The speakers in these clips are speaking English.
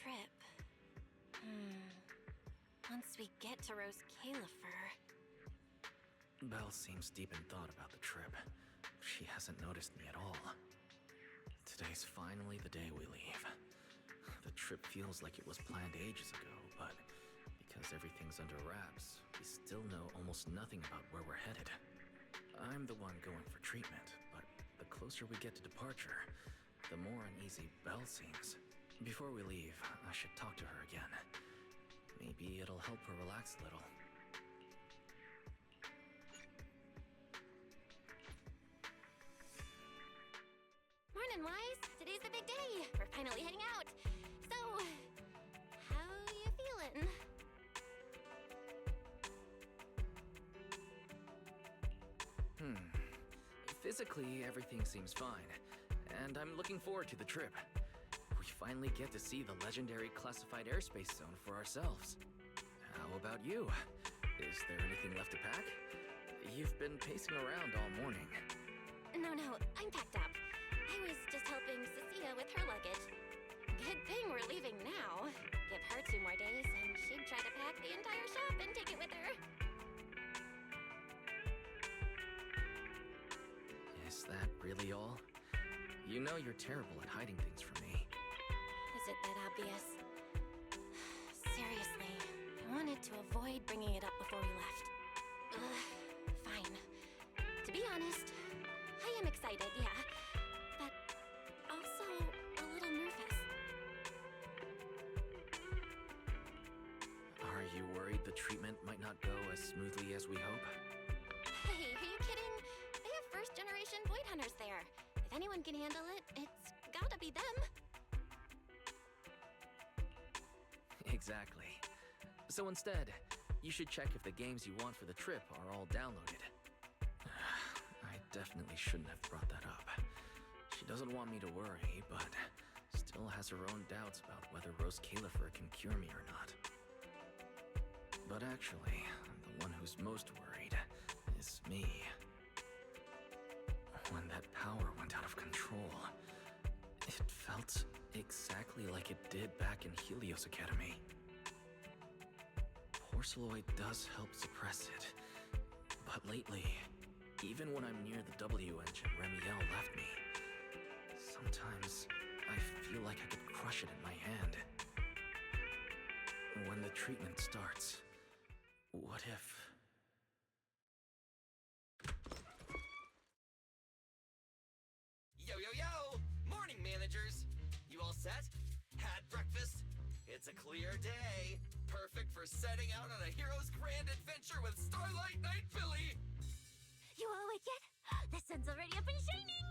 trip. Once we get to Rose Califer... Belle seems deep in thought about the trip. She hasn't noticed me at all. Today's finally the day we leave. The trip feels like it was planned ages ago, but because everything's under wraps, we still know almost nothing about where we're headed. I'm the one going for treatment, but the closer we get to departure, the more uneasy Belle seems. Before we leave, I should talk to her again. Maybe it'll help her relax a little. Morning, Wise! Today's the big day! We're finally heading out! So, how you feeling? Physically, everything seems fine, and I'm looking forward to the trip. We finally get to see the legendary classified airspace zone for ourselves. How about you? Is there anything left to pack? You've been pacing around all morning. No, I'm packed up. I was just helping Cecilia with her luggage. Good thing we're leaving now. Give her 2 more days, and she'd try to pack the entire shop and take it with her. Is that really all? You know you're terrible at hiding things from me. Is it that obvious? Seriously, I wanted to avoid bringing it up before we left. Fine. To be honest, I am excited, yeah. But also a little nervous. Are you worried the treatment might not go as smoothly as we hope? Hey, are you kidding? They have first-generation Void Hunters there. If anyone can handle it, it's gotta be them. Exactly. So instead, you should check if the games you want for the trip are all downloaded. I definitely shouldn't have brought that up. She doesn't want me to worry, but still has her own doubts about whether Rose Califer can cure me or not. But actually, the one who's most worried is me. When that power went out of control, it felt exactly like it did back in Helios Academy. Porceloid does help suppress it, but lately, even when I'm near the W engine Remiel left me, sometimes I feel like I could crush it in my hand. When the treatment starts, what if... Yo, yo, yo! Morning, managers! You all set? Had breakfast? It's a clear day. Perfect for setting out on a hero's grand adventure with Starlight Night Billy! You all awake yet? The sun's already up and shining!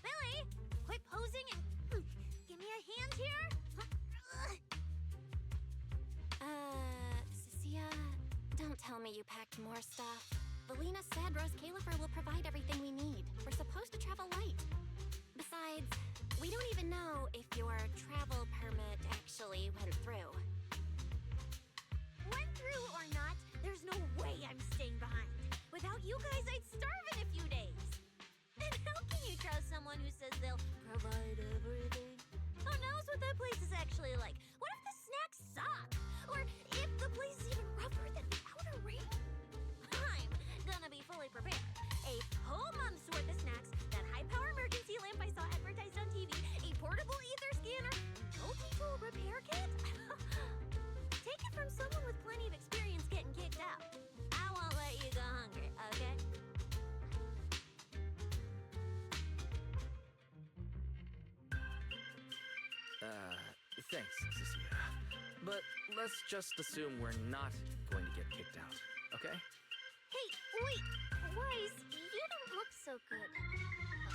Billy, quit posing and give me a hand here! Cecilia, don't tell me you packed more stuff. Valina said Rose Califer will provide everything we need. We're supposed to travel light. Besides, we don't even know if your travel permit actually went through. Went through or not, there's no way I'm staying behind. Without you guys, I'd starve in a few days. And how can you trust someone who says they'll provide everything? Who knows what that place is actually like? What if the snacks suck? Or if the place is even rougher than the outer ring? I'm gonna be fully prepared. A whole month's worth of snacks, that high-power emergency lamp I saw advertised on TV, a portable ether scanner, multi-tool repair kit? Take it from someone with plenty of experience getting kicked out. I won't let you go hungry, okay? Thanks, Cecilia. But let's just assume we're not going to get kicked out, okay? Hey, wait! Wise, you don't look so good.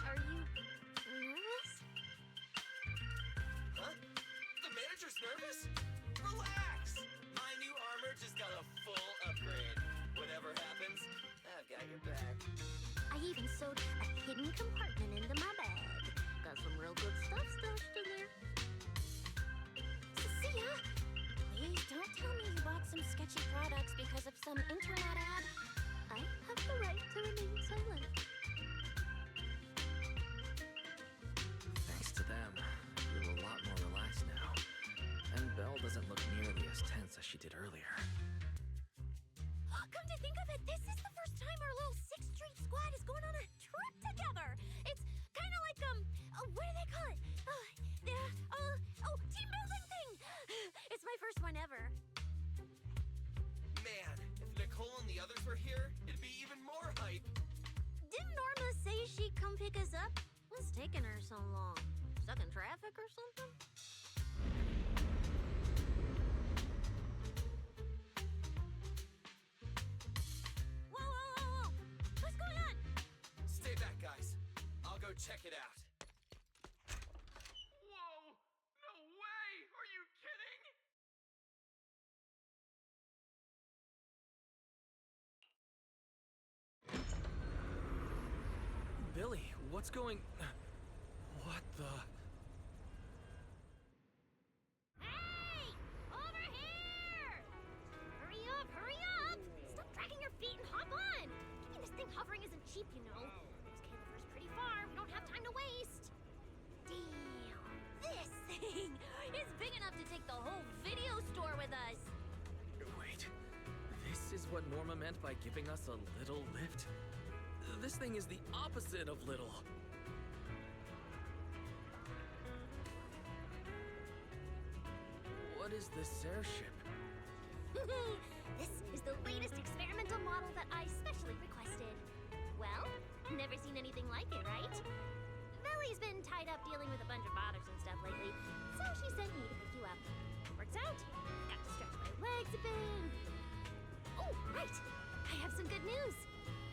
Are you nervous? Huh? The manager's nervous? Relax! My new armor just got a full upgrade. Whatever happens, I've got your back. I even sewed a hidden compartment into my bag. Got some real good stuff stashed in there. Cecilia, please don't tell me you bought some sketchy products because of some internet ad. I have the right to remain silent. Thanks to them, I feel a lot more relaxed now. come pick us up? What's taking her so long? Stuck in traffic or something? Whoa, whoa, whoa, whoa! What's going on? Stay back, guys. I'll go check it out. Whoa! No way! Are you kidding? Billy, what's going... What the... Hey! Over here! Hurry up, hurry up! Stop dragging your feet and hop on! Keeping this thing hovering isn't cheap, you know. This Califer's pretty far. We don't have time to waste. Damn! This thing is big enough to take the whole video store with us. Wait, this is what Norma meant by giving us a little lift? This thing is the opposite of little. What is this airship? This is the latest experimental model that I specially requested. Well, never seen anything like it, right? Valley's been tied up dealing with a bunch of bothers and stuff lately, so she sent me to pick you up. Works out. Got to stretch my legs a bit. Oh, right! I have some good news.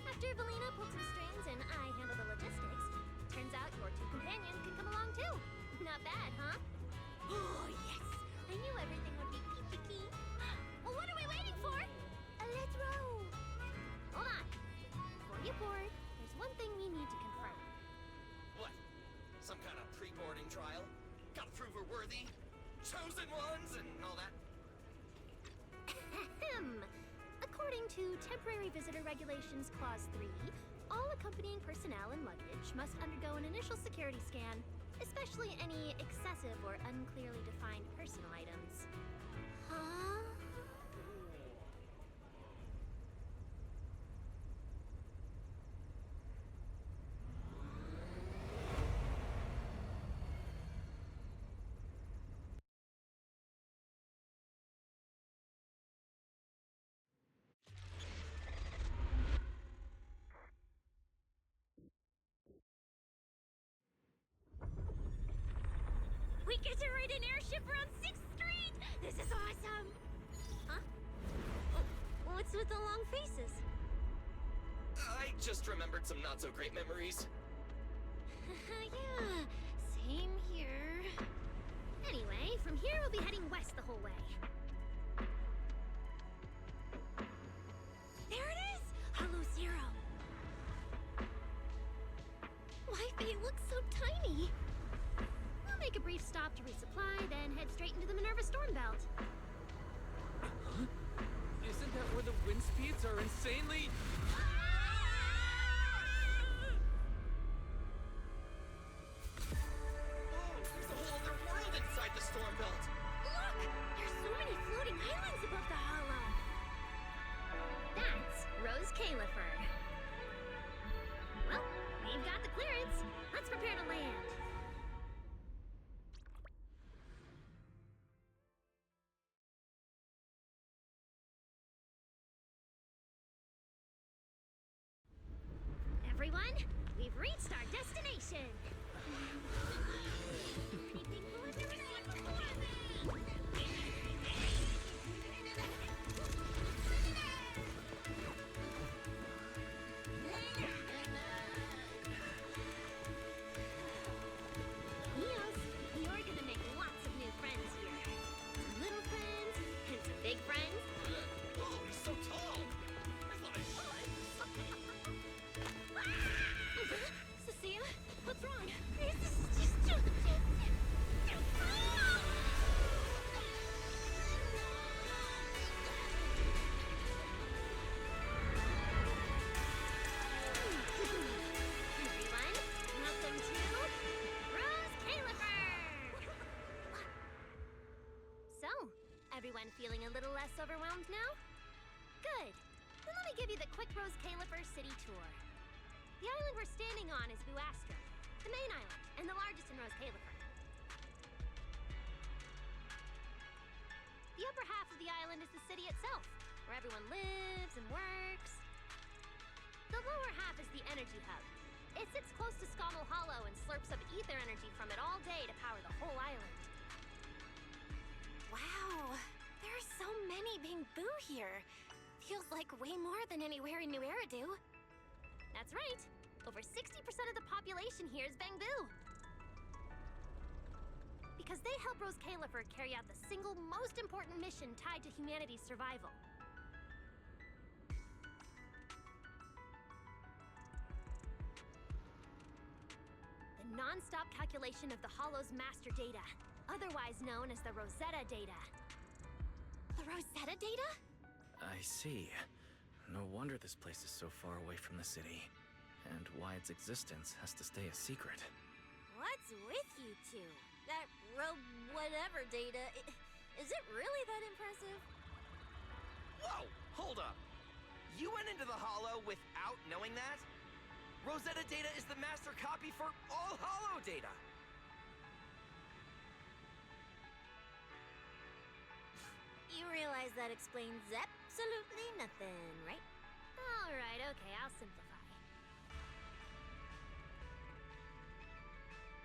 After Valina pulled some strings and I handled the logistics, turns out your two companions can come along too. Not bad, huh? Oh, yes! I knew everything would be peachy keen. Well, what are we waiting for? Let's row! Hold on. Before you board, there's one thing we need to confirm. What? Some kind of pre-boarding trial? Gotta prove we're worthy? Chosen ones and all that? Ahem. According to Temporary Visitor Regulations Clause 3, all accompanying personnel and luggage must undergo an initial security scan, especially any excessive or unclearly defined personal items. Huh? We get to ride an airship around 6th Street! This is awesome! Huh? Oh, what's with the long faces? I just remembered some not-so-great memories. Yeah, same here. Anyway, from here we'll be heading west the whole way. There it is! Hollow Zero! Why, they look so tiny! We'll make a brief stop to resupply, then head straight into the Minerva Storm Belt. Huh? Isn't that where the wind speeds are insanely... Oh, there's a whole other world inside the storm belt! Look! There's so many floating islands above the hollow! That's Rose Califer. Well, we've got the clearance. Let's prepare to land. Everyone, we've reached our destination. Anything cool I've never seen before? Yes, we are gonna make lots of new friends here. Some little friends and some big friends. Oh, he's so tall! I thought I should. Cecilia, what's wrong? Everyone, welcome to Rose Califer! So, everyone feeling a little less overwhelmed now? Good. Then let me give you the quick Rose Califer city tour. The island we're standing on is Buastra, the main island, and the largest in Rose Califer. The upper half of the island is the city itself, where everyone lives and works. The lower half is the energy hub. It sits close to ether energy from it all day to power the whole island. Wow, there are so many Bangboo here. Feels like way more than anywhere in New Eridu. That's right. Over 60% of the population here is Bangboo. Because they help Rose Califer carry out the single most important mission tied to humanity's survival. The non-stop calculation of the Hollow's master data, otherwise known as the Rosetta data. The Rosetta data? I see. No wonder this place is so far away from the city, and why its existence has to stay a secret. What's with you two? That whatever data, is it really that impressive? Whoa! Hold up! You went into the Hollow without knowing that? Rosetta data is the master copy for all Hollow data! You realize that explains absolutely nothing, right? Alright, okay, I'll simplify.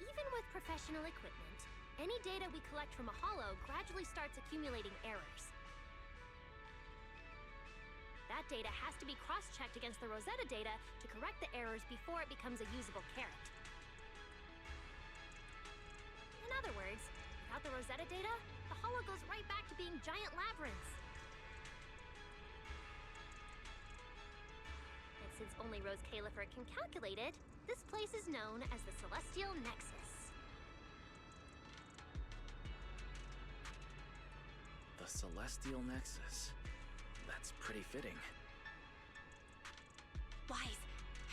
Even with professional equipment, any data we collect from a Hollow gradually starts accumulating errors. That data has to be cross-checked against the Rosetta data to correct the errors before it becomes a usable carrot. In other words, without the Rosetta data, the Hollow goes right back to being giant labyrinths. And since only Rose Califer can calculate it, this place is known as the Celestial Nexus. The Celestial Nexus. That's pretty fitting. Wise,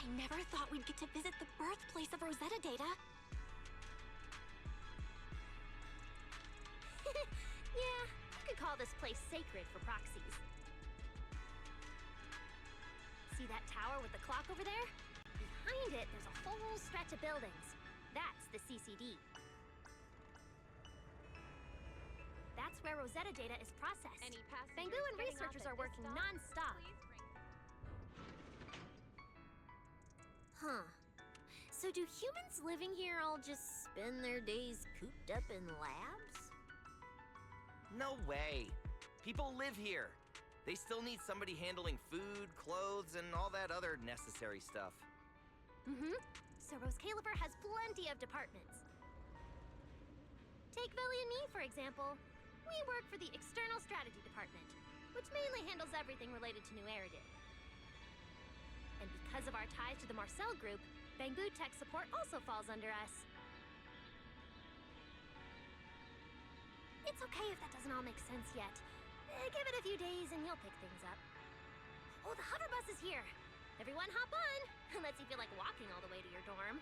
I never thought we'd get to visit the birthplace of Rosetta data. Yeah, you could call this place sacred for proxies. See that tower with the clock over there? Behind it, there's a whole stretch of buildings. That's the CCD. That's where Rosetta data is processed. Bangboo and researchers are working non-stop. Huh. So do humans living here all just spend their days cooped up in labs? No way! People live here! They still need somebody handling food, clothes, and all that other necessary stuff. Mm-hmm. So Rose Califer has plenty of departments. Take Billy and me, for example. We work for the External Strategy Department, which mainly handles everything related to New Eridu. And because of our ties to the Marcel Group, Bangboo Tech Support also falls under us. It's okay if that doesn't all make sense yet. Give it a few days and you'll pick things up. Oh, the hover bus is here! Everyone hop on! Unless you feel like walking all the way to your dorm.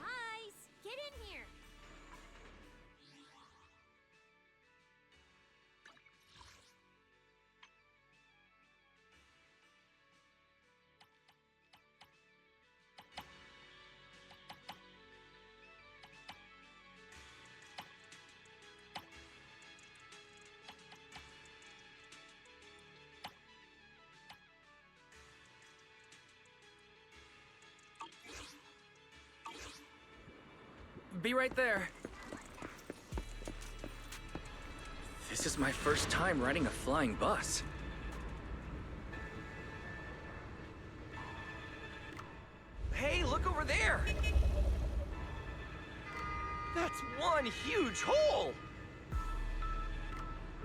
Guys, get in here! Be right there. This is my first time riding a flying bus. Hey, look over there! That's one huge hole!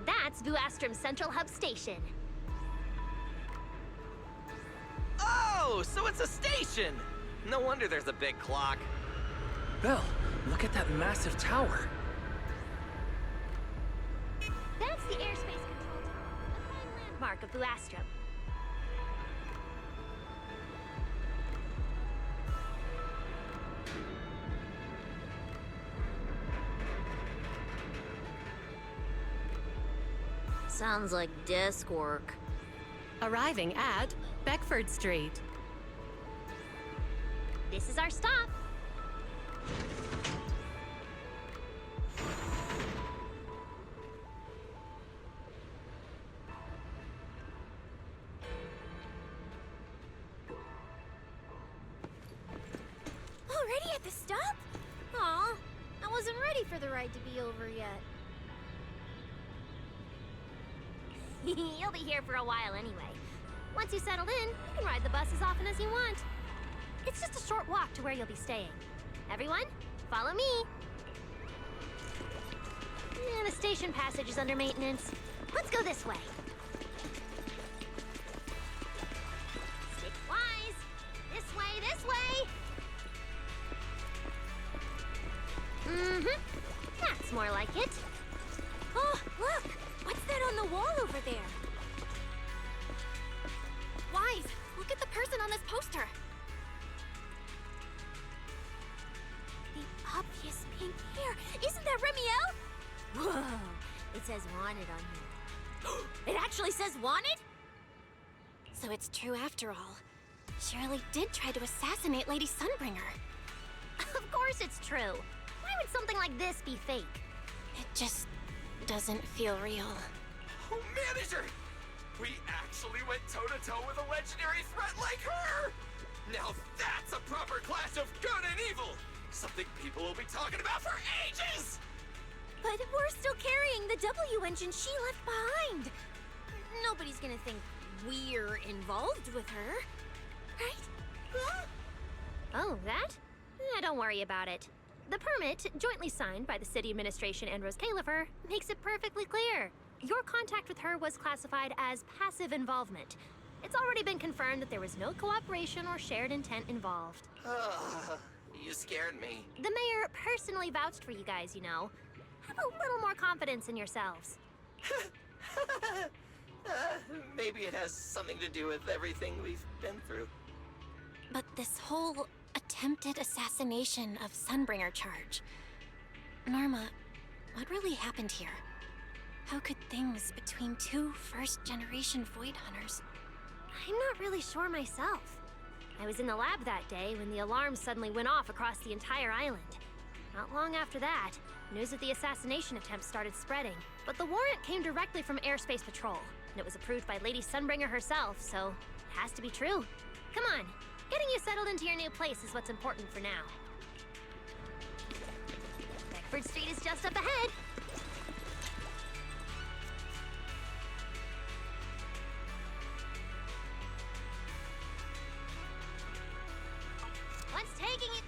That's Vuastrum's Central Hub Station. Oh, so it's a station! No wonder there's a big clock. Belle, look at that massive tower. That's the airspace control tower, a prime landmark of Vuastrum. Sounds like desk work. Arriving at Beckford Street. This is our stop. Already at the stop? Aw, I wasn't ready for the ride to be over yet. You'll be here for a while anyway. Once you settled in, you can ride the bus as often as you want. It's just a short walk to where you'll be staying. Everyone, follow me. The station passage is under maintenance. Let's go this way. Stick wise. This way, this way. Mm-hmm. That's more like it. Oh, look! What's that on the wall over there? Wise, look at the person on this poster. The obvious pink hair. Isn't that Remiel? Whoa! It says wanted on here. It actually says wanted? So it's true after all. Shirley did try to assassinate Lady Sunbringer. Of course it's true. Why would something like this be fake? It just doesn't feel real. Oh, manager! We actually went toe-to-toe with a legendary threat like her! Now that's a proper clash of good and evil! Something people will be talking about for ages! But we're still carrying the W engine she left behind. Nobody's gonna think we're involved with her, right? Huh? Oh, that? Don't worry about it. The permit, jointly signed by the city administration and Rose Califer, makes it perfectly clear. Your contact with her was classified as passive involvement. It's already been confirmed that there was no cooperation or shared intent involved. You scared me. The mayor personally vouched for you guys, you know. Have a little more confidence in yourselves. Maybe it has something to do with everything we've been through. But this whole attempted assassination of Sunbringer charge. Norma, what really happened here? How could things between two first-generation Void Hunters? I'm not really sure myself. I was in the lab that day when the alarm suddenly went off across the entire island. Not long after that, news of the assassination attempt started spreading. But the warrant came directly from Airspace Patrol, and it was approved by Lady Sunbringer herself, so it has to be true. Come on, getting you settled into your new place is what's important for now. Beckford Street is just up ahead. What's taking it?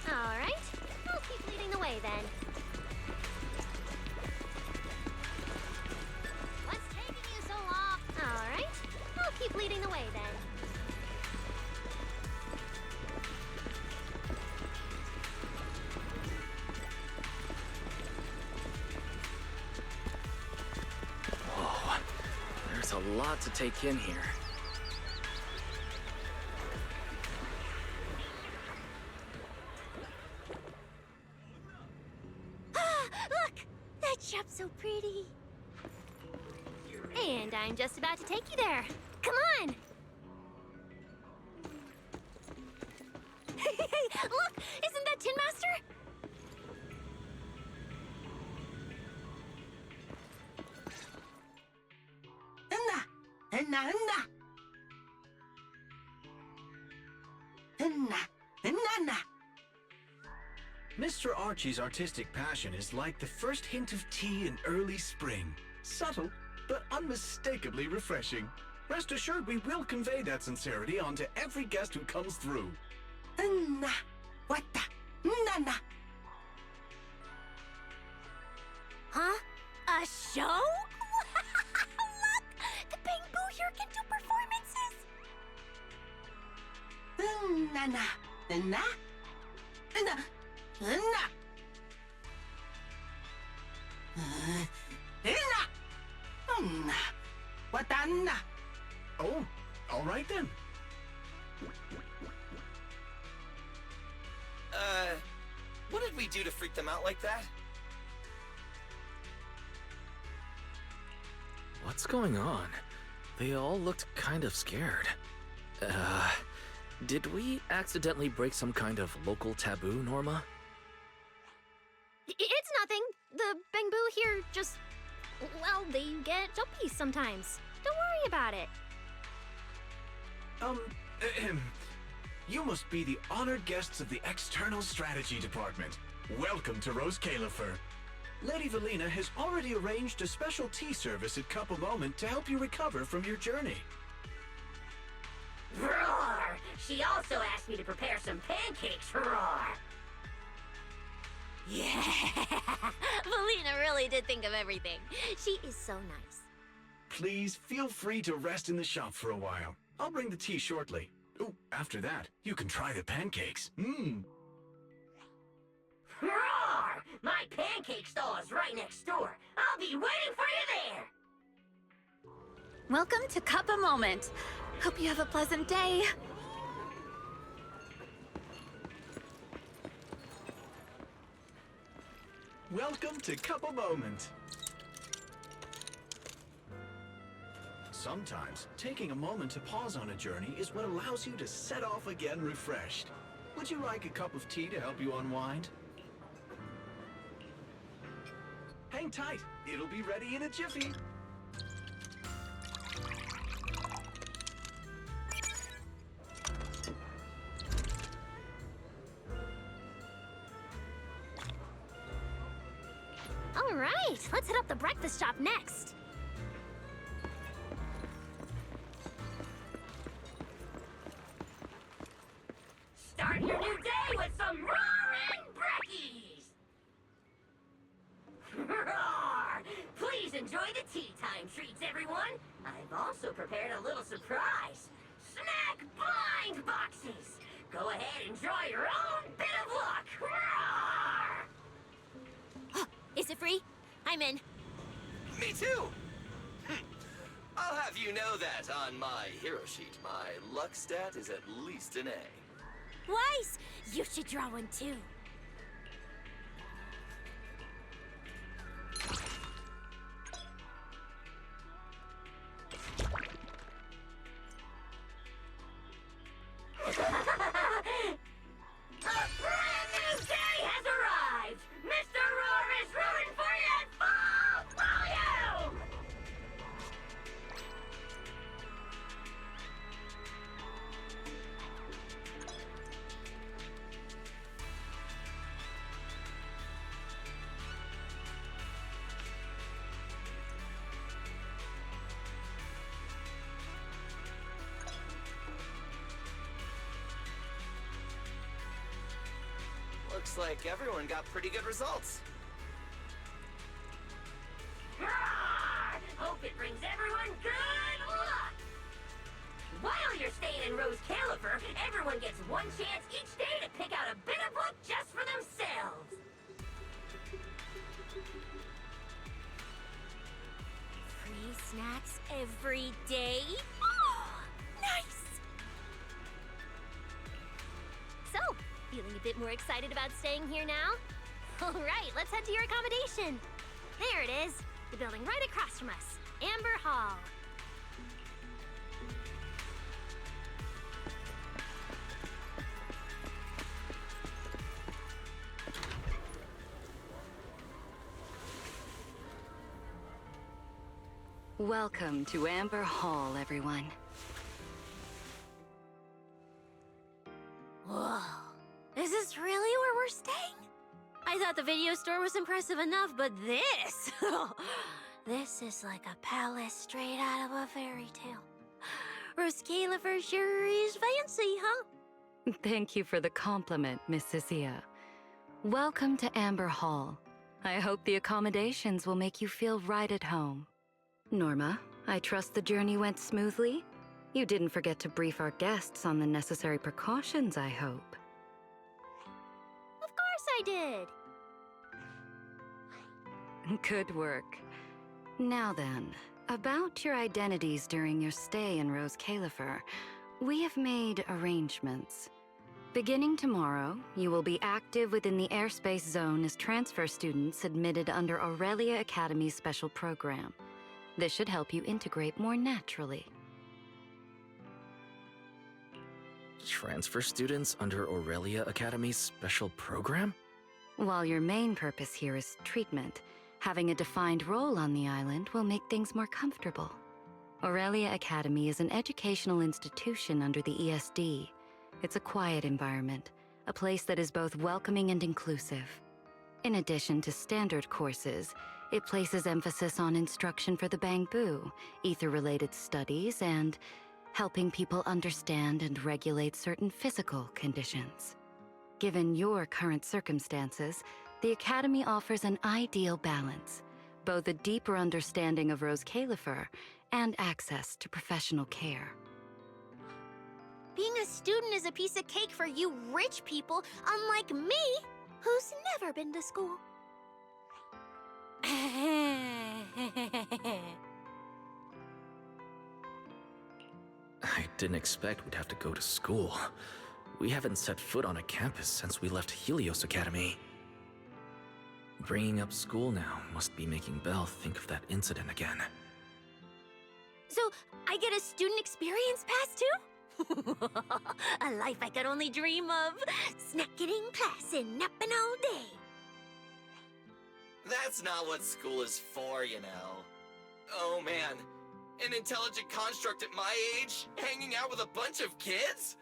All right, I'll keep leading the way then. What's taking you so long? All right, I'll keep leading the way then. Whoa, there's a lot to take in here. Look! That shop's so pretty. And I'm just about to take you there. Come on! Hey, look! Isn't that Tin Master? Mr. Archie's artistic passion is like the first hint of tea in early spring. Subtle, but unmistakably refreshing. Rest assured we will convey that sincerity onto every guest who comes through. Huh? A show? Look! The Bamboo here can do performances! Oh, all right then. What did we do to freak them out like that? What's going on? They all looked kind of scared. Did we accidentally break some kind of local taboo, Norma? It's nothing. The Bangbu here just... well, they get jumpy sometimes. Don't worry about it. You must be the honored guests of the External Strategy Department. Welcome to Rose Califer. Lady Valina has already arranged a special tea service at Cup a Moment to help you recover from your journey. Roar! She also asked me to prepare some pancakes, roar! Yeah! Valina really did think of everything. She is so nice. Please feel free to rest in the shop for a while. I'll bring the tea shortly. Oh, after that, you can try the pancakes. Roar! My pancake stall is right next door. I'll be waiting for you there! Welcome to Cup a Moment. Hope you have a pleasant day. Welcome to Cup a Moment. Sometimes, taking a moment to pause on a journey is what allows you to set off again refreshed. Would you like a cup of tea to help you unwind? Hang tight. It'll be ready in a jiffy. All right, let's hit up the breakfast shop next. Start your new day with some roaring brekkies! Roar! Please enjoy the tea time treats, everyone! I've also prepared a little surprise. Snack blind boxes! Go ahead and draw your own bit of luck! Roar! Is it free? I'm in. Me too! I'll have you know that on my hero sheet, my luck stat is at least an A. Weiss, you should draw one too. A brand new day has arrived! Mr. Roar is rooting for you at full volume! Looks like everyone got pretty good results. Roar! Hope it brings everyone good luck! While you're staying in Rose Califer, everyone gets one chance each day to pick out a bit of luck just for themselves. Free snacks every day? Oh, nice! So, feeling a bit more excited about staying here now? All right, let's head to your accommodation. There it is, the building right across from us, Amber Hall. Welcome to Amber Hall, everyone. Whoa. Is this really where we're staying? I thought the video store was impressive enough, but this... this is like a palace straight out of a fairy tale. Rose Califer sure is fancy, huh? Thank you for the compliment, Miss Cecilia. Welcome to Amber Hall. I hope the accommodations will make you feel right at home. Norma, I trust the journey went smoothly? You didn't forget to brief our guests on the necessary precautions, I hope. Of course I did. Good work. Now then, about your identities during your stay in Rose Califer, we have made arrangements. Beginning tomorrow, you will be active within the airspace zone as transfer students admitted under Aurelia Academy's special program. This should help you integrate more naturally. Transfer students under Aurelia Academy's special program? While your main purpose here is treatment, having a defined role on the island will make things more comfortable. Aurelia Academy is an educational institution under the ESD. It's a quiet environment, a place that is both welcoming and inclusive. In addition to standard courses, it places emphasis on instruction for the Bangbu, ether-related studies, and helping people understand and regulate certain physical conditions. Given your current circumstances, the Academy offers an ideal balance, both a deeper understanding of Rose Califer and access to professional care. Being a student is a piece of cake for you rich people, unlike me, who's never been to school. I didn't expect we'd have to go to school. We haven't set foot on a campus since we left Helios Academy. Bringing up school now must be making Belle think of that incident again. So, I get a student experience pass too? A life I could only dream of. Snacking in class and napping all day. That's not what school is for, you know. Oh man, an intelligent construct at my age, hanging out with a bunch of kids?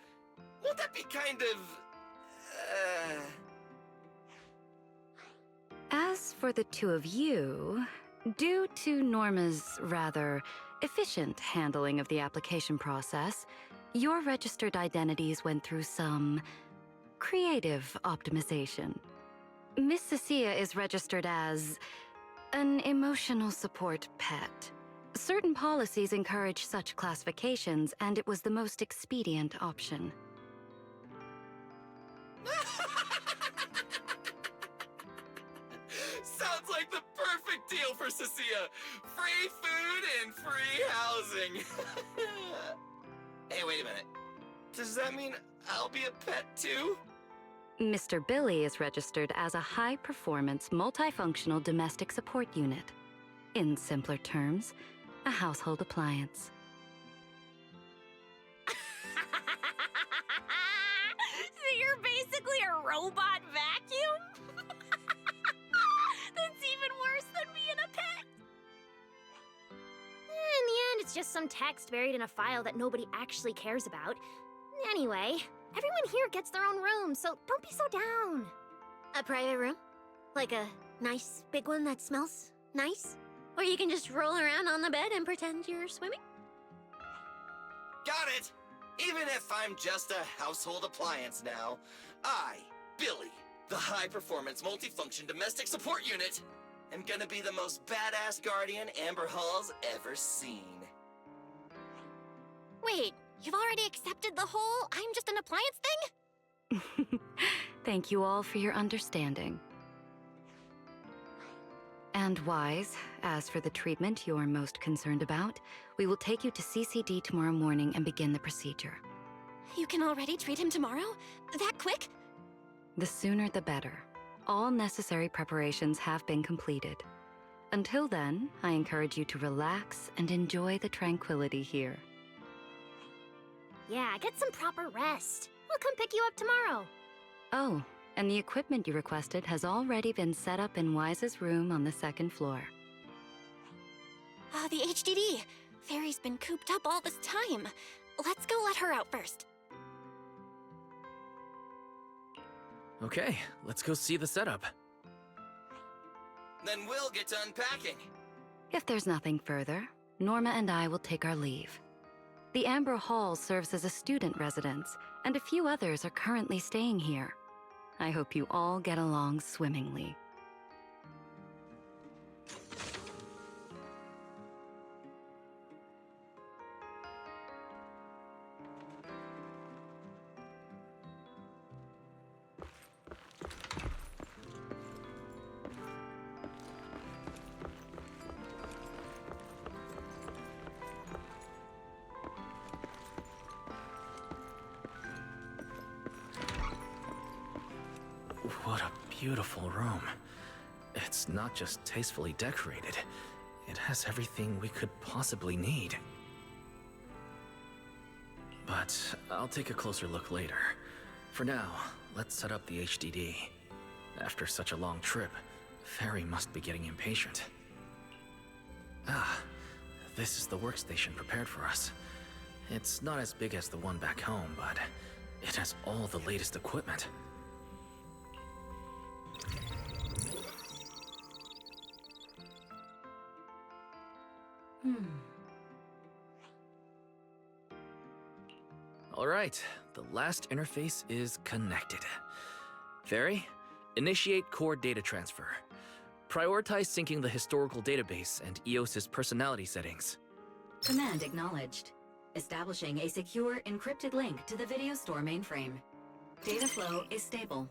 Won't that be kind of... As for the two of you, due to Norma's rather efficient handling of the application process, your registered identities went through some creative optimization. Miss Cecilia is registered as an emotional support pet. Certain policies encourage such classifications, and it was the most expedient option. Sounds like the perfect deal for Cecilia. Free food and free housing. Hey, wait a minute. Does that mean I'll be a pet too? Mr. Billy is registered as a high-performance, multifunctional domestic support unit. In simpler terms, a household appliance. So you're basically a robot vacuum? That's even worse than being a pet. In the end, it's just some text buried in a file that nobody actually cares about. Anyway, everyone here gets their own room, so don't be so down. A private room? Like a nice big one that smells nice? Or you can just roll around on the bed and pretend you're swimming? Got it! Even if I'm just a household appliance now, I, Billy, the high-performance multifunction domestic support unit, am gonna be the most badass guardian Amber Hall's ever seen. Wait, you've already accepted the whole I'm just an appliance thing? Thank you all for your understanding. And Wise, as for the treatment you're most concerned about, we will take you to CCD tomorrow morning and begin the procedure. You can already treat him tomorrow? That quick? The sooner the better. All necessary preparations have been completed. Until then, I encourage you to relax and enjoy the tranquility here. Yeah, get some proper rest. We'll come pick you up tomorrow. Oh, and the equipment you requested has already been set up in Wise's room on the second floor. Ah, the HDD. Fairy's been cooped up all this time. Let's go let her out first. Okay, let's go see the setup. Then we'll get to unpacking. If there's nothing further, Norma and I will take our leave. The Amber Hall serves as a student residence, and a few others are currently staying here. I hope you all get along swimmingly. What a beautiful room. It's not just tastefully decorated, It has everything we could possibly need. But I'll take a closer look later. For now, let's set up the HDD. After such a long trip, Fairy must be getting impatient. Ah, this is the workstation prepared for us. It's not as big as the one back home, but it has all the latest equipment. Alright, the last interface is connected. Fairy, initiate core data transfer. Prioritize syncing the historical database and EOS's personality settings. Command acknowledged. Establishing a secure, encrypted link to the video store mainframe. Data flow is stable.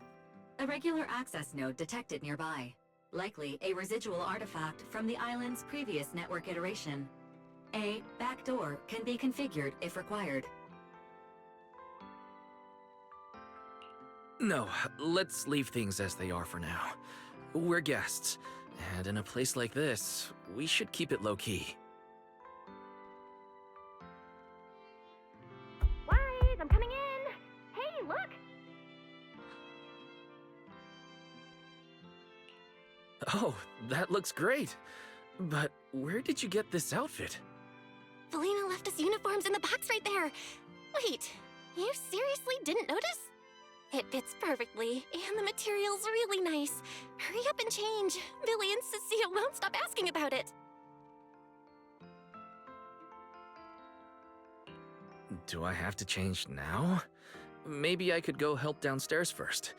A regular access node detected nearby. Likely a residual artifact from the island's previous network iteration. A backdoor can be configured if required. No, let's leave things as they are for now. We're guests, and in a place like this, we should keep it low-key. Wise, I'm coming in! Hey, look! Oh, that looks great! But where did you get this outfit? Valina left us uniforms in the box right there. Wait, you seriously didn't notice? It fits perfectly, and the material's really nice. Hurry up and change. Billy and Cecilia won't stop asking about it. Do I have to change now? Maybe I could go help downstairs first.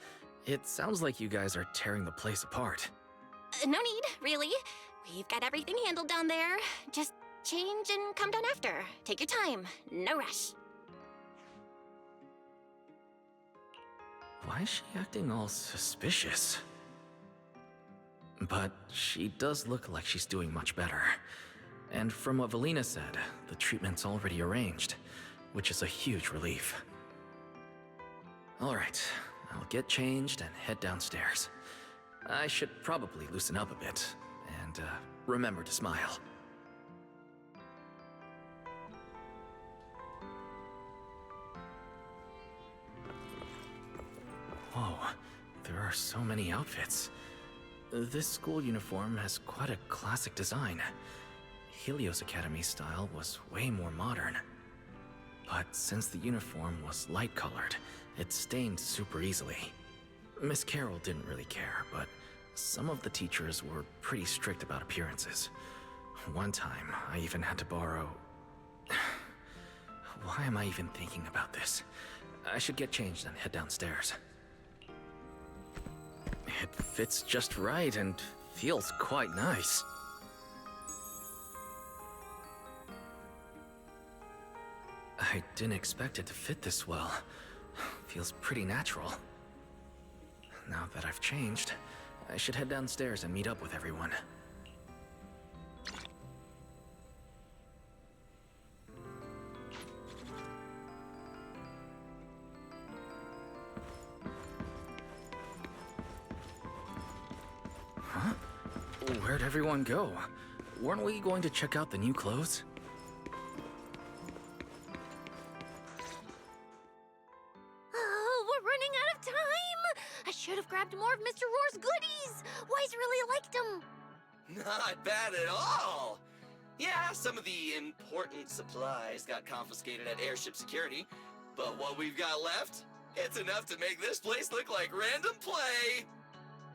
It sounds like you guys are tearing the place apart. No need, really. We've got everything handled down there. Just change and come down after. Take your time. No rush. Why is she acting all suspicious? But she does look like she's doing much better. And from what Valina said, the treatment's already arranged, which is a huge relief. Alright, I'll get changed and head downstairs. I should probably loosen up a bit, and remember to smile. Whoa, there are so many outfits. This school uniform has quite a classic design. Helios Academy style was way more modern. But since the uniform was light-colored, it stained super easily. Miss Carroll didn't really care, but some of the teachers were pretty strict about appearances. One time, I even had to borrow... Why am I even thinking about this? I should get changed and head downstairs. It fits just right and feels quite nice. I didn't expect it to fit this well. Feels pretty natural. Now that I've changed, I should head downstairs and meet up with everyone. Huh? Where'd everyone go? Weren't we going to check out the new clothes? Oh, we're running out of time! I should have grabbed more of Mr. Roar's goodies! Wise really liked them! Not bad at all! Yeah, some of the important supplies got confiscated at airship security, but what we've got left, it's enough to make this place look like random play!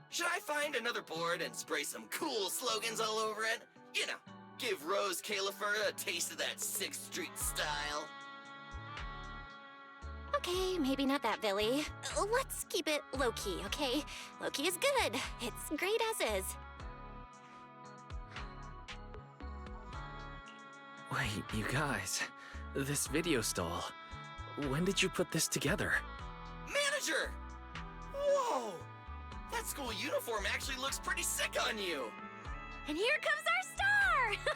Should I find another board and spray some cool slogans all over it? You know, give Rose Califer a taste of that 6th Street style. Okay, maybe not that, Billy. Let's keep it low-key, okay? Low-key is good. It's great as is. Wait, you guys. This video stall. When did you put this together? Manager! Whoa! That school uniform actually looks pretty sick on you! And here comes our star!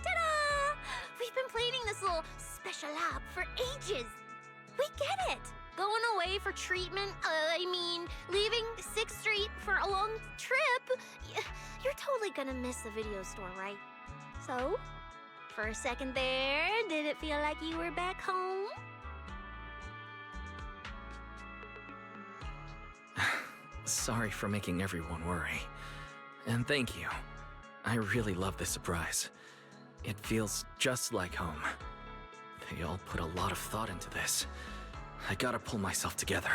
Ta-da! We've been planning this little special lab for ages. We get it. Going away for treatment, leaving 6th Street for a long trip. You're totally gonna miss the video store, right? So, for a second there, did it feel like you were back home? Sorry for making everyone worry. And thank you. I really love this surprise. It feels just like home. They all put a lot of thought into this. I gotta pull myself together.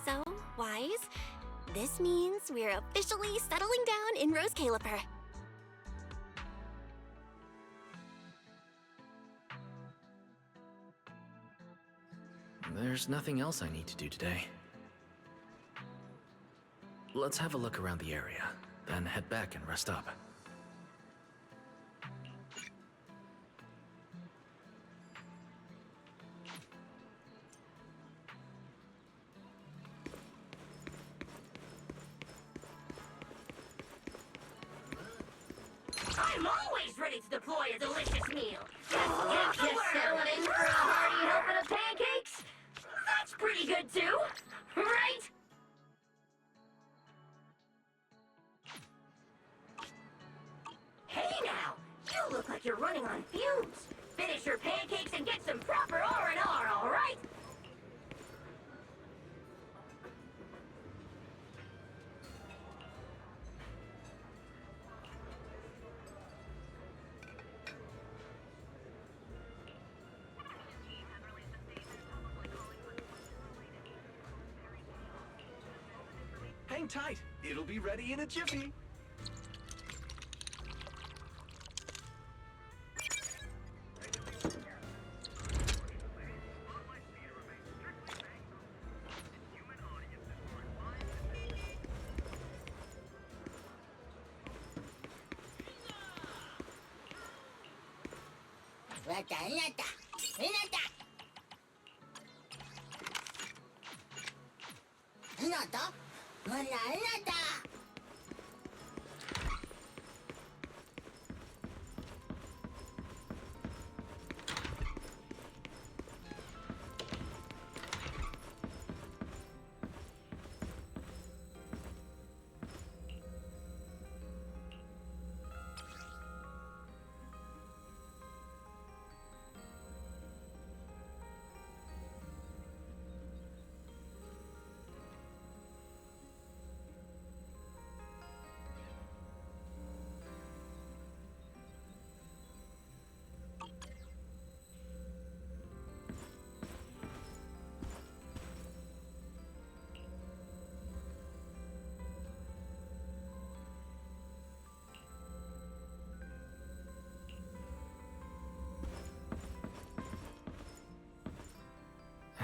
So, Wise, this means we're officially settling down in Rose Caliper. There's nothing else I need to do today. Let's have a look around the area, then head back and rest up. I'm always ready to deploy a delicious meal. Just settling in for a hearty helping of pancakes? That's pretty good too, right? Hey now, you look like you're running on fumes. Finish your pancakes and get some proper R&R, all right? Hang tight. It'll be ready in a jiffy.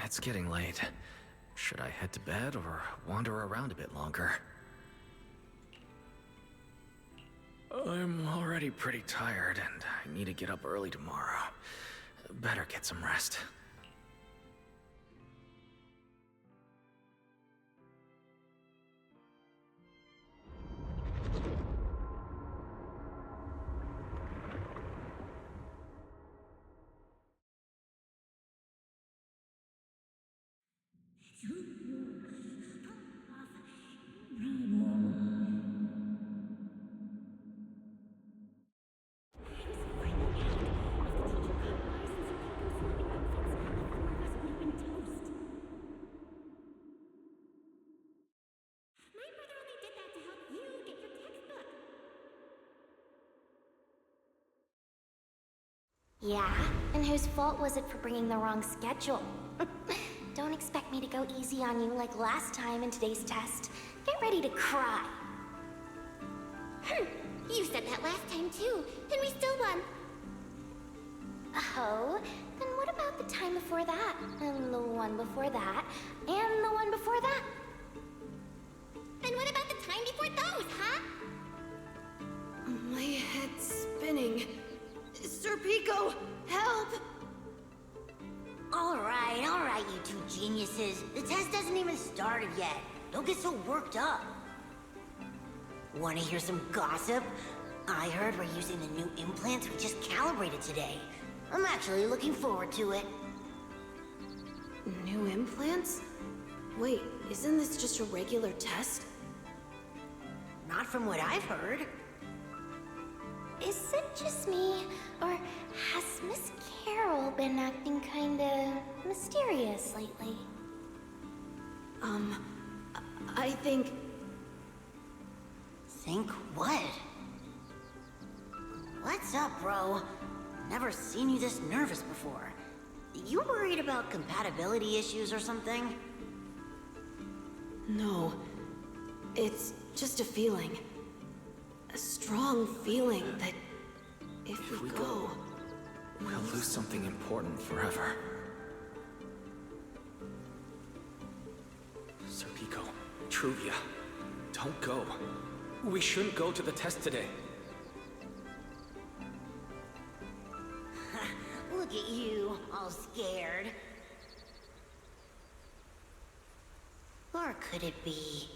It's getting late. Should I head to bed or wander around a bit longer? I'm already pretty tired and I need to get up early tomorrow. Better get some rest. Yeah? And whose fault was it for bringing the wrong schedule? Don't expect me to go easy on you like last time in today's test. Get ready to cry. You said that last time too, and we still won. Oh, then what about the time before that? And the one before that? And the one before that? And what about the time before those, huh? My head's spinning. Sir Pico, help! All right, you two geniuses. The test hasn't even started yet. Don't get so worked up. Want to hear some gossip? I heard we're using the new implants we just calibrated today. I'm actually looking forward to it. New implants? Wait, isn't this just a regular test? Not from what I've heard. is it just me, or has Miss Carol been acting kinda mysterious lately? I think... Think what? What's up, bro? Never seen you this nervous before. You worried about compatibility issues or something? No. It's just a feeling. A strong feeling that if we go... We'll lose something important forever. Serpico, Truvia, don't go. We shouldn't go to the test today. Look at you, all scared. Or could it be?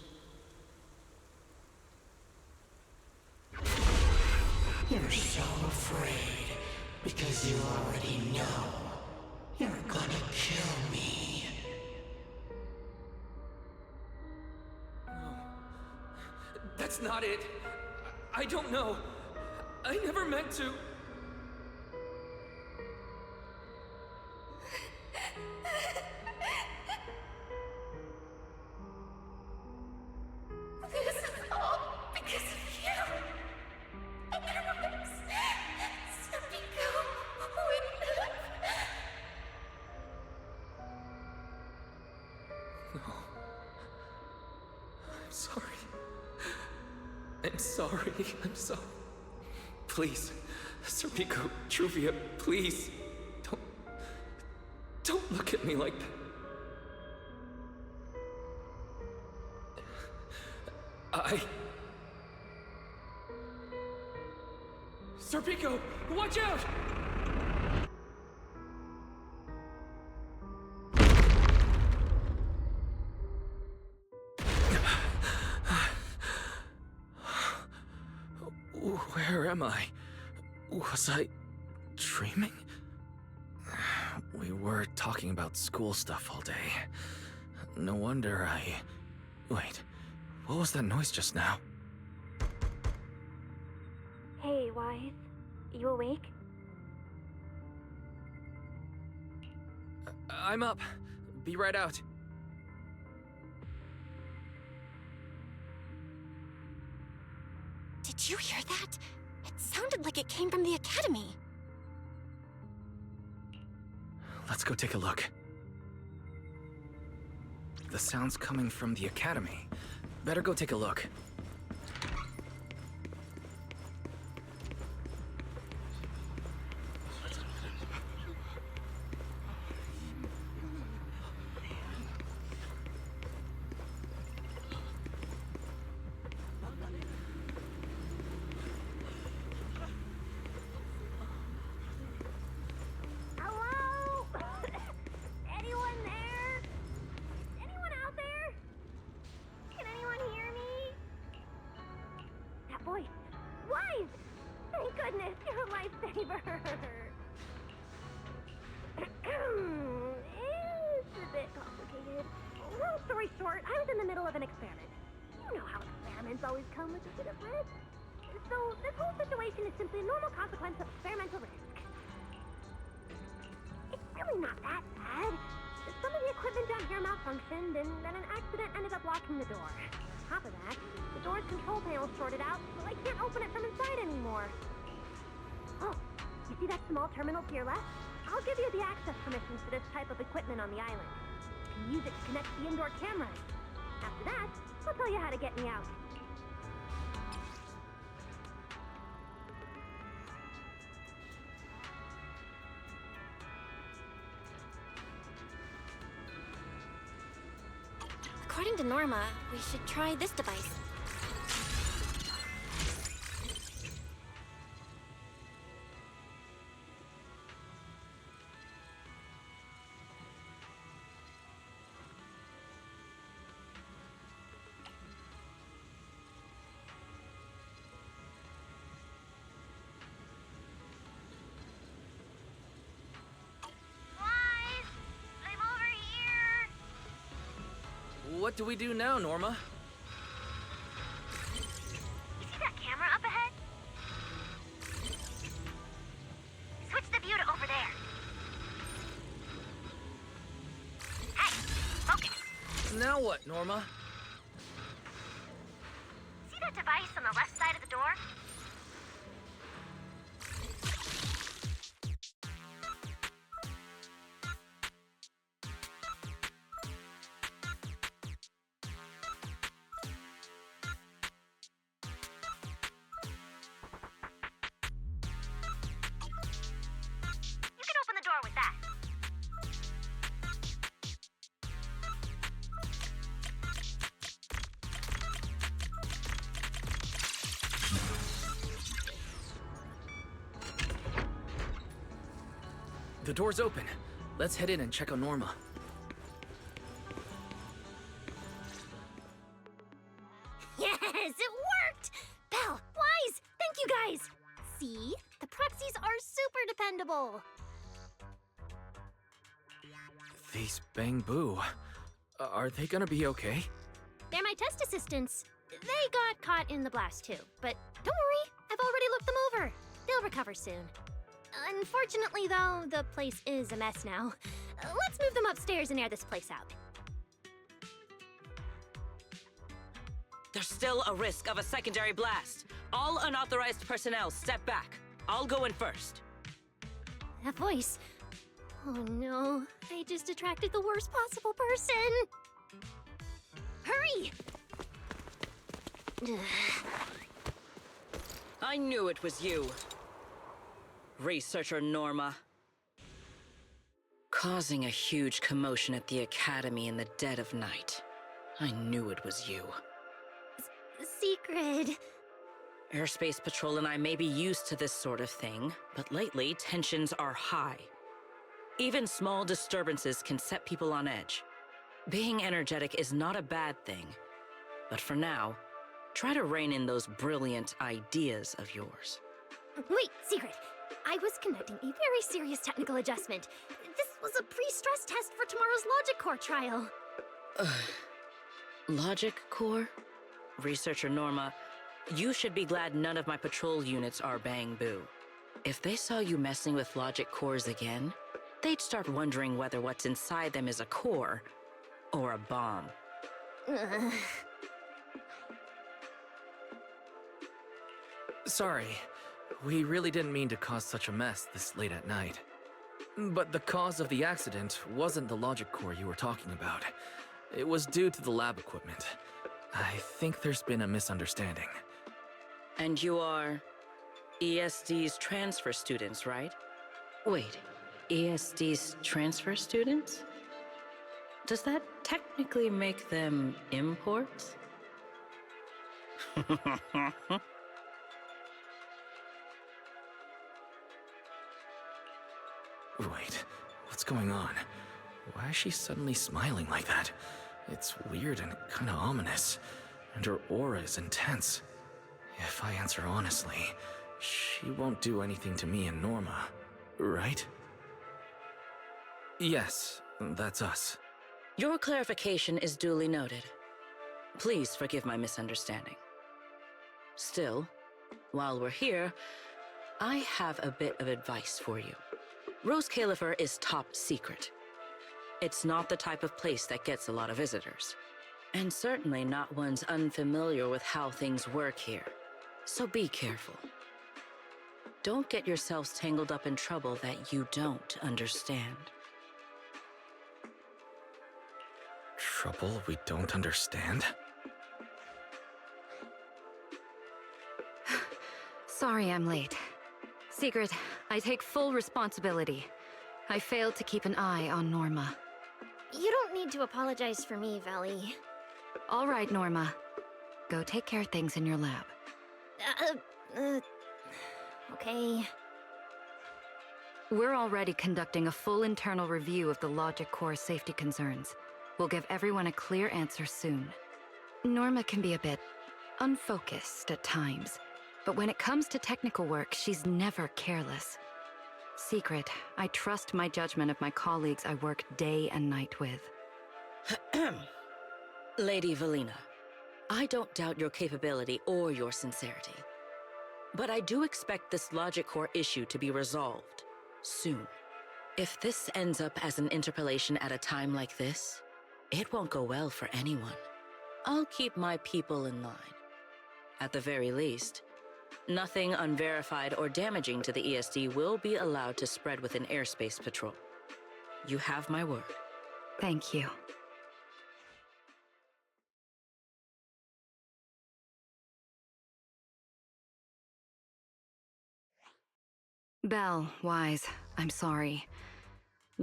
You're so afraid because you already know you're gonna kill me. That's not it. I don't know. I never meant to. This is all because of you. Otherwise, Serpico wouldn't have... I'm sorry. I'm sorry. I'm sorry. Please, Serpico, Truvia, please. Don't look at me like that. Serpico, watch out! Where am I? Was I dreaming? We were talking about school stuff all day. No wonder I... Wait, what was that noise just now? Hey, Wise. You awake? I'm up. Be right out. Did you hear that? It sounded like it came from the academy. Let's go take a look. The sound's coming from the academy. Better go take a look. Hello? Anyone there? Anyone out there? Can anyone hear me? That voice. Wise! Thank goodness, you're a lifesaver. It's a bit complicated. Long story short, I was in the middle of an experiment. You know how experiments always come with a bit of risk. So this whole situation is simply a normal consequence of experimental risk. It's really not that bad. Some of the equipment down here malfunctioned, and then an accident ended up locking the door. On top of that, the door's control panel shorted out, so I can't open it from inside anymore. Oh, you see that small terminal to your left? I'll give you the access permissions for this type of equipment on the island. You can use it to connect to the indoor cameras. After that, I'll tell you how to get me out. According to Norma, we should try this device. Wise! I'm over here! What do we do now, Norma? You see that camera up ahead? Now what, Norma? See that device on the left side of the door? You can open the door with that. The door's open. Let's head in and check on Norma. Yes, it worked! Belle, Wise, thank you guys! See? The proxies are super dependable. These Bang-Boo. Are they gonna be okay? They're my test assistants. They got caught in the blast too, but don't worry, I've already looked them over. They'll recover soon. Unfortunately, though, the place is a mess now. Let's move them upstairs and air this place out. There's still a risk of a secondary blast. All unauthorized personnel, step back. I'll go in first. That voice. Oh no, I just attracted the worst possible person. Hurry! I knew it was you. Researcher Norma. Causing a huge commotion at the Academy in the dead of night. I knew it was you. Secret. Airspace Patrol and I may be used to this sort of thing, but lately tensions are high. Even small disturbances can set people on edge. Being energetic is not a bad thing, but for now, try to rein in those brilliant ideas of yours. Wait, Secret. I was conducting a very serious technical adjustment. This was a pre-stress test for tomorrow's Logic Core trial. Logic Core? Researcher Norma, you should be glad none of my patrol units are Bang-Boo. If they saw you messing with Logic Cores again, they'd start wondering whether what's inside them is a core or a bomb. Sorry. We really didn't mean to cause such a mess this late at night. But the cause of the accident wasn't the logic core you were talking about. It was due to the lab equipment. I think there's been a misunderstanding. And you are ESD's transfer students, right? Wait, ESD's transfer students? Does that technically make them imports? Wait, what's going on? Why is she suddenly smiling like that? It's weird and kinda ominous, and her aura is intense. If I answer honestly, she won't do anything to me and Norma, right? Yes, that's us. Your clarification is duly noted. Please forgive my misunderstanding. Still, while we're here, I have a bit of advice for you. Rose Califer is top secret. It's not the type of place that gets a lot of visitors. And certainly not ones unfamiliar with how things work here. So be careful. Don't get yourselves tangled up in trouble that you don't understand. Trouble we don't understand? Sorry I'm late. Secret, I take full responsibility. I failed to keep an eye on Norma. You don't need to apologize for me, Valley. All right, Norma. Go take care of things in your lab. Okay. We're already conducting a full internal review of the Logic Core safety concerns. We'll give everyone a clear answer soon. Norma can be a bit unfocused at times, but when it comes to technical work, she's never careless. Secret, I trust my judgment of my colleagues I work day and night with. Lady Valina, I don't doubt your capability or your sincerity. But I do expect this Logic Core issue to be resolved soon. If this ends up as an interpolation at a time like this, it won't go well for anyone. I'll keep my people in line. At the very least, nothing unverified or damaging to the ESD will be allowed to spread within airspace patrol. You have my word. Thank you. Belle, Wise, I'm sorry.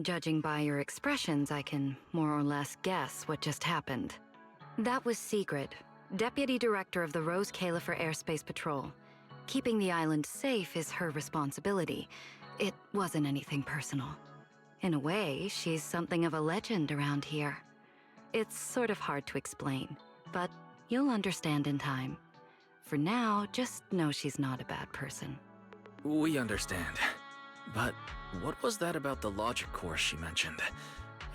Judging by your expressions, I can more or less guess what just happened. That was Sigrid, Deputy Director of the Rose Califer Airspace Patrol. Keeping the island safe is her responsibility. It wasn't anything personal. In a way, she's something of a legend around here. It's sort of hard to explain, but you'll understand in time. For now, just know she's not a bad person. We understand. But what was that about the logic course she mentioned?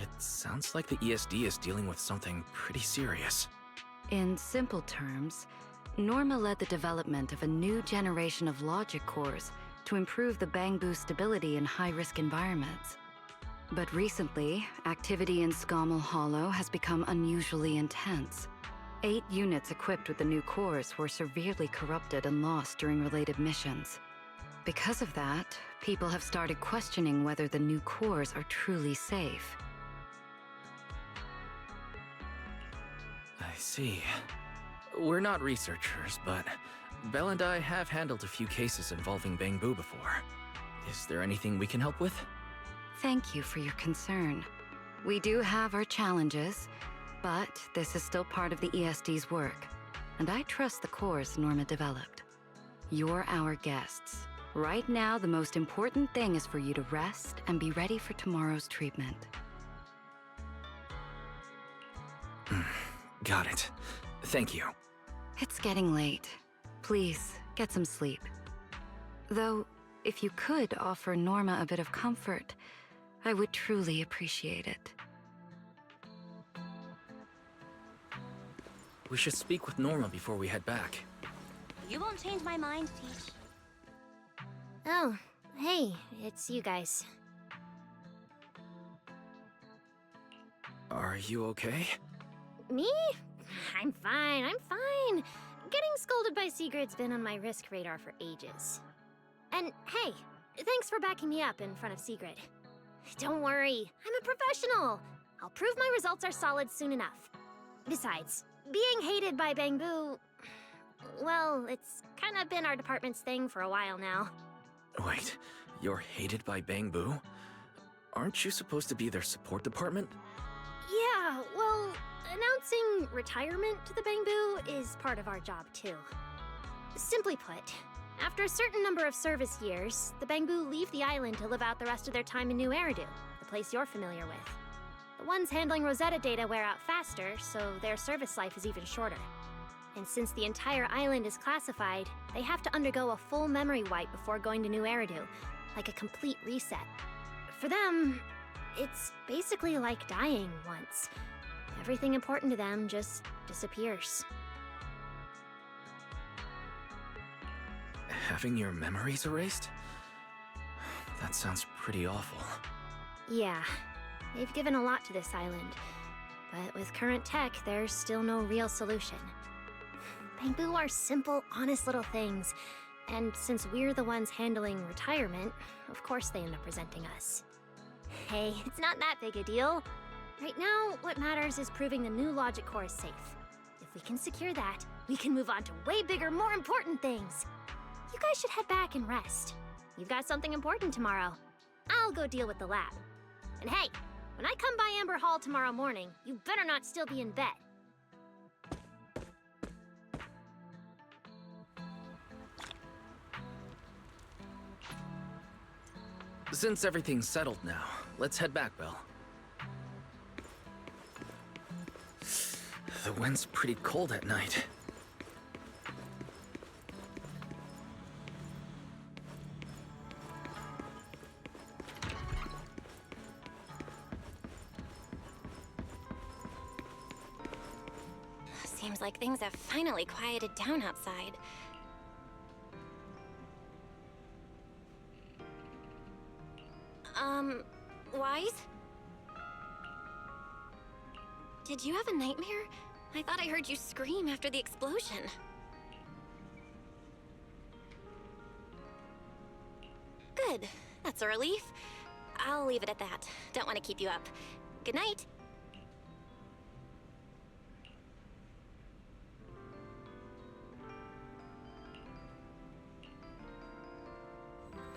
It sounds like the ESD is dealing with something pretty serious. In simple terms, Norma led the development of a new generation of logic cores to improve the Bangbu stability in high-risk environments. But recently, activity in Scommel Hollow has become unusually intense. 8 units equipped with the new cores were severely corrupted and lost during related missions. Because of that, people have started questioning whether the new cores are truly safe. I see. We're not researchers, but Belle and I have handled a few cases involving Bangbu before. Is there anything we can help with? Thank you for your concern. We do have our challenges, but this is still part of the ESD's work, and I trust the cores Norma developed. You're our guests. Right now, the most important thing is for you to rest and be ready for tomorrow's treatment. Got it. Thank you. It's getting late. Please, get some sleep. Though, if you could offer Norma a bit of comfort, I would truly appreciate it. We should speak with Norma before we head back. You won't change my mind, Teach. Oh, hey, it's you guys. Are you okay? Me? I'm fine, I'm fine. Getting scolded by Sigrid's been on my risk radar for ages. And hey, thanks for backing me up in front of Sigrid. Don't worry, I'm a professional. I'll prove my results are solid soon enough. Besides, being hated by Bangbu, well, it's kind of been our department's thing for a while now. Wait, you're hated by Bangbu? Aren't you supposed to be their support department? Yeah, well, announcing retirement to the Bangbu is part of our job too. Simply put, after a certain number of service years, the Bangbu leave the island to live out the rest of their time in New Eridu, the place you're familiar with. The ones handling Rosetta data wear out faster, so their service life is even shorter. And since the entire island is classified, they have to undergo a full memory wipe before going to New Eridu, like a complete reset. For them, it's basically like dying once. Everything important to them just disappears. Having your memories erased? That sounds pretty awful. Yeah, they've given a lot to this island, but with current tech, there's still no real solution. Bangbu are simple, honest little things, and since we're the ones handling retirement, of course they end up resenting us. Hey, it's not that big a deal. Right now, what matters is proving the new logic core is safe. If we can secure that, we can move on to way bigger, more important things. You guys should head back and rest. You've got something important tomorrow. I'll go deal with the lab. And hey, when I come by Amber Hall tomorrow morning, you better not still be in bed. Since everything's settled now, let's head back, Belle. The wind's pretty cold at night. Seems like things have finally quieted down outside. Wise? Did you have a nightmare? I thought I heard you scream after the explosion. Good. That's a relief. I'll leave it at that. Don't want to keep you up. Good night.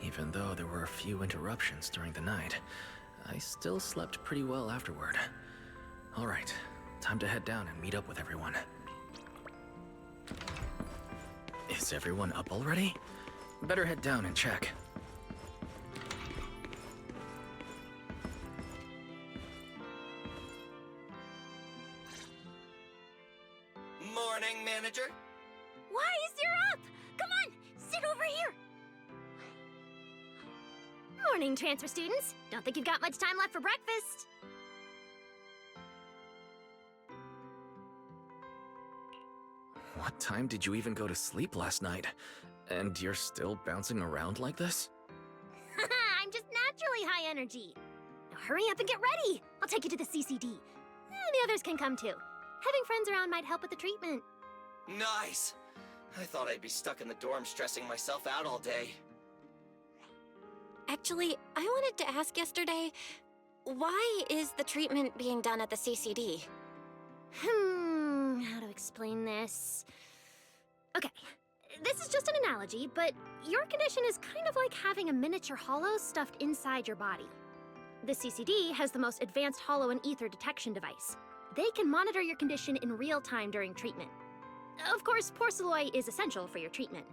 Even though there were a few interruptions during the night, I still slept pretty well afterward. Alright, time to head down and meet up with everyone. Is everyone up already? Better head down and check. Morning, manager. Wise, you're up! Come on, sit over here! Morning, transfer students. Don't think you've got much time left for breakfast. What time did you even go to sleep last night? And you're still bouncing around like this? I'm just naturally high energy. Now hurry up and get ready. I'll take you to the CCD. The others can come too. Having friends around might help with the treatment. Nice. I thought I'd be stuck in the dorm stressing myself out all day. Actually, I wanted to ask yesterday, why is the treatment being done at the CCD? How to explain this? Okay, this is just an analogy, but your condition is kind of like having a miniature hollow stuffed inside your body. The CCD has the most advanced hollow and ether detection device. They can monitor your condition in real time during treatment. Of course, porcelloi is essential for your treatment.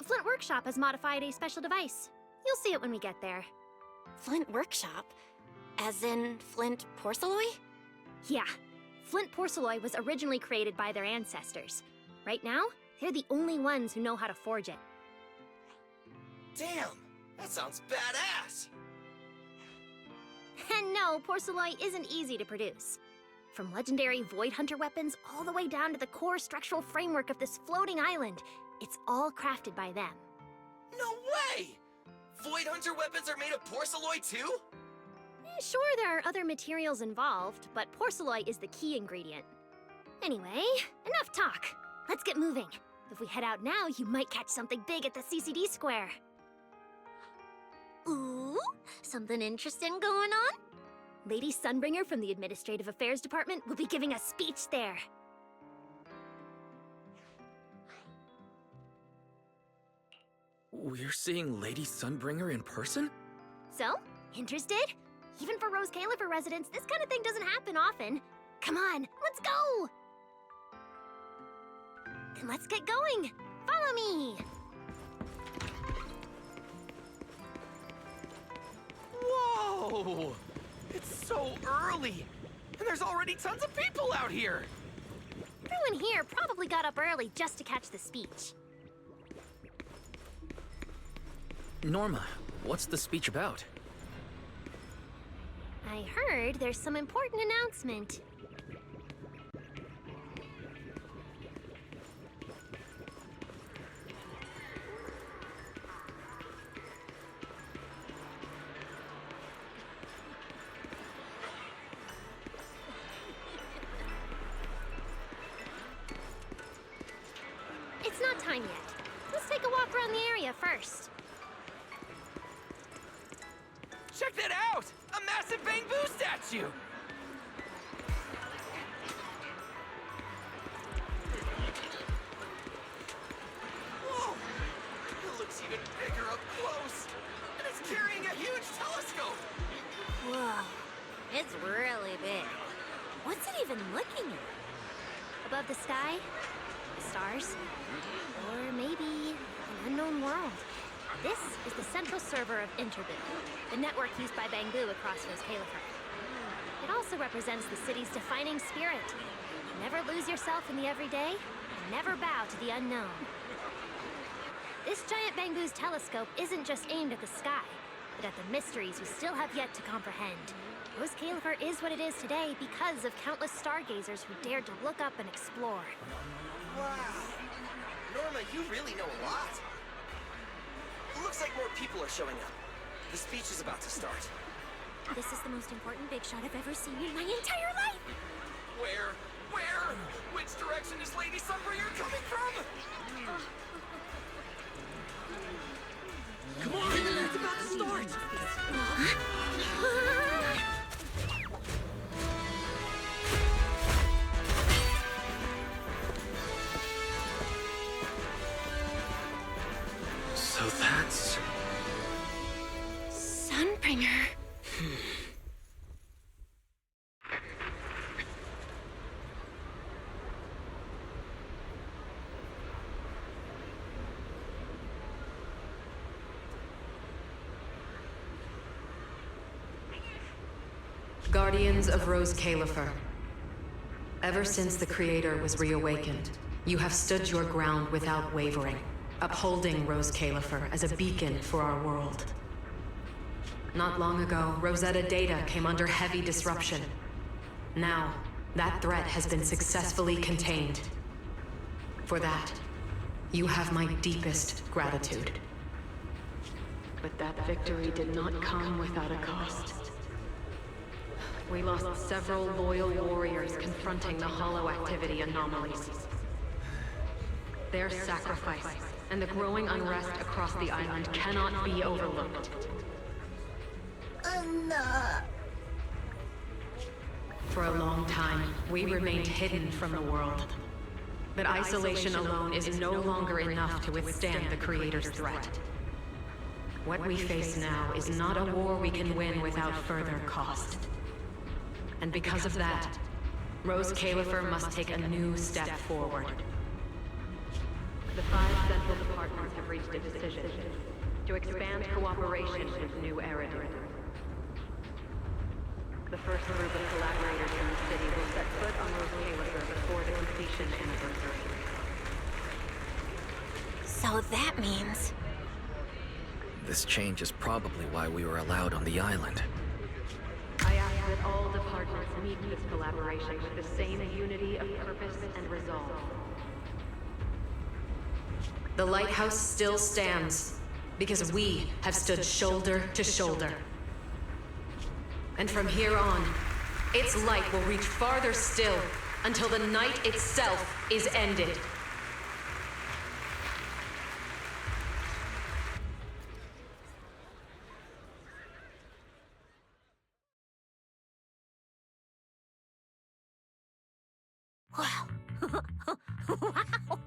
Flint Workshop has modified a special device. You'll see it when we get there. Flint Workshop? As in Flint porcelloi? Yeah. Flint porcelloi was originally created by their ancestors. Right now, they're the only ones who know how to forge it. Damn, that sounds badass! And no, porcelloi isn't easy to produce. From legendary Void Hunter weapons all the way down to the core structural framework of this floating island, it's all crafted by them. No way! Void Hunter weapons are made of porcelloi too? Sure, there are other materials involved, but porcelloi is the key ingredient. Anyway, enough talk. Let's get moving. If we head out now, you might catch something big at the CCD square. Ooh, something interesting going on? Lady Sunbringer from the Administrative Affairs Department will be giving a speech there. We're seeing Lady Sunbringer in person? So, interested? Even for Rose Califer residents, this kind of thing doesn't happen often. Come on, let's go! Then let's get going. Follow me! Whoa! It's so early! And there's already tons of people out here! Everyone here probably got up early just to catch the speech. Norma, what's the speech about? I heard there's some important announcement. It's not time yet. Let's take a walk around the area first. Check that out! A massive bamboo statue! Whoa! It looks even bigger up close! And it's carrying a huge telescope! Whoa, it's really big. What's it even looking at? Above the sky, the stars, or maybe an unknown world. This is the central server of Interboo, the network used by Bangbu across Rose Califer. It also represents the city's defining spirit. Never lose yourself in the everyday, and never bow to the unknown. This giant Bangbu's telescope isn't just aimed at the sky, but at the mysteries we still have yet to comprehend. Rose Califer is what it is today because of countless stargazers who dared to look up and explore. Wow! Norma, you really know a lot! Looks like more people are showing up. The speech is about to start. This is the most important big shot I've ever seen in my entire life! Where? Where? Which direction is Lady Sunbringer coming from? Come on! It's about to start! So that's... Sunbringer. Guardians of Rose Califer. Ever since the Creator was reawakened, you have stood your ground without wavering, upholding Rose Califer as a beacon for our world. Not long ago, Rosetta Data came under heavy disruption. Now, that threat has been successfully contained. For that, you have my deepest gratitude. But that victory did not come without a cost. We lost several loyal warriors confronting the hollow activity anomalies. Their sacrifice and the growing unrest across the island cannot be overlooked. For a long time, we remained hidden from the world. But isolation alone is no longer enough to withstand the Creator's threat. What we face now is not a war we can win without further cost. And because of that, Rose Califer must take a new step forward. The 5 central departments have reached a decision to expand cooperation with New Eridu. The first group of collaborators in the city will set foot on Rose Califer before the completion anniversary. So that means... This change is probably why we were allowed on the island. I ask that all departments meet this collaboration with the same unity of purpose and resolve. The lighthouse still stands because we have stood shoulder to shoulder. And from here on, its light will reach farther still until the night itself is ended. Wow. Wow.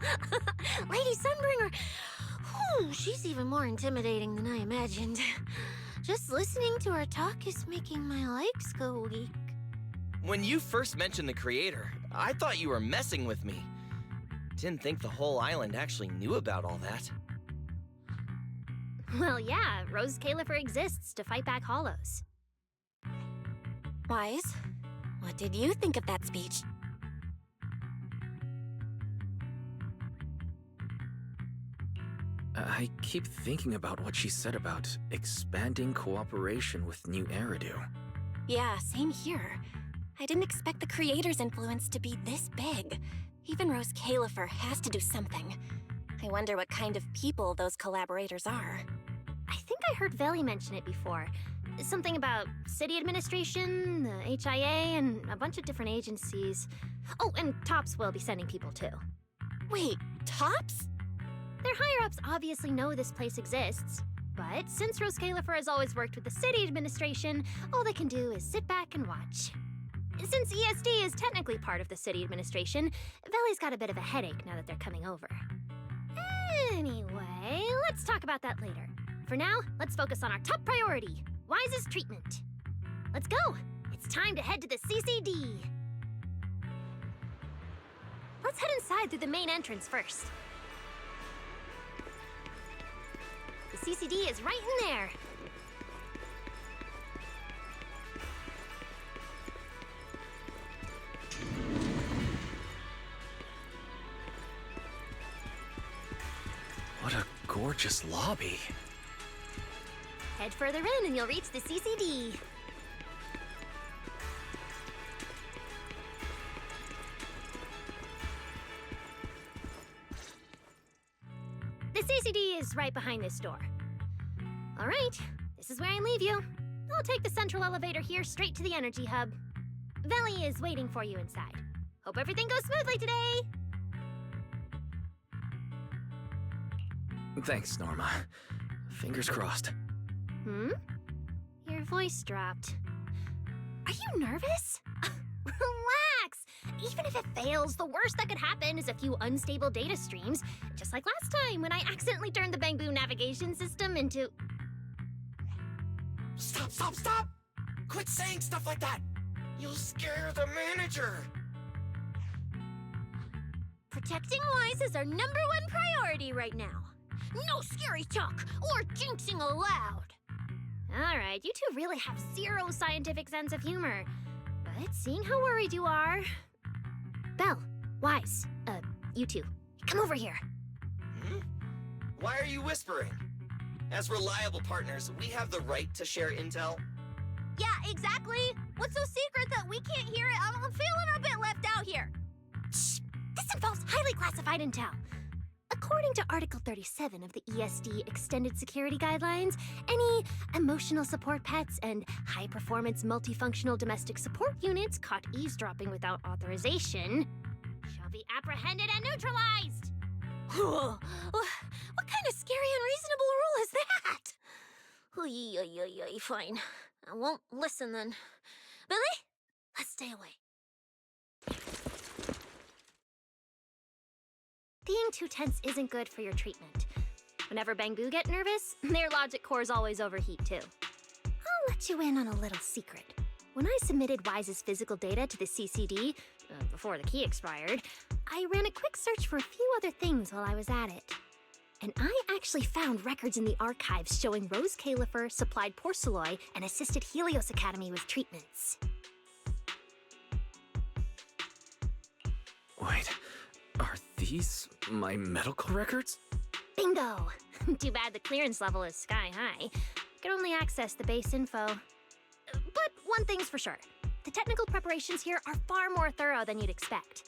Lady Sunbringer. Whew, she's even more intimidating than I imagined. Just listening to her talk is making my legs go weak. When you first mentioned the Creator, I thought you were messing with me. Didn't think the whole island actually knew about all that. Well, yeah, Rose Califer exists to fight back hollows. Wise, what did you think of that speech? I keep thinking about what she said about expanding cooperation with New Eridu. Yeah, same here. I didn't expect the Creator's influence to be this big. Even Rose Califer has to do something. I wonder what kind of people those collaborators are. I think I heard Veli mention it before. Something about city administration, the HIA, and a bunch of different agencies. Oh, and TOPS will be sending people too. Wait, TOPS? Their higher-ups obviously know this place exists, but since Rose Califer has always worked with the city administration, all they can do is sit back and watch. Since ESD is technically part of the city administration, Veli's got a bit of a headache now that they're coming over. Anyway, let's talk about that later. For now, let's focus on our top priority, Wise's treatment. Let's go! It's time to head to the CCD. Let's head inside through the main entrance first. The CCD is right in there. What a gorgeous lobby. Head further in and you'll reach the CCD. The CCD is right behind this door. All right, this is where I leave you. I'll take the central elevator here straight to the energy hub. Veli is waiting for you inside. Hope everything goes smoothly today. Thanks, Norma. Fingers crossed. Your voice dropped. Are you nervous? Relax! Even if it fails, the worst that could happen is a few unstable data streams, just like last time when I accidentally turned the Bangbu navigation system into... Stop! Quit saying stuff like that! You'll scare the manager! Protecting Wise is our #1 priority right now. No scary talk or jinxing allowed. Alright, you two really have zero scientific sense of humor. But seeing how worried you are... Belle, Wise, you two, come over here. Why are you whispering? As reliable partners, we have the right to share intel. Yeah, exactly. What's so secret that we can't hear it? I'm feeling a bit left out here. Shh! This involves highly classified intel. According to Article 37 of the ESD Extended Security Guidelines, any emotional support pets and high-performance multifunctional domestic support units caught eavesdropping without authorization shall be apprehended and neutralized. What kind of scary, unreasonable rule is that? Fine. I won't listen then. Billy, let's stay away. Being too tense isn't good for your treatment. Whenever Bangbu get nervous, their logic cores always overheat too. I'll let you in on a little secret. When I submitted Wise's physical data to the CCD, before the key expired, I ran a quick search for a few other things while I was at it. And I actually found records in the archives showing Rose Califer supplied Porceloy and assisted Helios Academy with treatments. Wait, are these my medical records? Bingo! Too bad the clearance level is sky high. Can only access the base info. But one thing's for sure. The technical preparations here are far more thorough than you'd expect.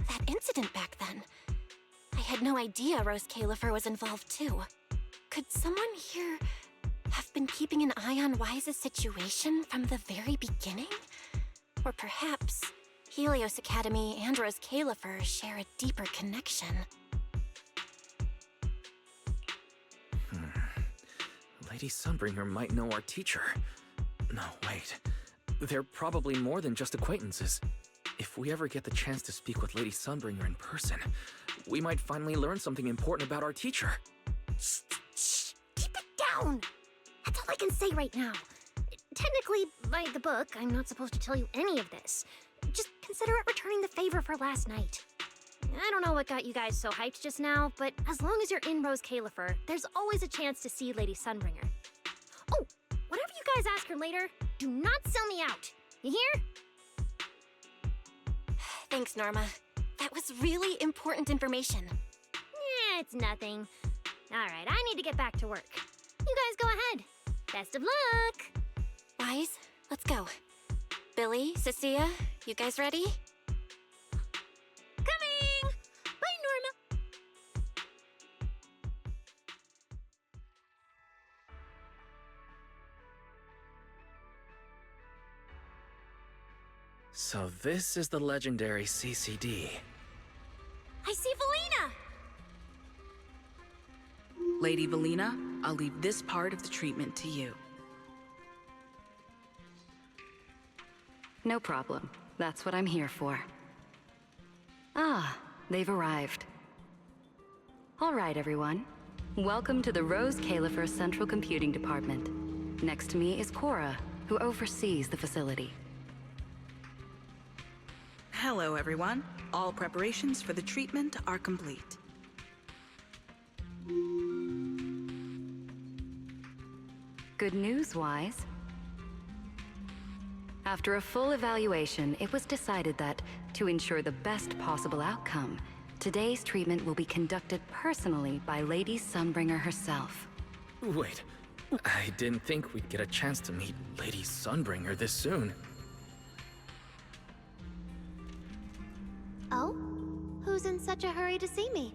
That incident back then. I had no idea Rose Califer was involved too. Could someone here have been keeping an eye on Wise's situation from the very beginning? Or perhaps Helios Academy and Rose Califer share a deeper connection. Lady Sunbringer might know our teacher. No, wait. They're probably more than just acquaintances. If we ever get the chance to speak with Lady Sunbringer in person, we might finally learn something important about our teacher. Shh! Keep it down! That's all I can say right now. Technically, by the book, I'm not supposed to tell you any of this. Just consider it returning the favor for last night. I don't know what got you guys so hyped just now, but as long as you're in Rose Califer, there's always a chance to see Lady Sunbringer. Oh, whatever you guys ask her later, do not sell me out. You hear? Thanks, Norma. That was really important information. Yeah, it's nothing. Alright, I need to get back to work. You guys go ahead. Best of luck! Wise, let's go. Billy, Cecilia, you guys ready? Coming! Bye, Norma! So this is the legendary CCD. I see Valina! Lady Valina, I'll leave this part of the treatment to you. No problem. That's what I'm here for. Ah, they've arrived. All right, everyone. Welcome to the Rose Califer Central Computing Department. Next to me is Cora, who oversees the facility. Hello, everyone. All preparations for the treatment are complete. Good news, Wise. After a full evaluation, it was decided that, to ensure the best possible outcome, today's treatment will be conducted personally by Lady Sunbringer herself. Wait, I didn't think we'd get a chance to meet Lady Sunbringer this soon. Oh? Who's in such a hurry to see me?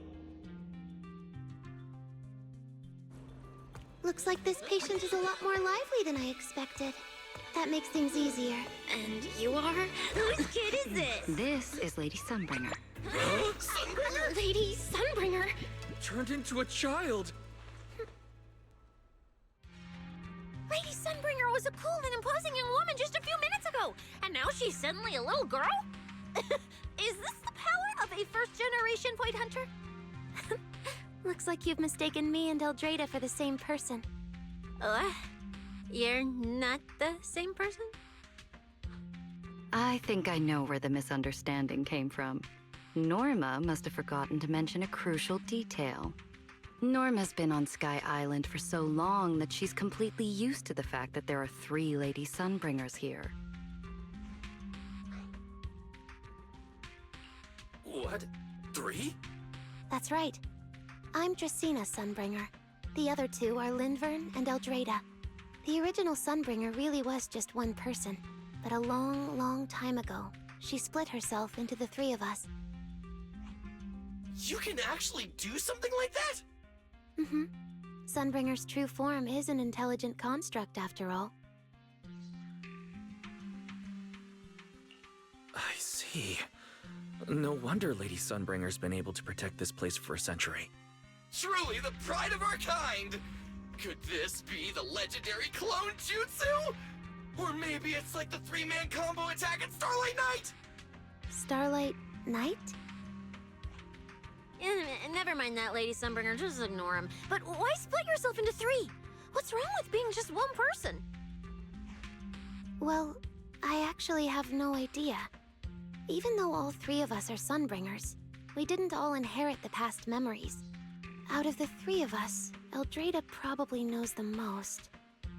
Looks like this patient is a lot more lively than I expected. That makes things easier. And you are? Whose kid is this? This is Lady Sunbringer. Sunbringer? Lady Sunbringer! Turned into a child. Lady Sunbringer was a cool and imposing young woman just a few minutes ago, and now she's suddenly a little girl? Is this the power of a first-generation point hunter? Looks like you've mistaken me and Eldrada for the same person. What? You're not the same person? I think I know where the misunderstanding came from. Norma must have forgotten to mention a crucial detail. Norma's been on Sky Island for so long that she's completely used to the fact that there are 3 Lady Sunbringers here. What? 3? That's right. I'm Dracena Sunbringer. The other 2 are Lindvern and Eldrada. The original Sunbringer really was just one person, but a long, long time ago, she split herself into the 3 of us. You can actually do something like that? Mm-hmm. Sunbringer's true form is an intelligent construct, after all. I see. No wonder Lady Sunbringer's been able to protect this place for a century. Truly the pride of our kind! Could this be the legendary clone jutsu? Or maybe it's like the 3-man combo attack at Starlight Night? Starlight Night? Never mind that, Lady Sunbringer, just ignore him. But why split yourself into 3? What's wrong with being just one person? Well, I actually have no idea. Even though all 3 of us are Sunbringers, we didn't all inherit the past memories. Out of the 3 of us, Eldrada probably knows the most.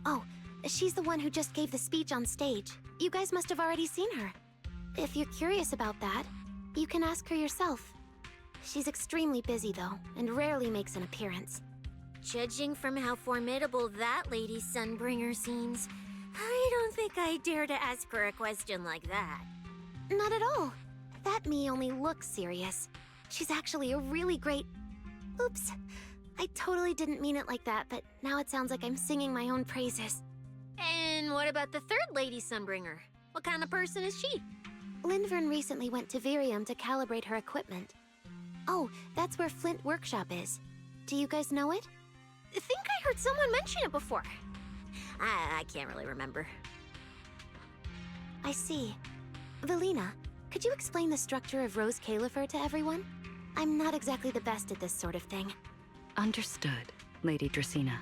Oh, she's the one who just gave the speech on stage. You guys must have already seen her. If you're curious about that, you can ask her yourself. She's extremely busy, though, and rarely makes an appearance. Judging from how formidable that Lady Sunbringer seems, I don't think I dare to ask her a question like that. Not at all. That me only looks serious. She's actually a really great... Oops. I totally didn't mean it like that, but now it sounds like I'm singing my own praises. And what about the 3rd Lady Sunbringer? What kind of person is she? Lindvern recently went to Virium to calibrate her equipment. Oh, that's where Flint Workshop is. Do you guys know it? I think I heard someone mention it before. I can't really remember. I see. Velina, could you explain the structure of Rose Califer to everyone? I'm not exactly the best at this sort of thing. Understood, Lady Dracena.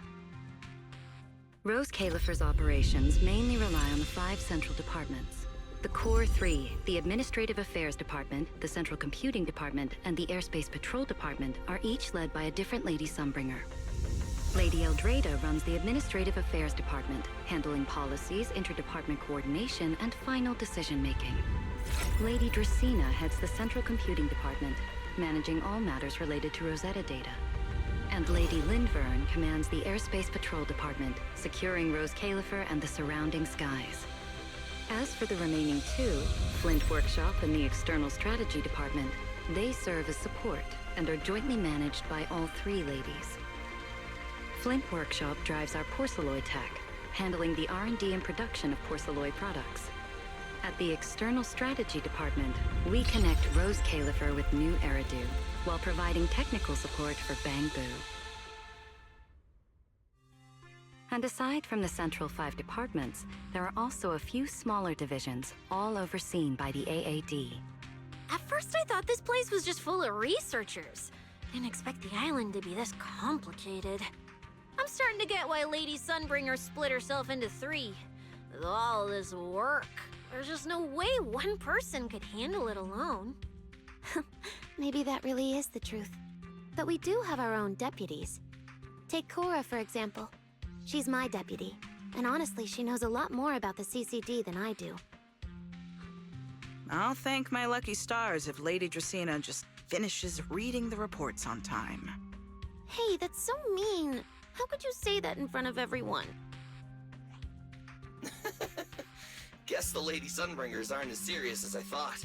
Rose Califer's operations mainly rely on the 5 central departments. The Core 3, the Administrative Affairs Department, the Central Computing Department, and the Airspace Patrol Department are each led by a different Lady Sunbringer. Lady Eldrada runs the Administrative Affairs Department, handling policies, interdepartment coordination, and final decision-making. Lady Dracena heads the Central Computing Department, managing all matters related to Rosetta data. And Lady Lindvern commands the Airspace Patrol Department, securing Rose Califer and the surrounding skies. As for the remaining 2, Flint Workshop and the External Strategy Department, they serve as support and are jointly managed by all 3 ladies. Flint Workshop drives our porcelloid tech, handling the R&D and production of porcelloid products. At the External Strategy Department, we connect Rose Califer with new Eridu, while providing technical support for Bangbu. And aside from the central 5 departments, there are also a few smaller divisions, all overseen by the AAD. At first I thought this place was just full of researchers. Didn't expect the island to be this complicated. I'm starting to get why Lady Sunbringer split herself into 3. With all this work, there's just no way one person could handle it alone. Maybe that really is the truth. But we do have our own deputies. Take Cora, for example. She's my deputy, and honestly, she knows a lot more about the CCD than I do. I'll thank my lucky stars if Lady Dracena just finishes reading the reports on time. Hey, that's so mean. How could you say that in front of everyone? Guess the Lady Sunbringers aren't as serious as I thought.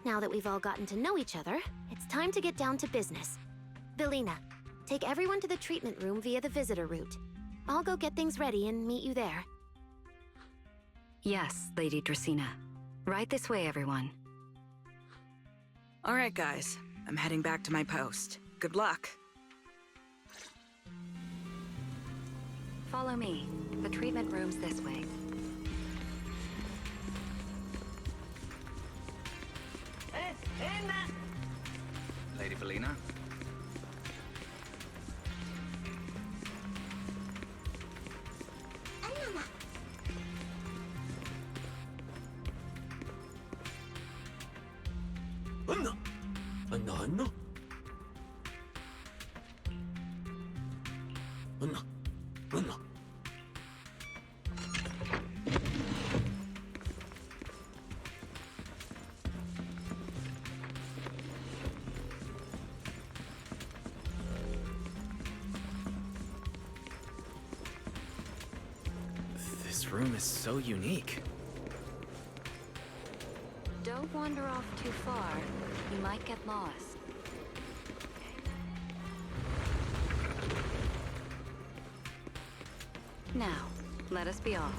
Now that we've all gotten to know each other, it's time to get down to business. Velina, take everyone to the treatment room via the visitor route. I'll go get things ready and meet you there. Yes, Lady Dracena. Right this way, everyone. All right, guys. I'm heading back to my post. Good luck. Follow me. The treatment room's this way. Lady Valina? Anna! Anna, Anna? Anna, Anna. This room is so unique. Don't wander off too far. You might get lost. Now, let us be off.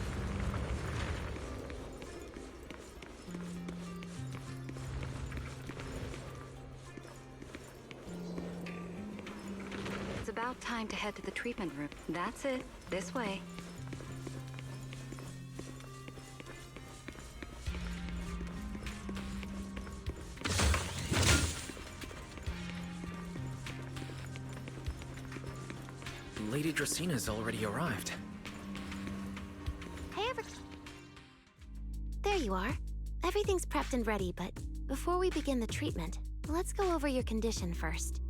It's about time to head to the treatment room. That's it. This way. Lady Dracena's already arrived. Hey, there you are. Everything's prepped and ready, but before we begin the treatment, let's go over your condition first.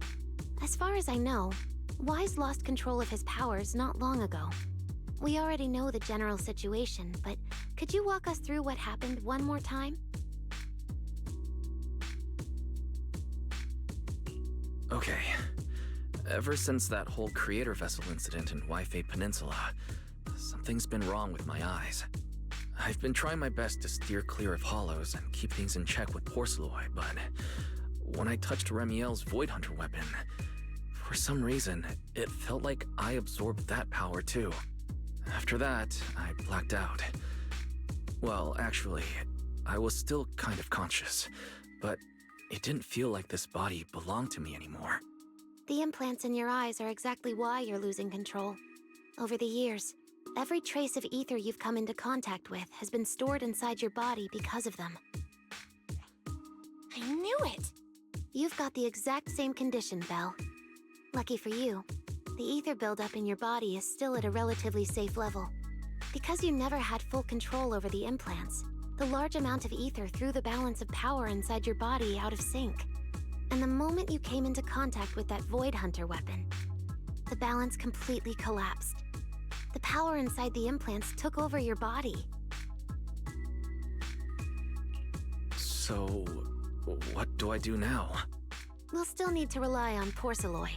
As far as I know, Wise lost control of his powers not long ago. We already know the general situation, but could you walk us through what happened one more time? Okay. Ever since that whole creator vessel incident in Waifei Peninsula, something's been wrong with my eyes. I've been trying my best to steer clear of hollows and keep things in check with porcelloi, but when I touched Remiel's Void Hunter weapon, for some reason, it felt like I absorbed that power too. After that, I blacked out. Well, actually, I was still kind of conscious, but it didn't feel like this body belonged to me anymore. The implants in your eyes are exactly why you're losing control. Over the years, every trace of ether you've come into contact with has been stored inside your body because of them. I knew it! You've got the exact same condition, Belle. Lucky for you, the ether buildup in your body is still at a relatively safe level. Because you never had full control over the implants, the large amount of ether threw the balance of power inside your body out of sync. And the moment you came into contact with that Void Hunter weapon, the balance completely collapsed. The power inside the implants took over your body. So, what do I do now? We'll still need to rely on porcelloi.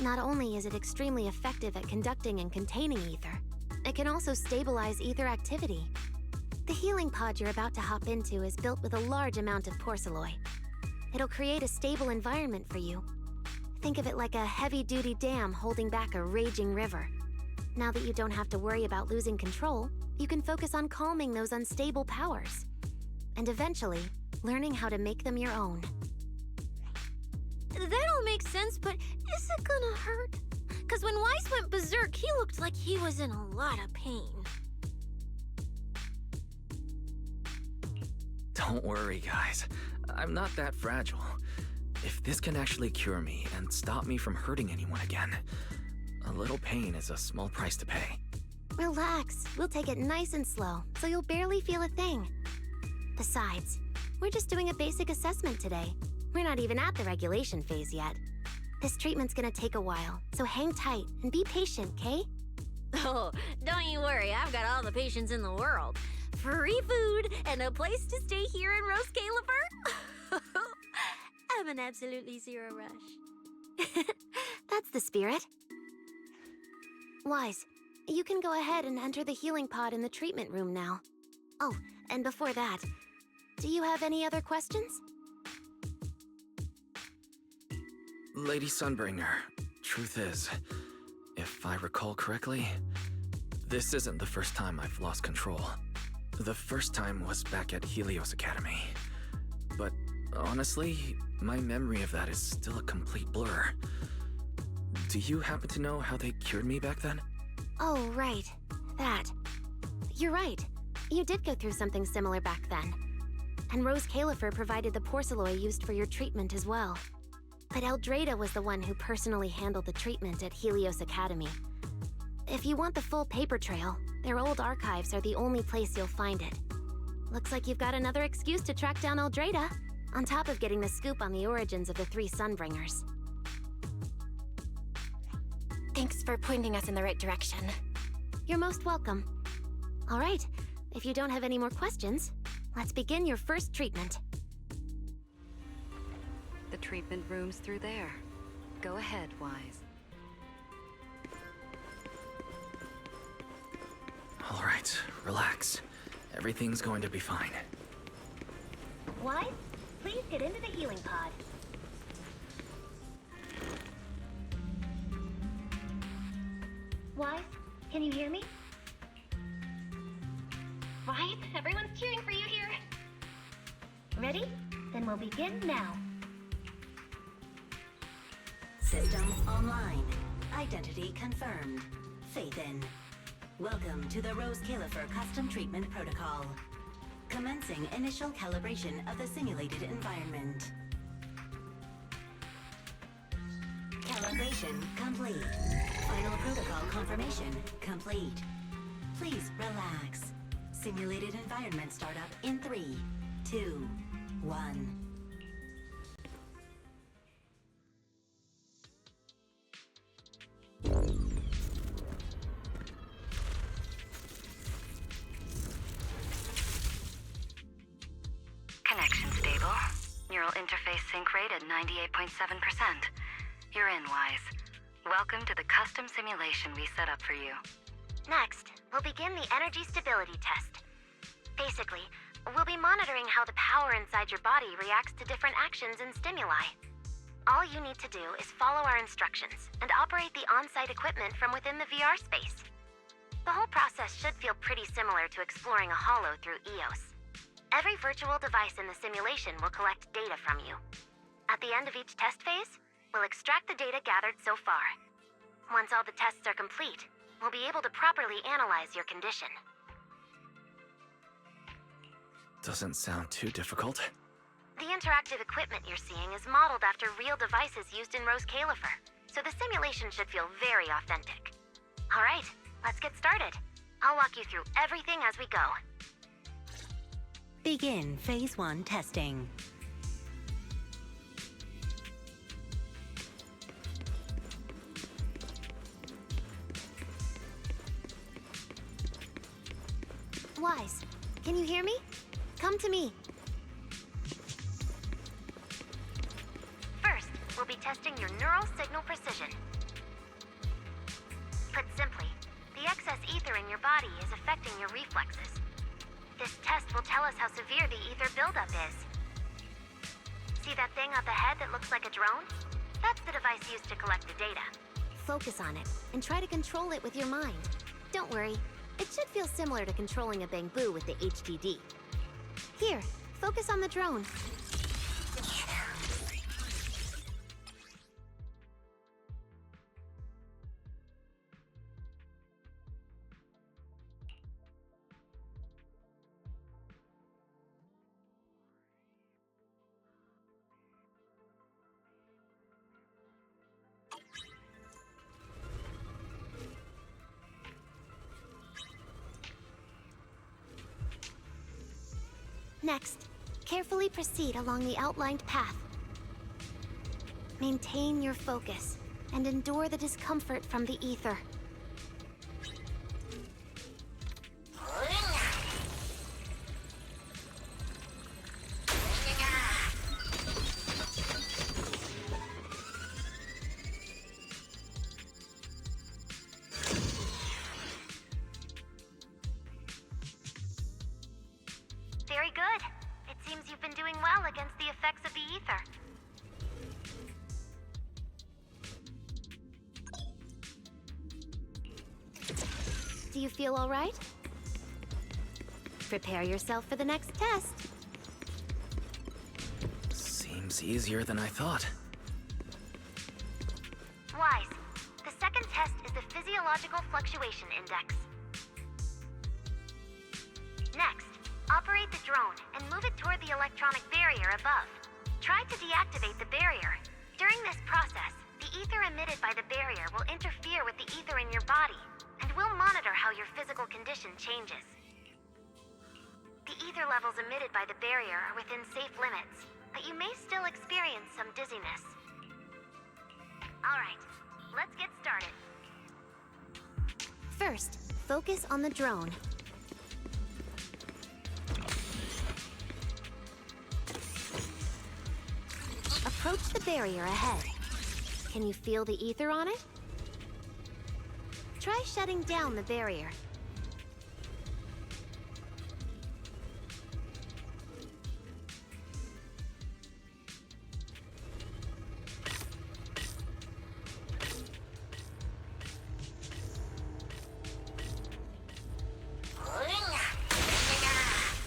Not only is it extremely effective at conducting and containing ether, it can also stabilize ether activity. The healing pod you're about to hop into is built with a large amount of porcelloi. It'll create a stable environment for you. Think of it like a heavy-duty dam holding back a raging river. Now that you don't have to worry about losing control, you can focus on calming those unstable powers. And eventually, learning how to make them your own. That all makes sense, but is it gonna hurt? Because when Weiss went berserk, he looked like he was in a lot of pain. Don't worry, guys. I'm not that fragile. If this can actually cure me and stop me from hurting anyone again, a little pain is a small price to pay. Relax. We'll take it nice and slow, so you'll barely feel a thing. Besides, we're just doing a basic assessment today. We're not even at the regulation phase yet. This treatment's gonna take a while, so hang tight and be patient, Kay? Oh, don't you worry, I've got all the patience in the world. Free food and a place to stay here in Rose Califer. I'm in absolutely zero rush. That's the spirit. Wise, you can go ahead and enter the healing pod in the treatment room now. Oh, and before that, do you have any other questions? Lady Sunbringer, truth is, if I recall correctly, this isn't the first time I've lost control. The first time was back at Helios Academy. But honestly, my memory of that is still a complete blur. Do you happen to know how they cured me back then? Oh, right. That. You're right. You did go through something similar back then. And Rose Califer provided the porcelain used for your treatment as well. But Eldrada was the one who personally handled the treatment at Helios Academy. If you want the full paper trail, their old archives are the only place you'll find it. Looks like you've got another excuse to track down Eldrada, on top of getting the scoop on the origins of the 3 Sunbringers. Thanks for pointing us in the right direction. You're most welcome. All right, if you don't have any more questions, let's begin your first treatment. The treatment room's through there. Go ahead, Wise. All right, relax. Everything's going to be fine. Wise, please get into the healing pod. Wise, can you hear me? Right, everyone's cheering for you here. Ready? Then we'll begin now. System online. Identity confirmed. Faith in. Welcome to the Rose Califer Custom Treatment Protocol. Commencing initial calibration of the simulated environment. Calibration complete. Final protocol confirmation complete. Please relax. Simulated environment startup in 3, 2, 1. Connection stable. Neural interface sync rate at 98.7%. You're in, Wise. Welcome to the custom simulation we set up for you. Next, we'll begin the energy stability test. Basically, we'll be monitoring how the power inside your body reacts to different actions and stimuli. All you need to do is follow our instructions and operate the on-site equipment from within the VR space. The whole process should feel pretty similar to exploring a holo through EOS. Every virtual device in the simulation will collect data from you. At the end of each test phase, we'll extract the data gathered so far. Once all the tests are complete, we'll be able to properly analyze your condition. Doesn't sound too difficult. The interactive equipment you're seeing is modeled after real devices used in Rose Califer, so the simulation should feel very authentic. All right, let's get started. I'll walk you through everything as we go. Begin Phase 1 testing. Wise, can you hear me? Come to me. First, we'll be testing your neural signal precision. Put simply, the excess ether in your body is affecting your reflexes. This test will tell us how severe the ether buildup is. See that thing up ahead that looks like a drone? That's the device used to collect the data. Focus on it, and try to control it with your mind. Don't worry, it should feel similar to controlling a bamboo with the HDD. Here, focus on the drone. Next, carefully proceed along the outlined path. Maintain your focus and endure the discomfort from the ether. Very good. It seems you've been doing well against the effects of the ether. Do you feel all right? Prepare yourself for the next test. Seems easier than I thought. Wise, the second test is the Physiological Fluctuation Index. Next, operate the drone and move it toward the electronic barrier above. Try to deactivate the barrier. During this process, the ether emitted by the barrier will interfere with the ether in your body, and we'll monitor how your physical condition changes. The ether levels emitted by the barrier are within safe limits, but you may still experience some dizziness. Alright, let's get started. First, focus on the drone. Approach the barrier ahead. Can you feel the ether on it? Try shutting down the barrier.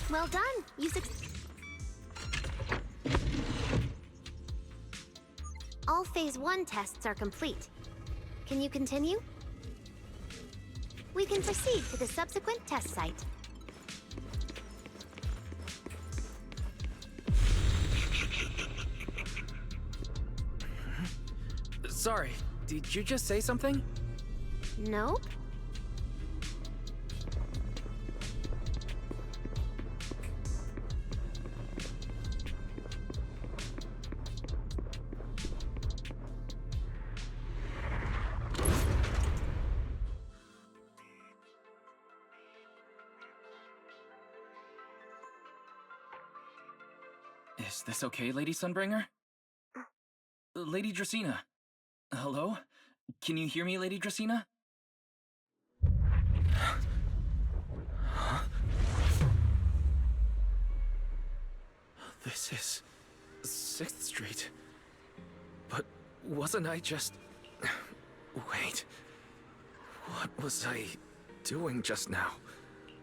Well done. You All Phase 1 tests are complete. Can you continue? We can proceed to the subsequent test site. Sorry, did you just say something? Nope. Is this okay, Lady Sunbringer? Lady Dracaena? Hello? Can you hear me, Lady Dracaena? This is 6th Street. But wasn't I just... Wait. What was I doing just now?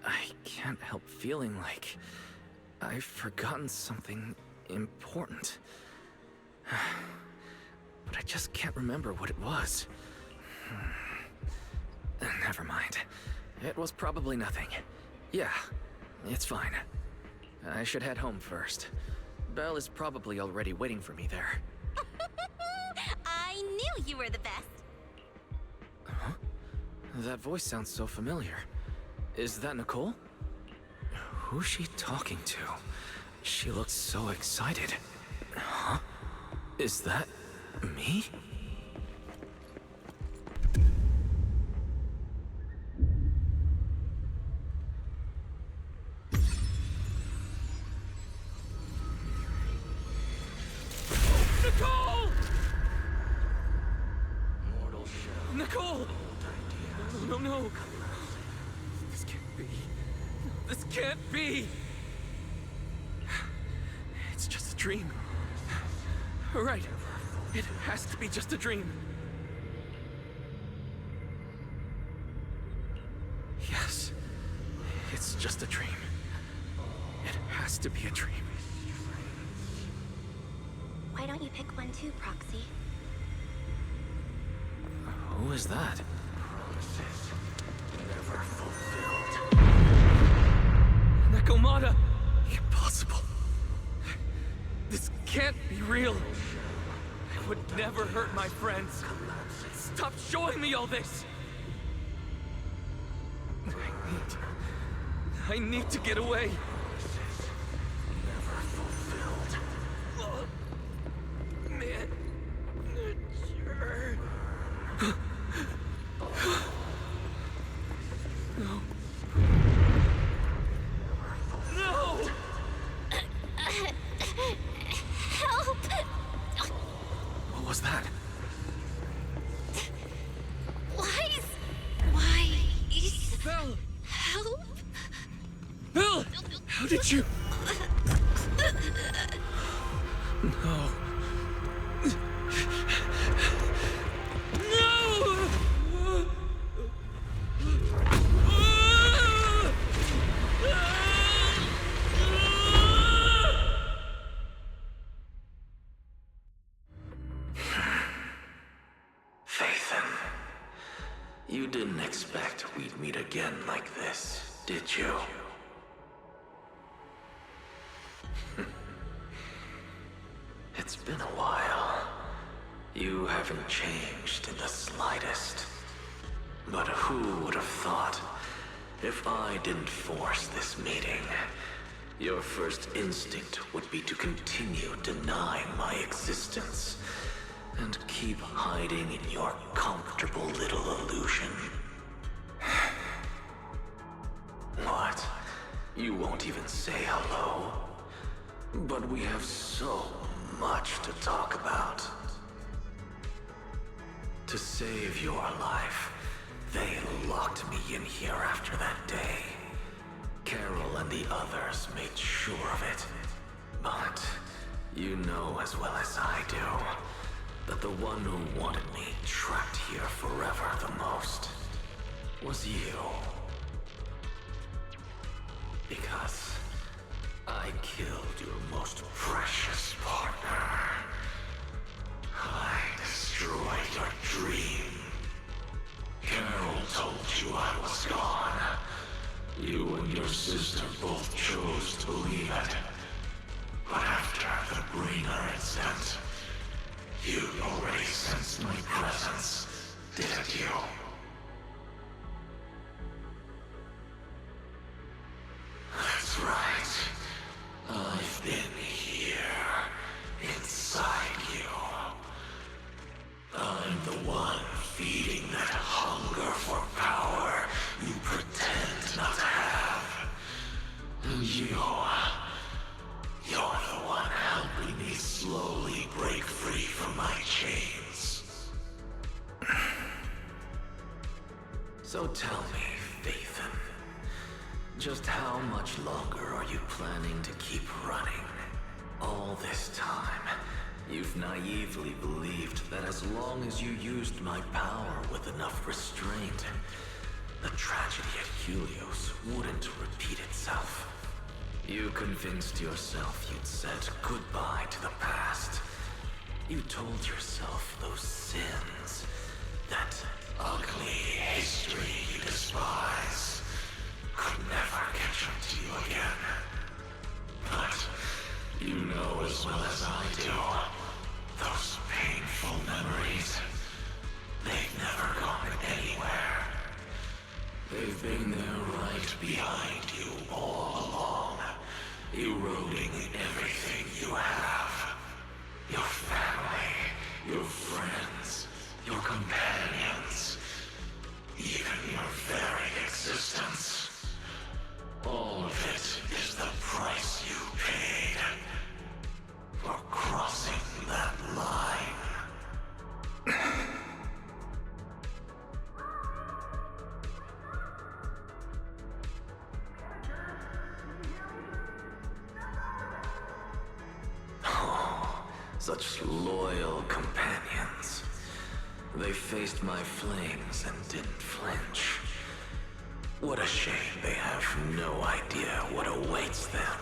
I can't help feeling like I've forgotten something important. But I just can't remember what it was. Never mind. It was probably nothing. Yeah, it's fine. I should head home first. Belle is probably already waiting for me there. I knew you were the best. Huh? That voice sounds so familiar. Is that Nicole? Who's she talking to? She looks so excited. Huh? Is that me? Nicole! Nicole! No, no. This can't be. This can't be! It's just a dream. Right. It has to be just a dream. Yes. It's just a dream. It has to be a dream. Why don't you pick one too, Proxy? Who is that? Promises never fulfilled. Nakomata! Impossible. This can't be real. I would never hurt my friends. Stop showing me all this! I need to get away. Never fulfilled. Man. Sure. No. No! Help! What was that? Wise? Belle! Help? Belle! How did you... No. No! You didn't expect we'd meet again like this, did you? It's been a while. You haven't changed in the slightest. But who would have thought, if I didn't force this meeting, your first instinct would be to continue denying my existence and keep hiding in your comfortable little illusion. What? You won't even say hello? But we have so much to talk about. To save your life, they locked me in here after that day. Carol and the others made sure of it. But you know as well as I do that the one who wanted me trapped here forever the most was you. Because I killed your most precious partner. I destroyed your dream. Carol told you I was gone. You and your sister both chose to believe it. But after the bringer incident, you already sensed my presence, didn't you? That's right. I've been here, inside you. I'm the one feeding that hunger for power you pretend not to have. And you're the one helping me slowly break free from my chains. So tell me, Phaethon, just how much longer are you planning to keep running? All this time, you've naively believed that as long as you used my power with enough restraint, the tragedy at Helios wouldn't repeat itself. You convinced yourself you'd said goodbye to the past. You told yourself those sins, that ugly history you despise, could never catch up to you again. But you know as well as I do, those painful memories, they've never gone anywhere. They've been there right behind you all along, eroding everything you have. Your family, your friends, your companions, even your very existence. All of it is the price you paid for crossing that line. Oh, such loyal companions. They faced my flames and didn't flinch. What a shame they have no idea what awaits them.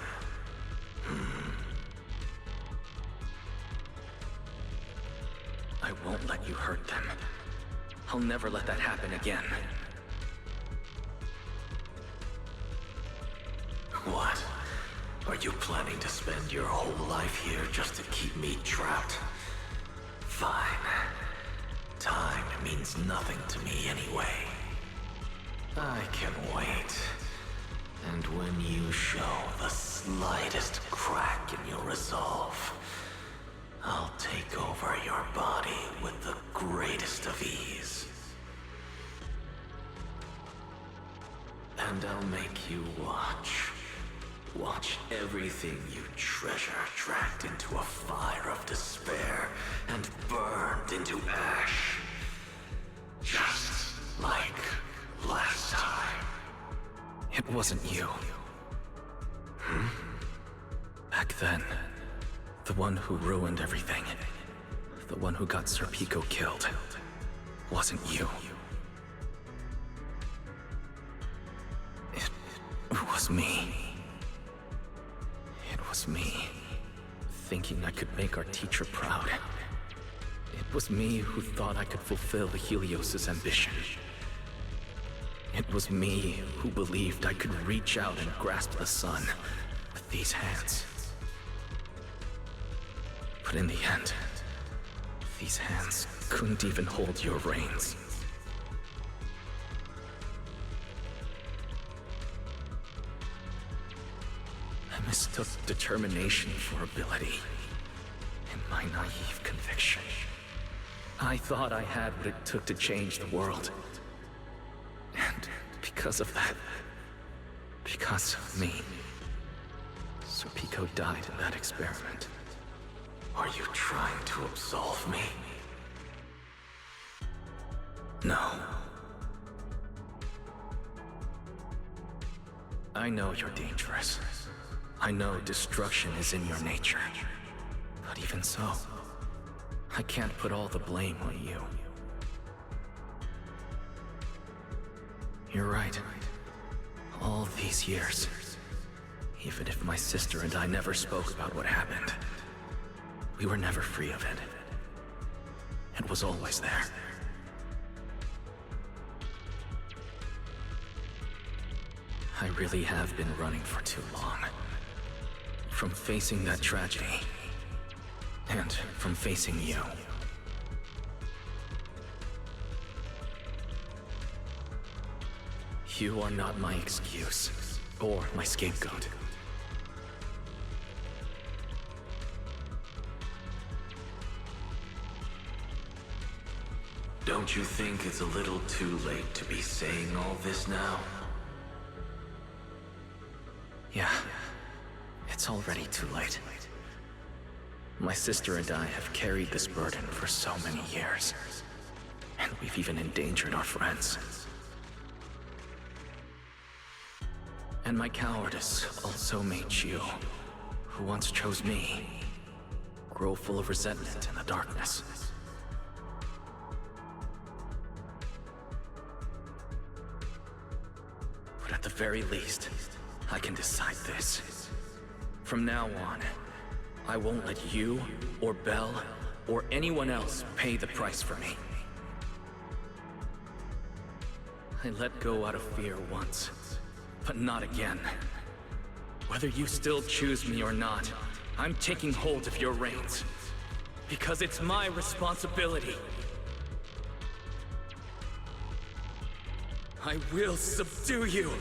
I won't let you hurt them. I'll never let that happen again. What? Are you planning to spend your whole life here just to keep me trapped? Fine. Time means nothing to me anyway. I can wait. And when you show the slightest crack in your resolve, I'll take over your body with the greatest of ease. And I'll make you watch. Watch everything you treasure dragged into a fire of despair and burned into ash. Just like last time. It wasn't you. Back then, the one who ruined everything, the one who got Sir Pico killed, wasn't you. It was me. It was me, thinking I could make our teacher proud. It was me who thought I could fulfill the Helios' ambition. It was me who believed I could reach out and grasp the sun with these hands. But in the end, these hands couldn't even hold your reins. I mistook determination for ability, in my naive conviction. I thought I had what it took to change the world. And because of that, because of me, Serpico died in that experiment. Are you trying to absolve me? No. I know you're dangerous. I know destruction is in your nature. But even so, I can't put all the blame on you. You're right. All these years, even if my sister and I never spoke about what happened, we were never free of it. It was always there. I really have been running for too long. From facing that tragedy, and from facing you. You are not my excuse, or my scapegoat. Don't you think it's a little too late to be saying all this now? Yeah, it's already too late. My sister and I have carried this burden for so many years, and we've even endangered our friends. And my cowardice also made you, who once chose me, grow full of resentment in the darkness. But at the very least, I can decide this. From now on, I won't let you, or Belle, or anyone else pay the price for me. I let go out of fear once, but not again. Whether you still choose me or not, I'm taking hold of your reins. Because it's my responsibility. I will subdue you.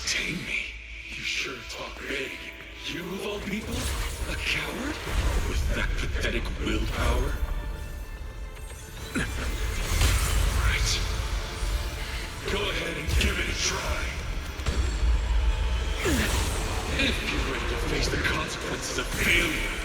Tame me? You sure talk big. You of all people? A coward? With that pathetic willpower? Right. Go ahead and give it a try. If you're ready to face the consequences of failure.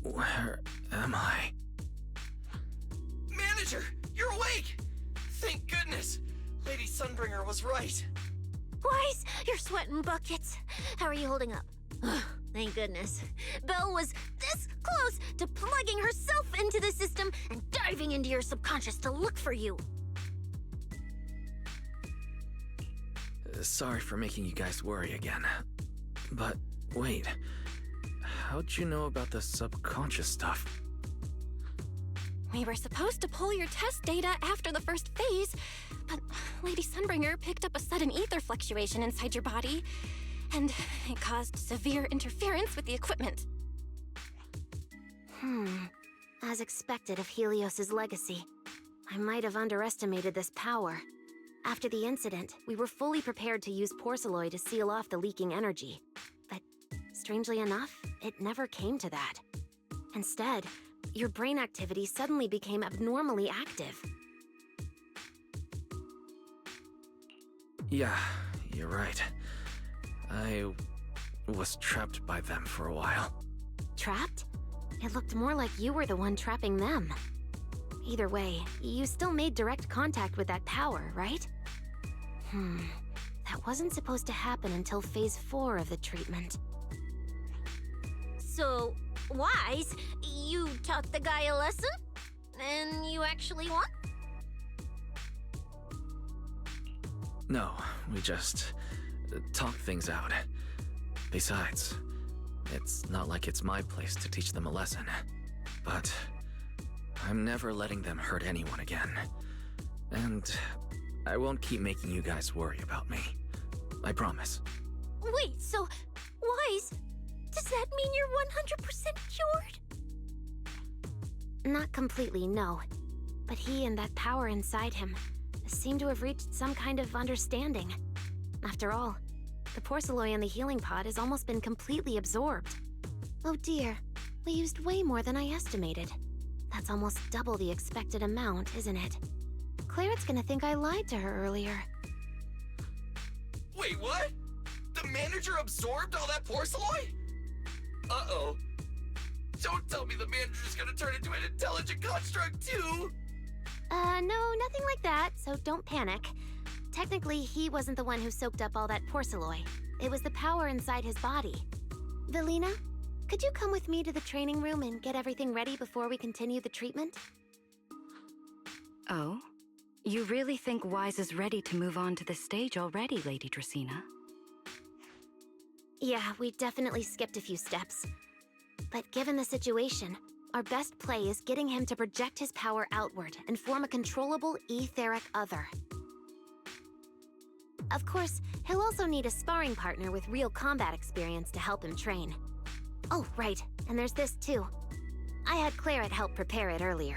Where am I? Manager, you're awake! Thank goodness! Lady Sunbringer was right. Weiss, you're sweating buckets. How are you holding up? Thank goodness. Belle was this close to plugging herself into the system and diving into your subconscious to look for you. Sorry for making you guys worry again. But wait, how'd you know about the subconscious stuff? We were supposed to pull your test data after the first phase, but Lady Sunbringer picked up a sudden ether fluctuation inside your body, and it caused severe interference with the equipment. As expected of Helios's legacy, I might have underestimated this power. After the incident, we were fully prepared to use Porceloid to seal off the leaking energy. But strangely enough, it never came to that. Instead, your brain activity suddenly became abnormally active. Yeah, you're right. I was trapped by them for a while. Trapped? It looked more like you were the one trapping them. Either way, you still made direct contact with that power, right? That wasn't supposed to happen until phase 4 of the treatment. So, Wise, you taught the guy a lesson? And you actually won? No, we just talk things out. Besides, it's not like it's my place to teach them a lesson. But I'm never letting them hurt anyone again. And I won't keep making you guys worry about me. I promise. Wait, so, Wise, does that mean you're 100% cured? Not completely, no. But he and that power inside him seem to have reached some kind of understanding. After all, the Porceloid in the healing pod has almost been completely absorbed. Oh dear, we used way more than I estimated. That's almost double the expected amount, isn't it? Claret's gonna think I lied to her earlier. Wait, what? The manager absorbed all that Porceloid? Uh-oh. Don't tell me the manager's gonna turn into an intelligent construct too! No, nothing like that, so don't panic. Technically, he wasn't the one who soaked up all that Porceloid. It was the power inside his body. Velina, could you come with me to the training room and get everything ready before we continue the treatment? Oh? You really think Wise is ready to move on to the stage already, Lady Dracena? Yeah, we definitely skipped a few steps. But given the situation, our best play is getting him to project his power outward and form a controllable etheric other. Of course, he'll also need a sparring partner with real combat experience to help him train. Oh, right, and there's this too. I had Claret help prepare it earlier.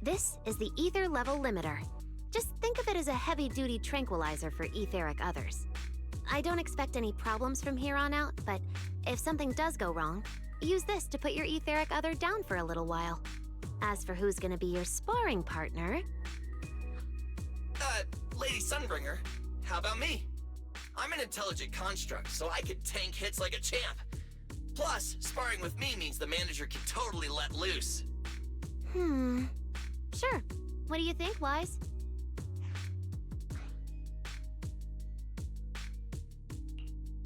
This is the ether level limiter. Just think of it as a heavy-duty tranquilizer for etheric others. I don't expect any problems from here on out, but if something does go wrong, use this to put your etheric other down for a little while. As for who's gonna be your sparring partner... Lady Sunbringer, how about me? I'm an intelligent construct, so I could tank hits like a champ. Plus, sparring with me means the manager can totally let loose. Sure. What do you think, Wise?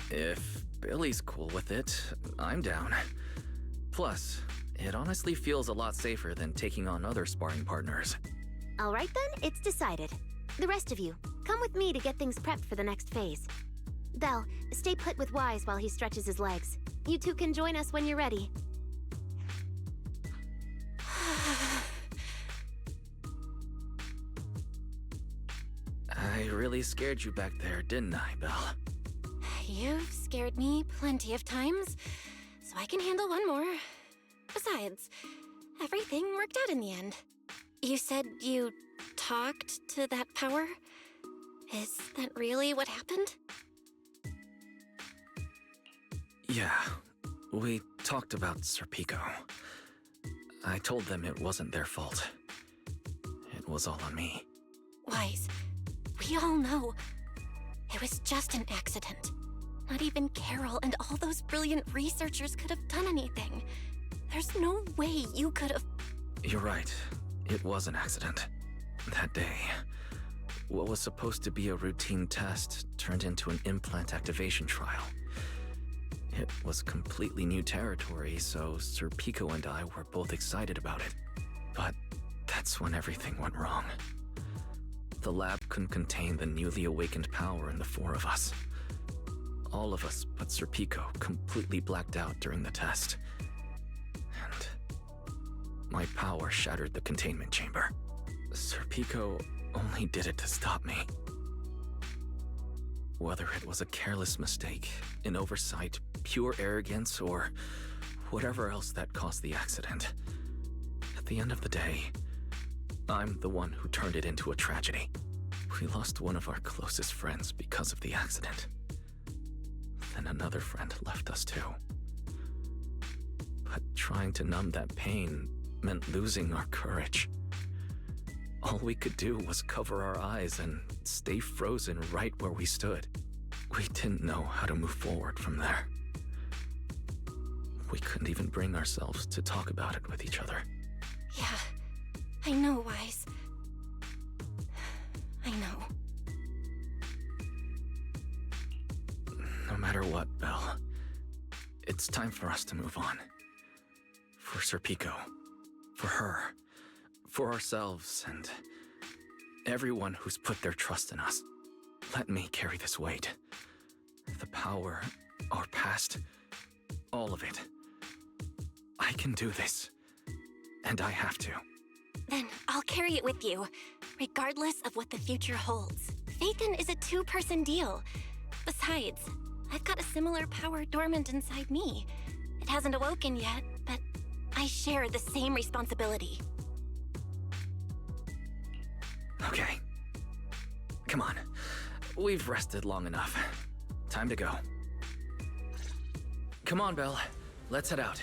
If Billy's cool with it, I'm down. Plus, it honestly feels a lot safer than taking on other sparring partners. All right then, it's decided. The rest of you, come with me to get things prepped for the next phase. Belle, stay put with Wise while he stretches his legs. You two can join us when you're ready. I really scared you back there, didn't I, Belle? You've scared me plenty of times, so I can handle one more. Besides, everything worked out in the end. You said you talked to that power? Is that really what happened? Yeah, we talked about Serpico. I told them it wasn't their fault. It was all on me. Wise, we all know it was just an accident. Not even Carol and all those brilliant researchers could have done anything. There's no way you could have... You're right. It was an accident. That day, what was supposed to be a routine test turned into an implant activation trial. It was completely new territory, so Sir Pico and I were both excited about it. But that's when everything went wrong. The lab couldn't contain the newly awakened power in the four of us. All of us but Serpico completely blacked out during the test. And my power shattered the containment chamber. Serpico only did it to stop me. Whether it was a careless mistake, an oversight, pure arrogance, or whatever else that caused the accident, at the end of the day, I'm the one who turned it into a tragedy. We lost one of our closest friends because of the accident. Then another friend left us too. But trying to numb that pain meant losing our courage. All we could do was cover our eyes and stay frozen right where we stood. We didn't know how to move forward from there. We couldn't even bring ourselves to talk about it with each other. Yeah, I know, Wise. I know. No matter what, Belle, it's time for us to move on. For Serpico, for her, for ourselves, and everyone who's put their trust in us. Let me carry this weight. The power, our past, all of it. I can do this, and I have to. Then I'll carry it with you, regardless of what the future holds. Phaethon is a two-person deal. Besides, I've got a similar power dormant inside me. It hasn't awoken yet, but I share the same responsibility. Okay. Come on. We've rested long enough. Time to go. Come on, Belle. Let's head out.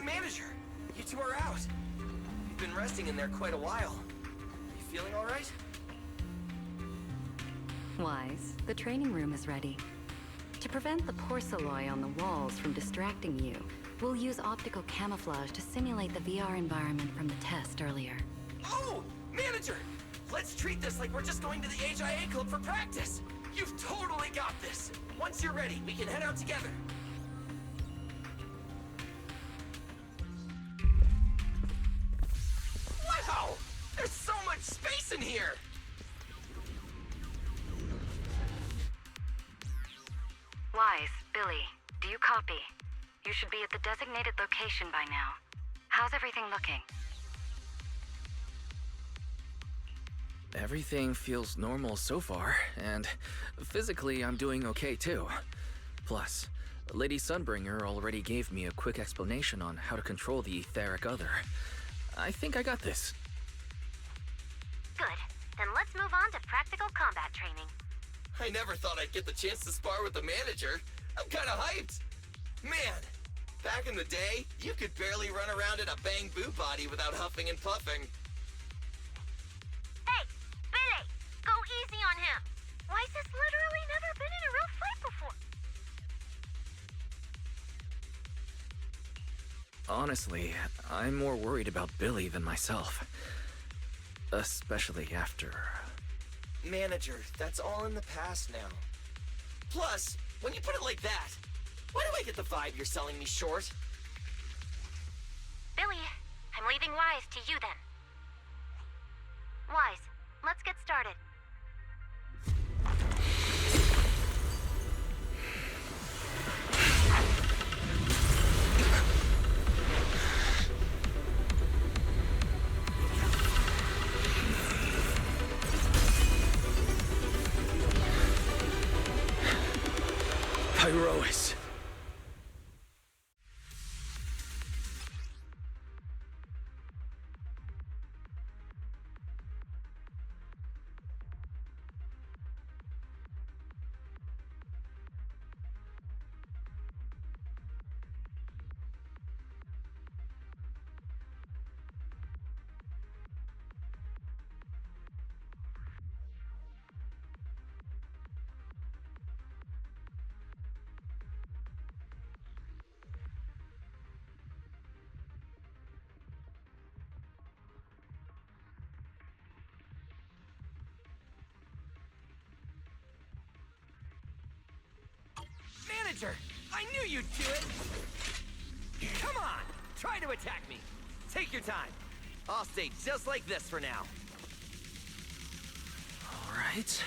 Manager, you two are out. You've been resting in there quite a while. You feeling all right? Wise, the training room is ready. To prevent the porcelain on the walls from distracting you, we'll use optical camouflage to simulate the VR environment from the test earlier. Oh, Manager! Let's treat this like we're just going to the HIA club for practice. You've totally got this. Once you're ready, we can head out together. Wow! There's so much space in here! Wise, Billy, do you copy? You should be at the designated location by now. How's everything looking? Everything feels normal so far, and physically I'm doing okay too. Plus, Lady Sunbringer already gave me a quick explanation on how to control the etheric other. I think I got this. Good. Then let's move on to practical combat training. I never thought I'd get the chance to spar with the manager. I'm kinda hyped. Man, back in the day, you could barely run around in a bang boo body without huffing and puffing. Hey, Billy! Go easy on him! Wise has literally never been in a real fight before. Honestly, I'm more worried about Billy than myself. Especially after... Manager, that's all in the past now. Plus, when you put it like that, why do I get the vibe you're selling me short? Billy, I'm leaving Wise to you then. Wise, let's get started. Pyrois. manager! I knew you'd do it! Come on! Try to attack me! Take your time. I'll stay just like this for now. Alright.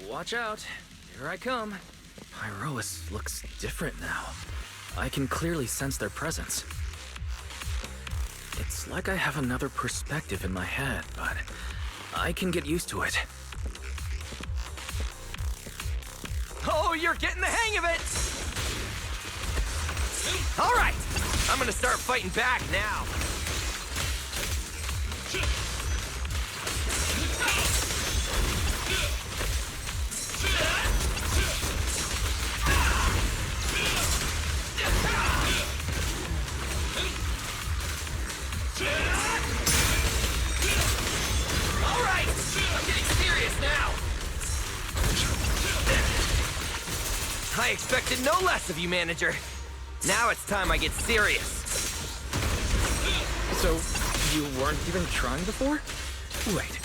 Watch out. Here I come. Pyroas looks different now. I can clearly sense their presence. It's like I have another perspective in my head, but I can get used to it. Oh, you're getting the hang of it! Alright! I'm gonna start fighting back now. Alright! I'm getting serious now! I expected no less of you, manager. Now it's time I get serious. So, you weren't even trying before? Wait,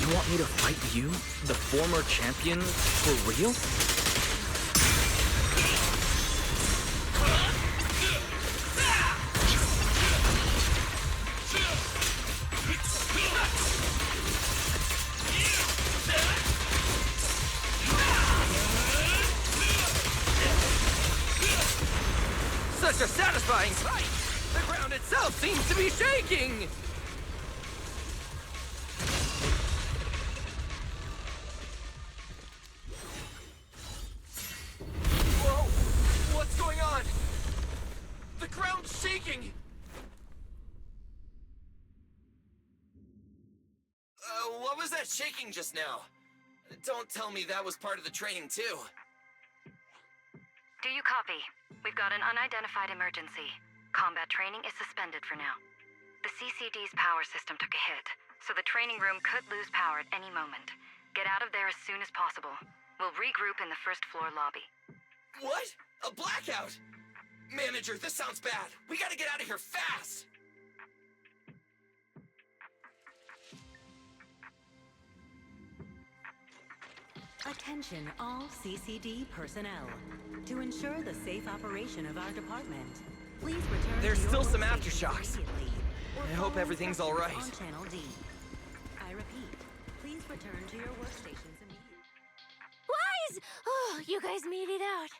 you want me to fight you, the former champion, for real? Such a satisfying sight! The ground itself seems to be shaking! Whoa! What's going on? The ground's shaking! What was that shaking just now? Don't tell me that was part of the training, too. Do you copy? We've got an unidentified emergency. Combat training is suspended for now. The CCD's power system took a hit, so the training room could lose power at any moment. Get out of there as soon as possible. We'll regroup in the first floor lobby. What? A blackout? Manager, this sounds bad. We gotta get out of here fast! Attention all CCD personnel. To ensure the safe operation of our department, please return There's to your still some workstations aftershocks. immediately, or I hope follow everything's all right. instructions on Channel D. I repeat, please return to your workstations immediately. Wise! Oh, you guys made it out.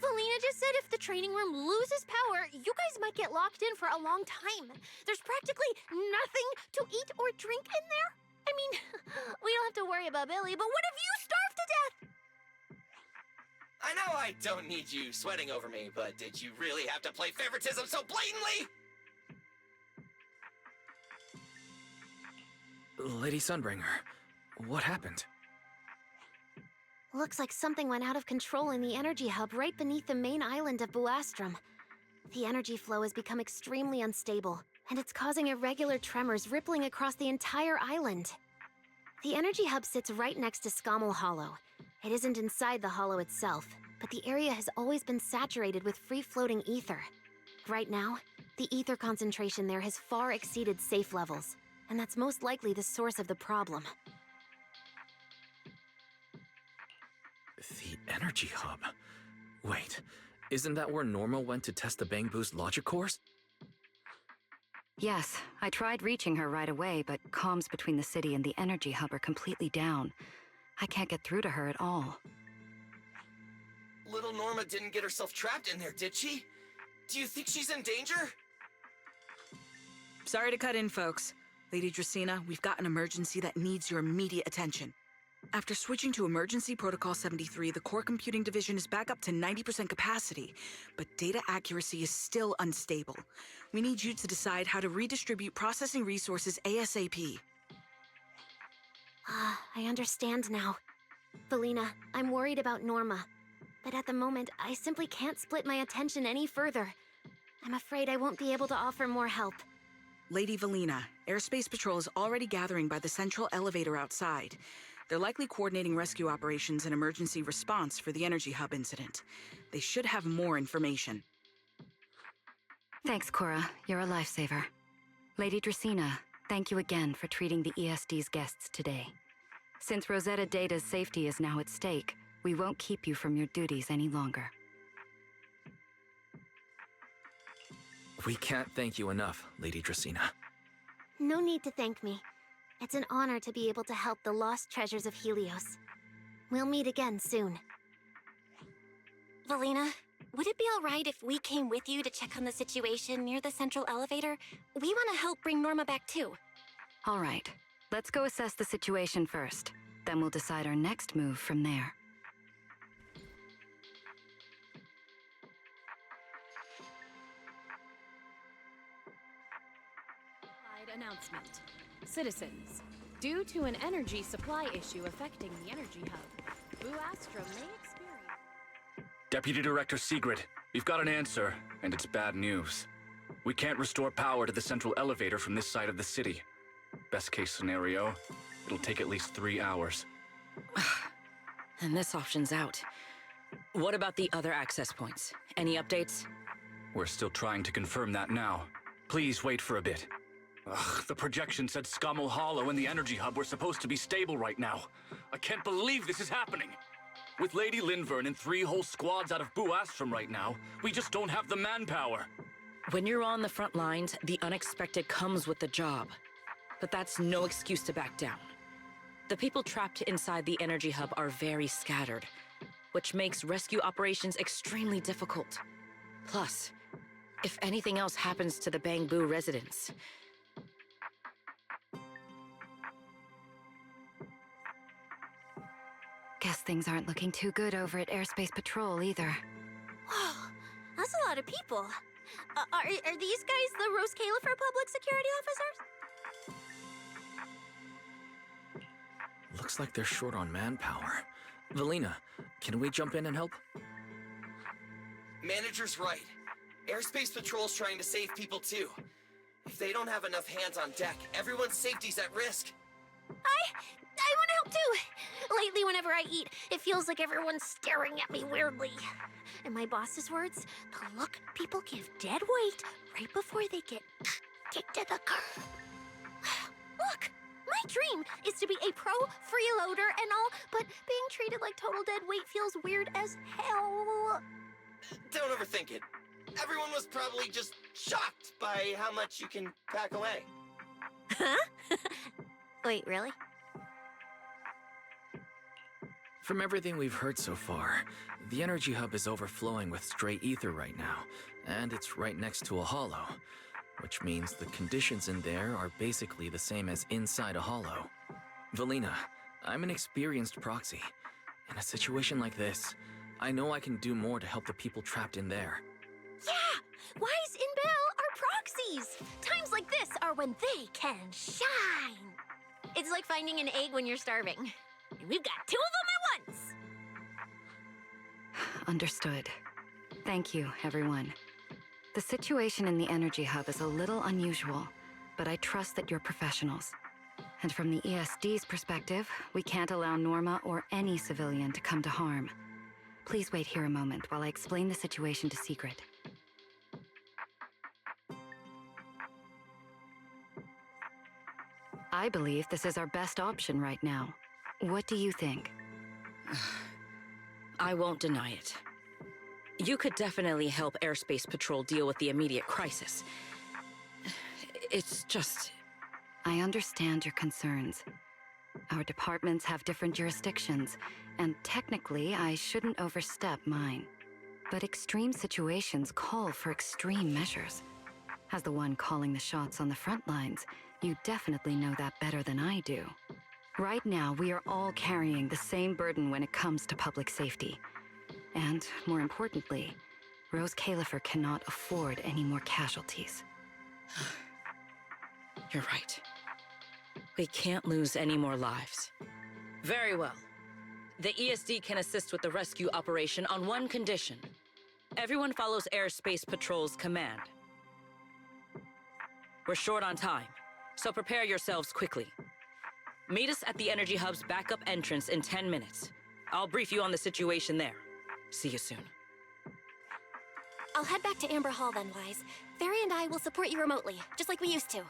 Valina just said if the training room loses power, you guys might get locked in for a long time. There's practically nothing to eat or drink in there. I mean, we don't have to worry about Billy, but what if you starve to death? I know I don't need you sweating over me, but did you really have to play favoritism so blatantly? Lady Sunbringer, what happened? Looks like something went out of control in the energy hub right beneath the main island of Buastrum. The energy flow has become extremely unstable, and it's causing irregular tremors rippling across the entire island. The energy hub sits right next to Scommel Hollow. It isn't inside the hollow itself, but the area has always been saturated with free-floating ether. Right now, the ether concentration there has far exceeded safe levels, and that's most likely the source of the problem. The energy hub? Wait, isn't that where Norma went to test the Bang Boost logic cores? Yes, I tried reaching her right away, but comms between the city and the energy hub are completely down. I can't get through to her at all. Little Norma didn't get herself trapped in there, did she? Do you think she's in danger? Sorry to cut in, folks. Lady Dracaena, we've got an emergency that needs your immediate attention. After switching to Emergency Protocol 73, the Core Computing Division is back up to 90% capacity, but data accuracy is still unstable. We need you to decide how to redistribute processing resources ASAP. I understand now. Valina, I'm worried about Norma. But at the moment, I simply can't split my attention any further. I'm afraid I won't be able to offer more help. Lady Valina, Airspace Patrol is already gathering by the central elevator outside. They're likely coordinating rescue operations and emergency response for the energy hub incident. They should have more information. Thanks, Cora. You're a lifesaver. Lady Dracaena, thank you again for treating the ESD's guests today. Since Rosetta Data's safety is now at stake, we won't keep you from your duties any longer. We can't thank you enough, Lady Dracena. No need to thank me. It's an honor to be able to help the lost treasures of Helios. We'll meet again soon. Valina, would it be alright if we came with you to check on the situation near the central elevator? We want to help bring Norma back too. All right, let's go assess the situation first. Then we'll decide our next move from there. Announcement. Citizens, due to an energy supply issue affecting the energy hub, Blue Astra may experience... Deputy Director Sigrid, we've got an answer, and it's bad news. We can't restore power to the central elevator from this side of the city. Best case scenario, it'll take at least 3 hours. And this option's out. What about the other access points? Any updates? We're still trying to confirm that now. Please wait for a bit. Ugh, the projection said Scommel Hollow and the energy hub were supposed to be stable right now. I can't believe this is happening. With Lady Linvern and 3 whole squads out of Buastrom right now, we just don't have the manpower. When you're on the front lines, the unexpected comes with the job. But that's no excuse to back down. The people trapped inside the energy hub are very scattered, which makes rescue operations extremely difficult. Plus, if anything else happens to the Bangbu residents, guess things aren't looking too good over at Airspace Patrol either. Whoa, that's a lot of people. Are these guys the Rose Califer public security officers? Looks like they're short on manpower. Valina, can we jump in and help? Manager's right. Airspace Patrol's trying to save people too. If they don't have enough hands on deck, everyone's safety's at risk. I want to help too! Lately, whenever I eat, it feels like everyone's staring at me weirdly. In my boss's words, the look people give dead weight right before they get kicked to the curb. Look, my dream is to be a pro freeloader and all, but being treated like total dead weight feels weird as hell. Don't overthink it. Everyone was probably just shocked by how much you can pack away. Huh? Wait, really? From everything we've heard so far, the energy hub is overflowing with stray ether right now, and it's right next to a hollow, which means the conditions in there are basically the same as inside a hollow. Valina, I'm an experienced proxy. In a situation like this, I know I can do more to help the people trapped in there. Yeah! Wise and Bell are proxies! Times like this are when they can shine! It's like finding an egg when you're starving. And we've got 2 of them at once! Understood. Thank you, everyone. The situation in the energy hub is a little unusual, but I trust that you're professionals. And from the ESD's perspective, we can't allow Norma or any civilian to come to harm. Please wait here a moment while I explain the situation to Sigrid. I believe this is our best option right now. What do you think? I won't deny it. You could definitely help Airspace Patrol deal with the immediate crisis. It's just... I understand your concerns. Our departments have different jurisdictions, and technically I shouldn't overstep mine. But extreme situations call for extreme measures. As the one calling the shots on the front lines, you definitely know that better than I do. Right now, we are all carrying the same burden when it comes to public safety. And, more importantly, Rose Califer cannot afford any more casualties. You're right. We can't lose any more lives. Very well. The ESD can assist with the rescue operation on one condition. Everyone follows Airspace Patrol's command. We're short on time, so prepare yourselves quickly. Meet us at the Energy Hub's backup entrance in 10 minutes. I'll brief you on the situation there. See you soon. I'll head back to Amber Hall then, Wise. Fairy and I will support you remotely, just like we used to.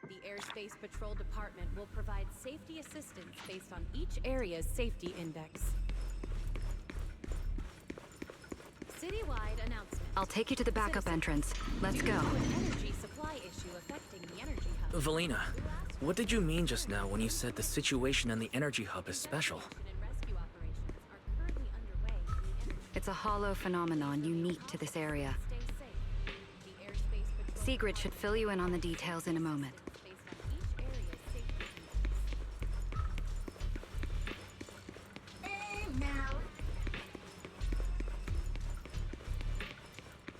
The Airspace Patrol Department will provide safety assistance based on each area's safety index. Citywide announcement. I'll take you to the backup entrance. Let's go. Energy supply issue affecting the energy hub. Valina, what did you mean just now when you said the situation in the energy hub is special? It's a hollow phenomenon unique to this area. Sigrid should fill you in on the details in a moment.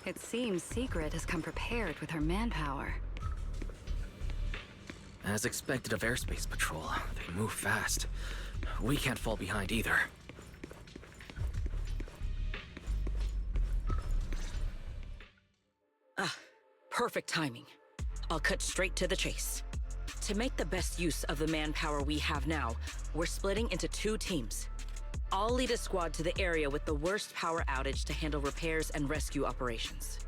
It seems Sigrid has come prepared with her manpower. As expected of Airspace Patrol, they move fast. We can't fall behind either. Perfect timing. I'll cut straight to the chase. To make the best use of the manpower we have now, we're splitting into 2 teams. I'll lead a squad to the area with the worst power outage to handle repairs and rescue operations.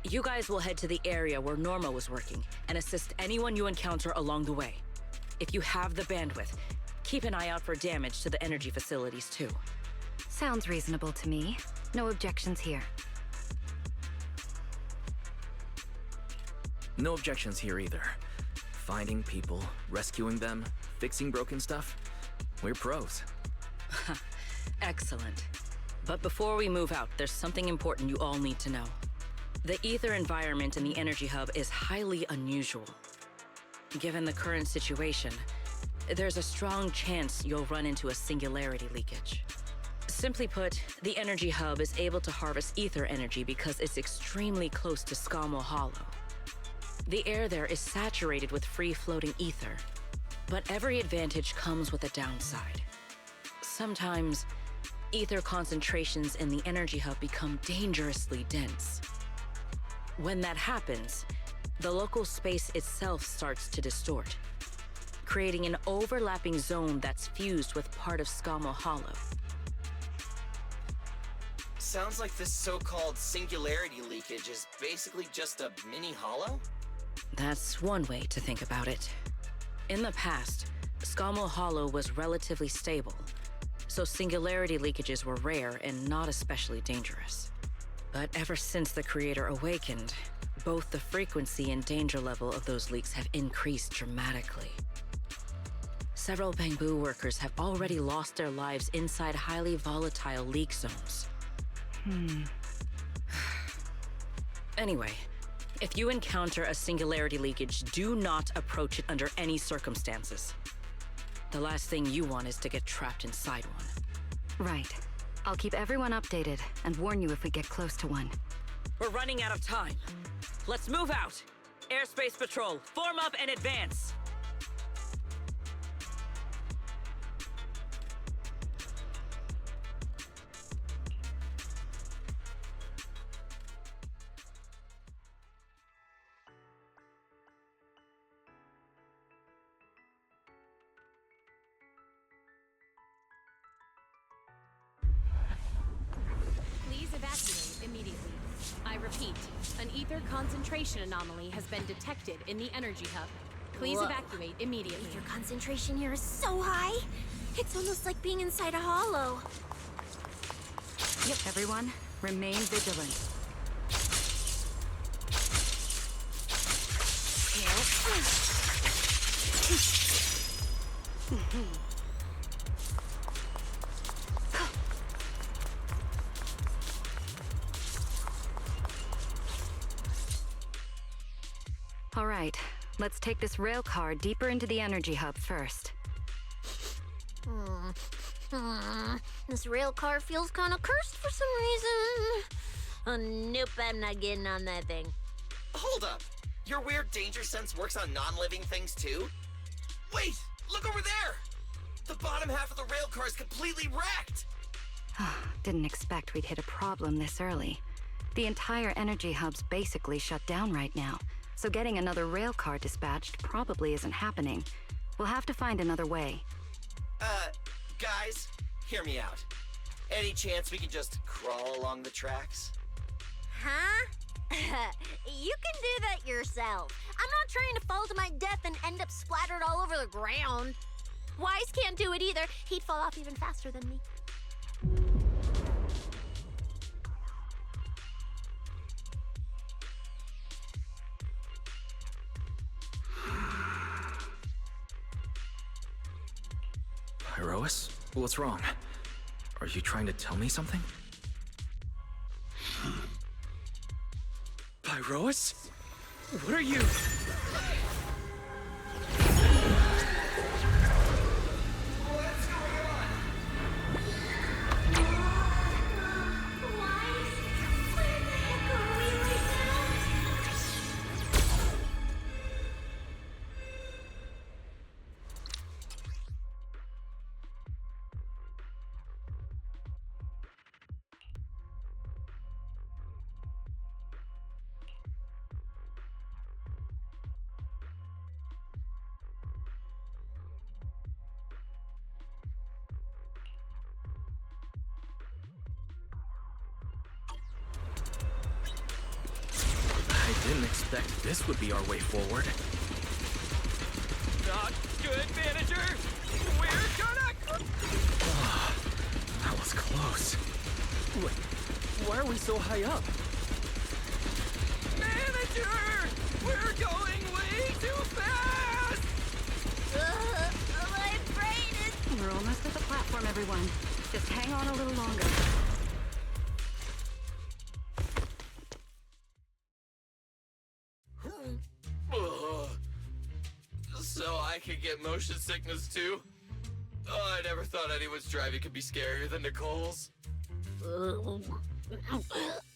You guys will head to the area where Norma was working and assist anyone you encounter along the way. If you have the bandwidth, keep an eye out for damage to the energy facilities too. Sounds reasonable to me. No objections here. No objections here either. Finding people, rescuing them, fixing broken stuff. We're pros. Excellent. But before we move out, there's something important you all need to know. The ether environment in the energy hub is highly unusual. Given the current situation, there's a strong chance you'll run into a singularity leakage. Simply put, the energy hub is able to harvest ether energy because it's extremely close to Skamo Hollow. The air there is saturated with free-floating ether, but every advantage comes with a downside. Sometimes, ether concentrations in the energy hub become dangerously dense. When that happens, the local space itself starts to distort, creating an overlapping zone that's fused with part of Skamo Hollow. Sounds like this so-called singularity leakage is basically just a mini hollow? That's one way to think about it. In the past, Skamo Hollow was relatively stable, so singularity leakages were rare and not especially dangerous. But ever since the Creator awakened, both the frequency and danger level of those leaks have increased dramatically. Several Bangbu workers have already lost their lives inside highly volatile leak zones. Anyway, if you encounter a singularity leakage, do not approach it under any circumstances. The last thing you want is to get trapped inside one. Right. I'll keep everyone updated and warn you if we get close to one. We're running out of time. Let's move out! Airspace Patrol, form up and advance! Evacuate immediately. I repeat, an ether concentration anomaly has been detected in the energy hub. Please evacuate immediately. Ether concentration here is so high. It's almost like being inside a hollow. Yep, everyone, remain vigilant. All right, let's take this rail car deeper into the energy hub first. This rail car feels kind of cursed for some reason. Nope, I'm not getting on that thing. Hold up! Your weird danger sense works on non-living things too? Wait! Look over there! The bottom half of the rail car is completely wrecked! Didn't expect we'd hit a problem this early. The entire energy hub's basically shut down right now, so getting another rail car dispatched probably isn't happening. We'll have to find another way. Guys, hear me out. Any chance we can just crawl along the tracks? Huh? You can do that yourself. I'm not trying to fall to my death and end up splattered all over the ground. Wise can't do it either. He'd fall off even faster than me. Pyrois? What's wrong? Are you trying to tell me something? Pyrois? What are you? I didn't expect this would be our way forward. Not good, manager! We're gonna... Ah, that was close. Wait, why are we so high up? Manager! We're going way too fast! My brain is... We're almost at the platform, everyone. Just hang on a little longer. So I could get motion sickness too? Oh, I never thought anyone's driving could be scarier than Nicole's.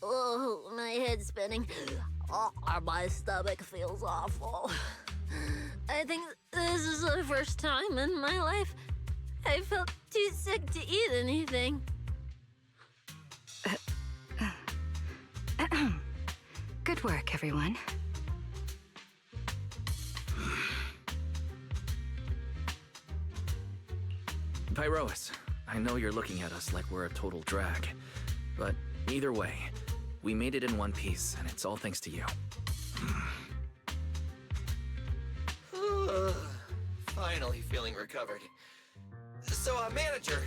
Oh, my head's spinning. Oh, my stomach feels awful. I think this is the first time in my life I felt too sick to eat anything. Good work, everyone. Pyrois, I know you're looking at us like we're a total drag, but either way, we made it in one piece, and it's all thanks to you. Finally feeling recovered. So, manager,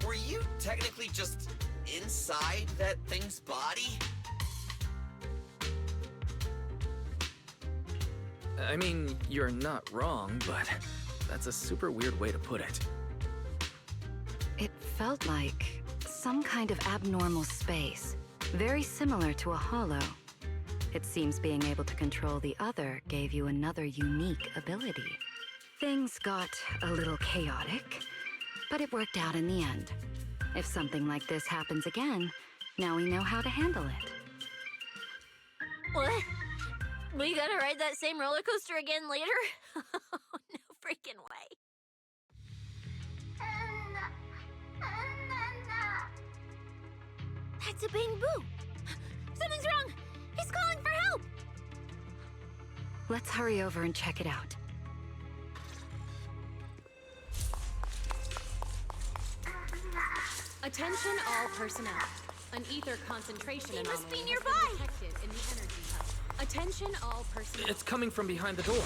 were you technically just inside that thing's body? I mean, you're not wrong, but that's a super weird way to put it. It felt like some kind of abnormal space, very similar to a hollow. It seems being able to control the other gave you another unique ability. Things got a little chaotic, but it worked out in the end. If something like this happens again, now we know how to handle it. What? We gotta ride that same roller coaster again later? No freaking way. That's a Bang Boo! Something's wrong! He's calling for help! Let's hurry over and check it out. Attention all personnel. An ether concentration He must be anomaly nearby. has been detected in the energy hub. Attention all personnel. It's coming from behind the door.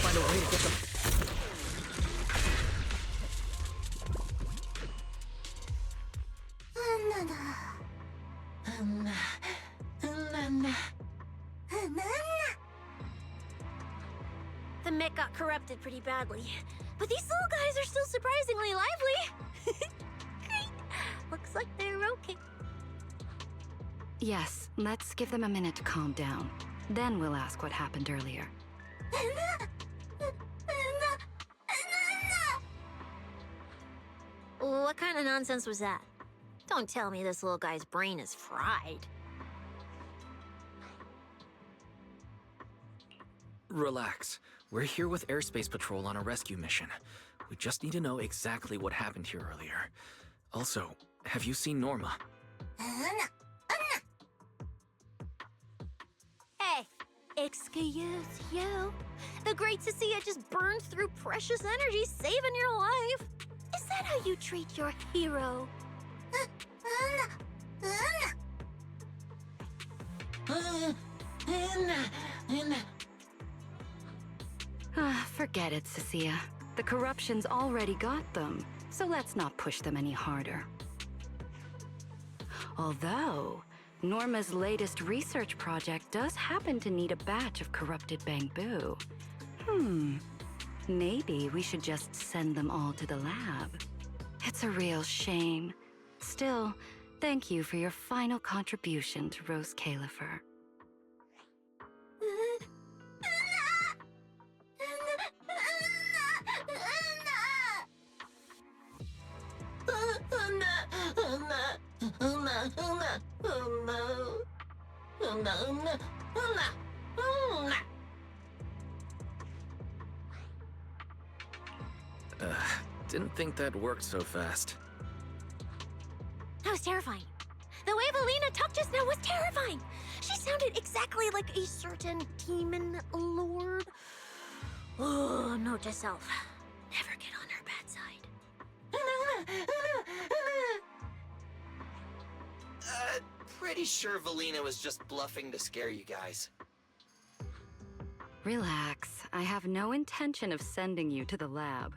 Find a way to get them. The mech got corrupted pretty badly, but these little guys are still surprisingly lively. Great. Looks like they're okay. Yes, let's give them a minute to calm down. Then we'll ask what happened earlier. What kind of nonsense was that? Don't tell me this little guy's brain is fried. Relax. We're here with Airspace Patrol on a rescue mission. We just need to know exactly what happened here earlier. Also, have you seen Norma? Hey, excuse you? The great Cecilia just burned through precious energy saving your life. Is that how you treat your hero? Forget it, Cecilia. The corruption's already got them, so let's not push them any harder. Although, Norma's latest research project does happen to need a batch of corrupted bamboo. Maybe we should just send them all to the lab. It's a real shame. Still, thank you for your final contribution to Rose Califer. Didn't think that worked so fast. That was terrifying. The way Valina talked just now was terrifying. She sounded exactly like a certain demon lord. Oh, note to self. Never get on her bad side. Pretty sure Valina was just bluffing to scare you guys. Relax. I have no intention of sending you to the lab.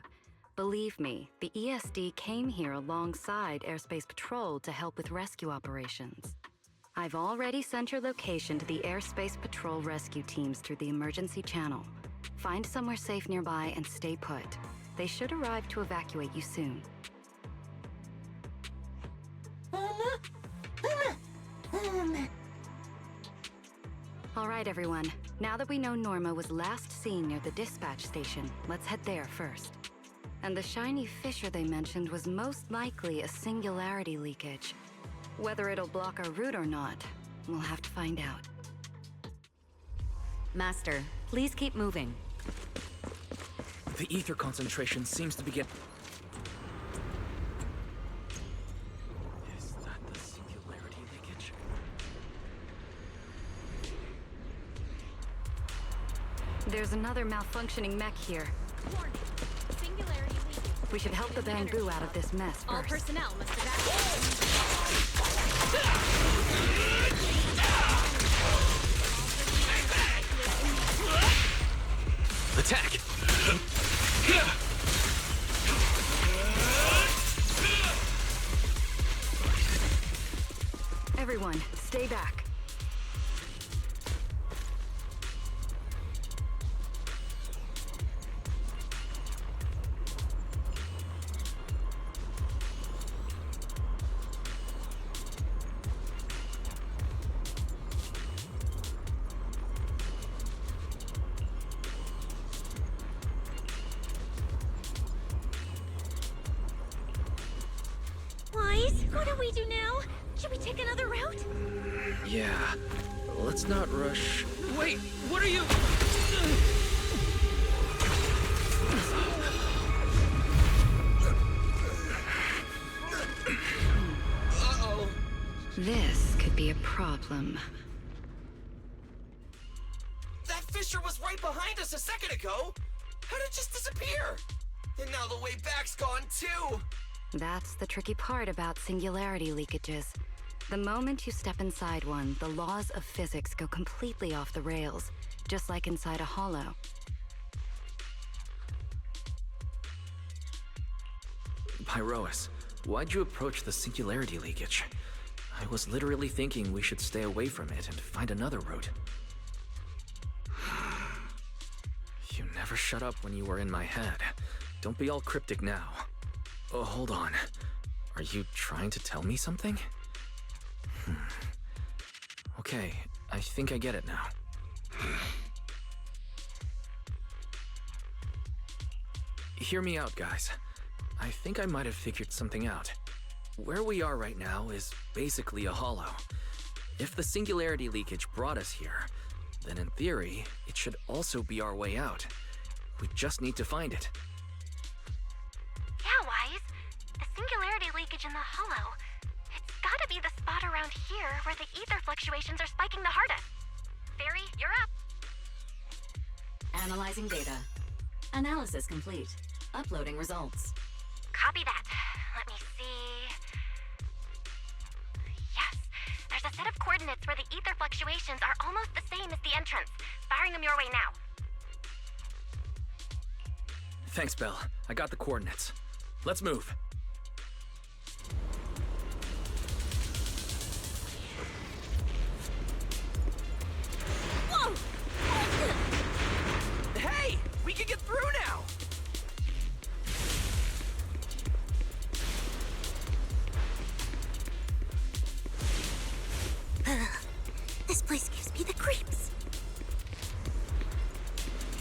Believe me, the ESD came here alongside Airspace Patrol to help with rescue operations. I've already sent your location to the Airspace Patrol rescue teams through the emergency channel. Find somewhere safe nearby and stay put. They should arrive to evacuate you soon. All right, everyone. Now that we know Norma was last seen near the dispatch station, let's head there first. And the shiny fissure they mentioned was most likely a singularity leakage. Whether it'll block our route or not, we'll have to find out. Master, please keep moving. The ether concentration seems to be getting... Is that the singularity leakage? There's another malfunctioning mech here. Warning. Singularity leakage. We should help the bamboo out of this mess first. All personnel must evacuate. Attack! Everyone, stay back. Wise, what do we do now? Should we take another route? Yeah. Let's not rush... Wait! What are you... Uh-oh. This could be a problem. That fissure was right behind us a second ago. How'd it just disappear? And now the way back's gone too. That's the tricky part about singularity leakages. The moment you step inside one, the laws of physics go completely off the rails, just like inside a hollow. Pyrois, why'd you approach the singularity leakage? I was literally thinking we should stay away from it and find another route. You never shut up when you were in my head. Don't be all cryptic now. Oh, hold on. Are you trying to tell me something? Okay, I think I get it now. Hear me out, guys. I think I might have figured something out. Where we are right now is basically a hollow. If the singularity leakage brought us here, then in theory, it should also be our way out. We just need to find it. A singularity leakage in the hollow. It's gotta be the spot around here where the ether fluctuations are spiking the hardest. Fairy, you're up. Analyzing data. Analysis complete. Uploading results. Copy that. Let me see. Yes, there's a set of coordinates where the ether fluctuations are almost the same as the entrance. Firing them your way now. Thanks, Belle. I got the coordinates. Let's move. Whoa! Hey! We can get through now! This place gives me the creeps.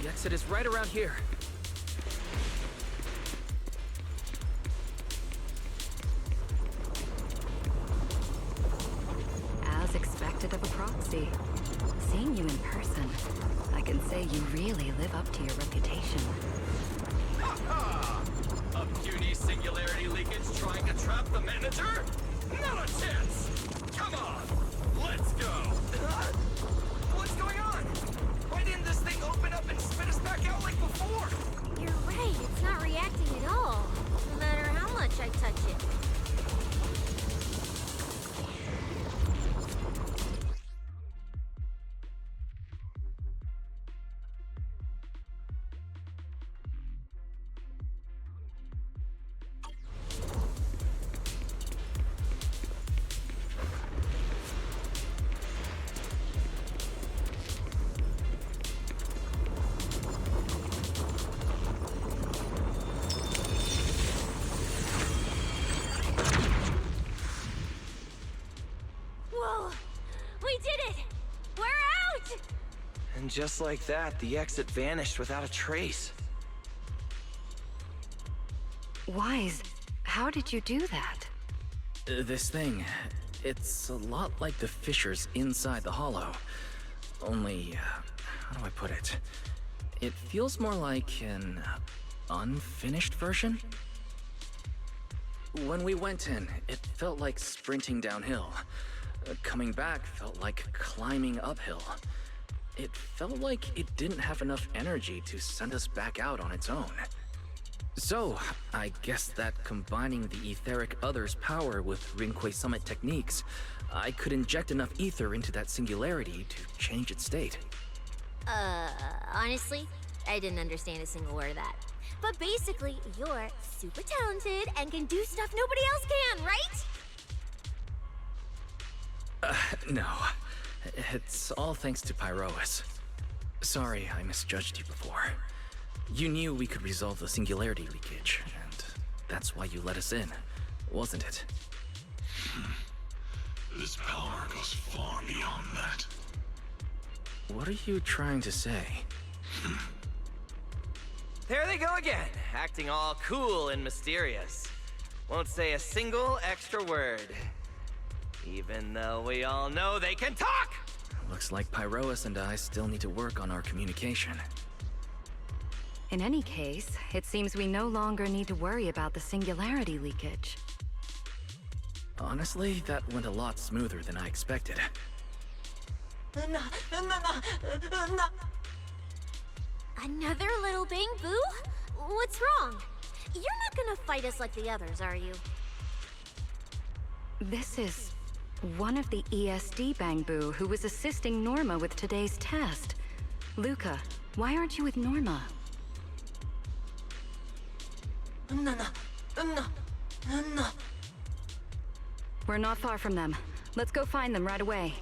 The exit is right around here. As expected of a proxy. Seeing you in person, I can say you really live up to your reputation. Ha ha! A puny singularity leakage trying to trap the manager? Not a chance! Come on! Let's go! What's going on? Why didn't this thing open up and spit us back out like before? You're right, it's not reacting at all. No matter how much I touch it. And just like that, the exit vanished without a trace. Wise, how did you do that? This thing, it's a lot like the fissures inside the hollow. Only, how do I put it? It feels more like an unfinished version? When we went in, it felt like sprinting downhill. Coming back felt like climbing uphill. It felt like it didn't have enough energy to send us back out on its own. So, I guess that combining the etheric other's power with Rinqué Summit techniques, I could inject enough ether into that singularity to change its state. Honestly, I didn't understand a single word of that. But basically, you're super talented and can do stuff nobody else can, right? No. It's all thanks to Pyroas. Sorry I misjudged you before. You knew we could resolve the singularity leakage, and that's why you let us in, wasn't it? This power goes far beyond that. What are you trying to say? There they go again, acting all cool and mysterious. Won't say a single extra word. Even though we all know they can talk! Looks like Pyroas and I still need to work on our communication. In any case, it seems we no longer need to worry about the singularity leakage. Honestly, that went a lot smoother than I expected. Another little bang boo? What's wrong? You're not gonna fight us like the others, are you? This is one of the ESD Bangbu who was assisting Norma with today's test. Luca, why aren't you with Norma? We're not far from them. Let's go find them right away.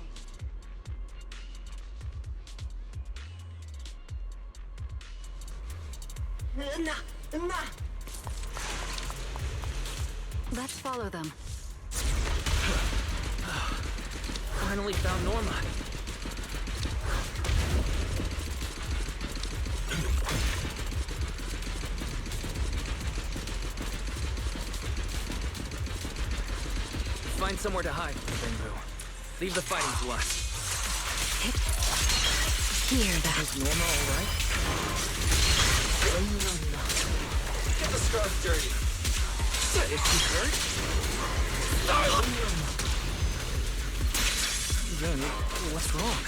Let's follow them. Finally found Norma. Find somewhere to hide, Bangbu. Leave the fighting to us. Hear that? Is Norma alright? Get the scarf dirty. Is she hurt? Then, what's wrong?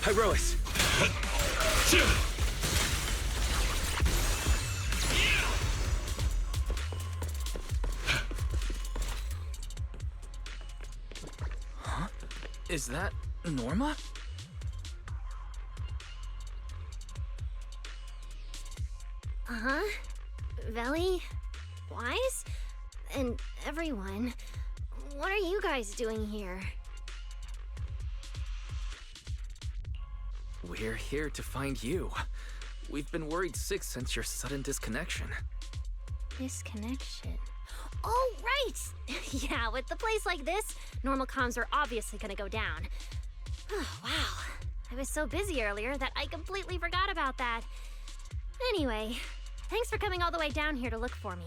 Hyrois! Huh? Is that Norma? Uh-huh. Veli? Wise? And everyone. What are you guys doing here? We're here to find you. We've been worried sick since your sudden disconnection. Disconnection? Oh, right! Yeah, with the place like this, normal comms are obviously gonna go down. Oh, wow. I was so busy earlier that I completely forgot about that. Anyway, thanks for coming all the way down here to look for me.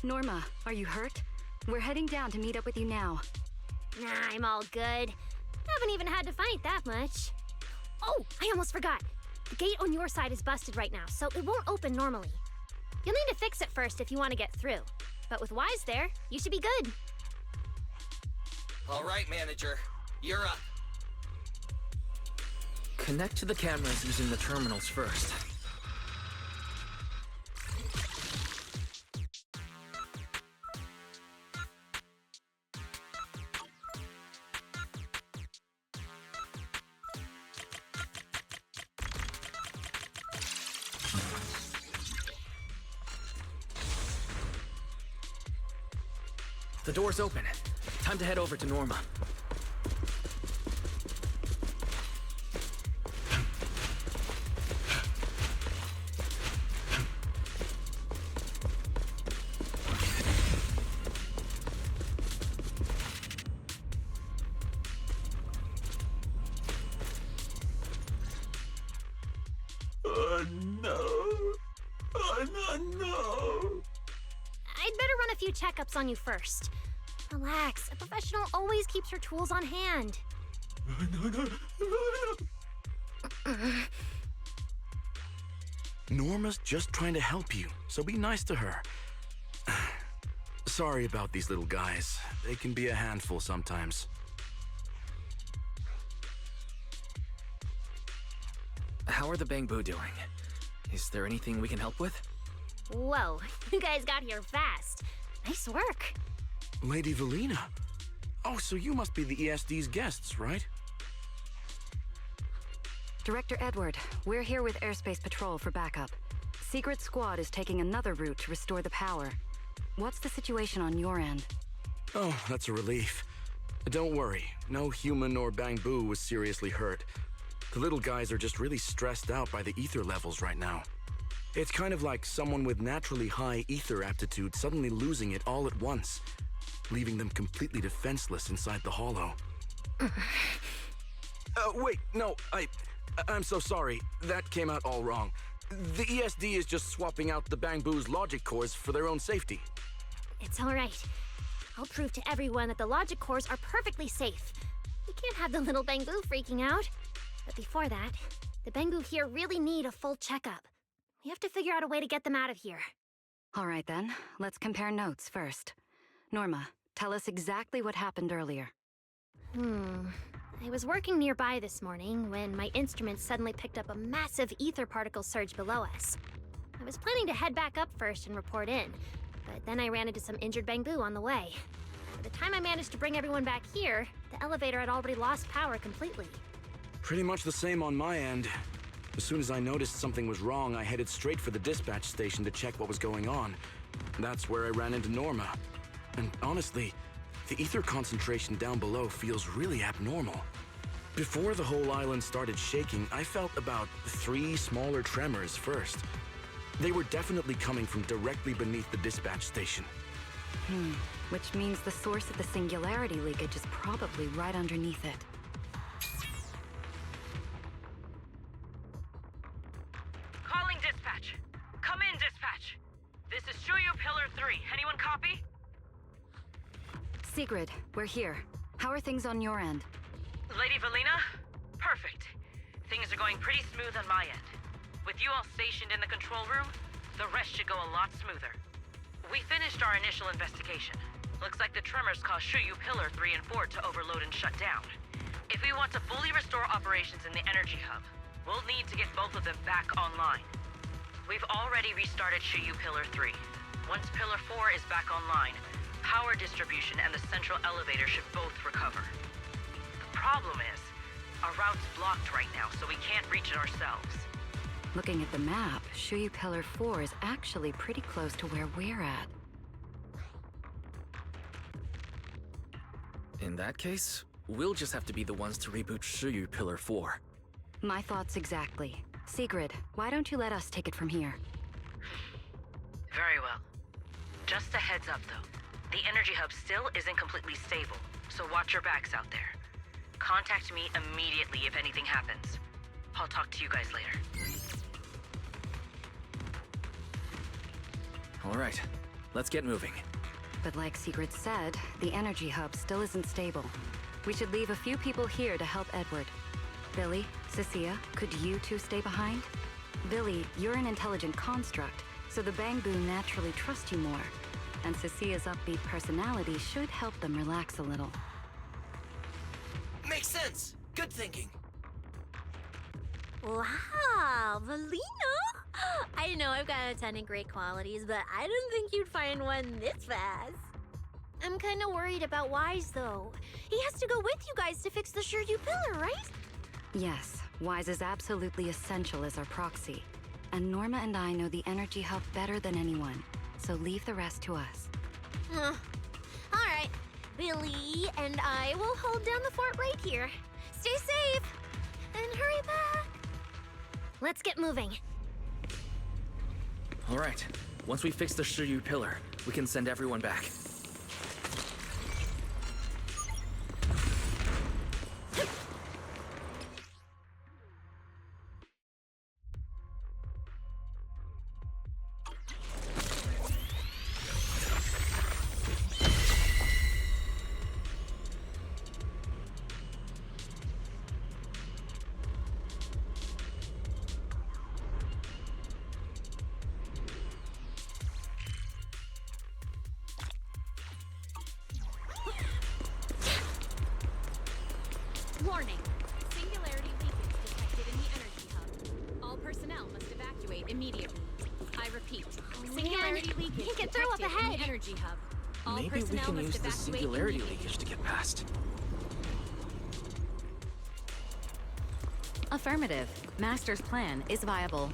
Norma, are you hurt? We're heading down to meet up with you now. Nah, I'm all good. Haven't even had to fight that much. Oh, I almost forgot. The gate on your side is busted right now, so it won't open normally. You'll need to fix it first if you want to get through. But with Wise there, you should be good. All right, manager. You're up. Connect to the cameras using the terminals first. The door's open. Time to head over to Norma. No. No. I'd better run a few checkups on you first. Relax. A professional always keeps her tools on hand. Norma's just trying to help you, so be nice to her. Sorry about these little guys. They can be a handful sometimes. How are the Bangbu doing? Is there anything we can help with? Whoa, you guys got here fast. Nice work. Lady Velina. Oh, so you must be the ESD's guests, right? Director Edward, we're here with Airspace Patrol for backup. Secret Squad is taking another route to restore the power. What's the situation on your end? Oh, that's a relief. Don't worry, no human or Bangbu was seriously hurt. The little guys are just really stressed out by the ether levels right now. It's kind of like someone with naturally high ether aptitude suddenly losing it all at once, leaving them completely defenseless inside the hollow. Wait, no, I'm so sorry. That came out all wrong. The ESD is just swapping out the Bangbu's logic cores for their own safety. It's all right. I'll prove to everyone that the logic cores are perfectly safe. We can't have the little Bangbu freaking out. But before that, the Bangbu here really need a full checkup. We have to figure out a way to get them out of here. All right then, let's compare notes first. Norma, tell us exactly what happened earlier. I was working nearby this morning when my instruments suddenly picked up a massive ether particle surge below us. I was planning to head back up first and report in, but then I ran into some injured Bangbu on the way. By the time I managed to bring everyone back here, the elevator had already lost power completely. Pretty much the same on my end. As soon as I noticed something was wrong, I headed straight for the dispatch station to check what was going on. That's where I ran into Norma. And honestly, the ether concentration down below feels really abnormal. Before the whole island started shaking, I felt about 3 smaller tremors first. They were definitely coming from directly beneath the dispatch station. Which means the source of the singularity leakage is probably right underneath it. Calling dispatch. Come in, dispatch. This is Shuyu Pillar 3. Anyone copy? Sigrid, we're here. How are things on your end? Lady Valina? Perfect. Things are going pretty smooth on my end. With you all stationed in the control room, the rest should go a lot smoother. We finished our initial investigation. Looks like the tremors caused Shuyu Pillar 3 and 4 to overload and shut down. If we want to fully restore operations in the energy hub, we'll need to get both of them back online. We've already restarted Shuyu Pillar 3. Once Pillar 4 is back online, power distribution and the central elevator should both recover. The problem is, our route's blocked right now, so we can't reach it ourselves. Looking at the map, Shuyu Pillar 4 is actually pretty close to where we're at. In that case, we'll just have to be the ones to reboot Shuyu Pillar 4. My thoughts exactly. Sigrid, why don't you let us take it from here? Very well. Just a heads up, though. The energy hub still isn't completely stable, so watch your backs out there. Contact me immediately if anything happens. I'll talk to you guys later. All right, let's get moving. But like Sigrid said, the energy hub still isn't stable. We should leave a few people here to help Edward. Billy, Cecilia, could you two stay behind? Billy, you're an intelligent construct, so the Bangbu naturally trust you more. And Cecilia's upbeat personality should help them relax a little. Makes sense. Good thinking. Wow, Valina! I know I've got a ton of great qualities, but I didn't think you'd find one this fast. I'm kind of worried about Wise, though. He has to go with you guys to fix the Shuyu Pillar, right? Yes, Wise is absolutely essential as our proxy. And Norma and I know the energy hub better than anyone, so leave the rest to us. All right, Billy and I will hold down the fort right here. Stay safe, and hurry back. Let's get moving. All right, once we fix the Shuyu Pillar, we can send everyone back. Warning. Singularity leakage detected in the energy hub. All personnel must evacuate immediately. I repeat. Singularity leakage he can throw up detected in ahead. the energy hub. All Maybe we personnel can must use the evacuate singularity immediately. leakage to get past. Affirmative. Master's plan is viable.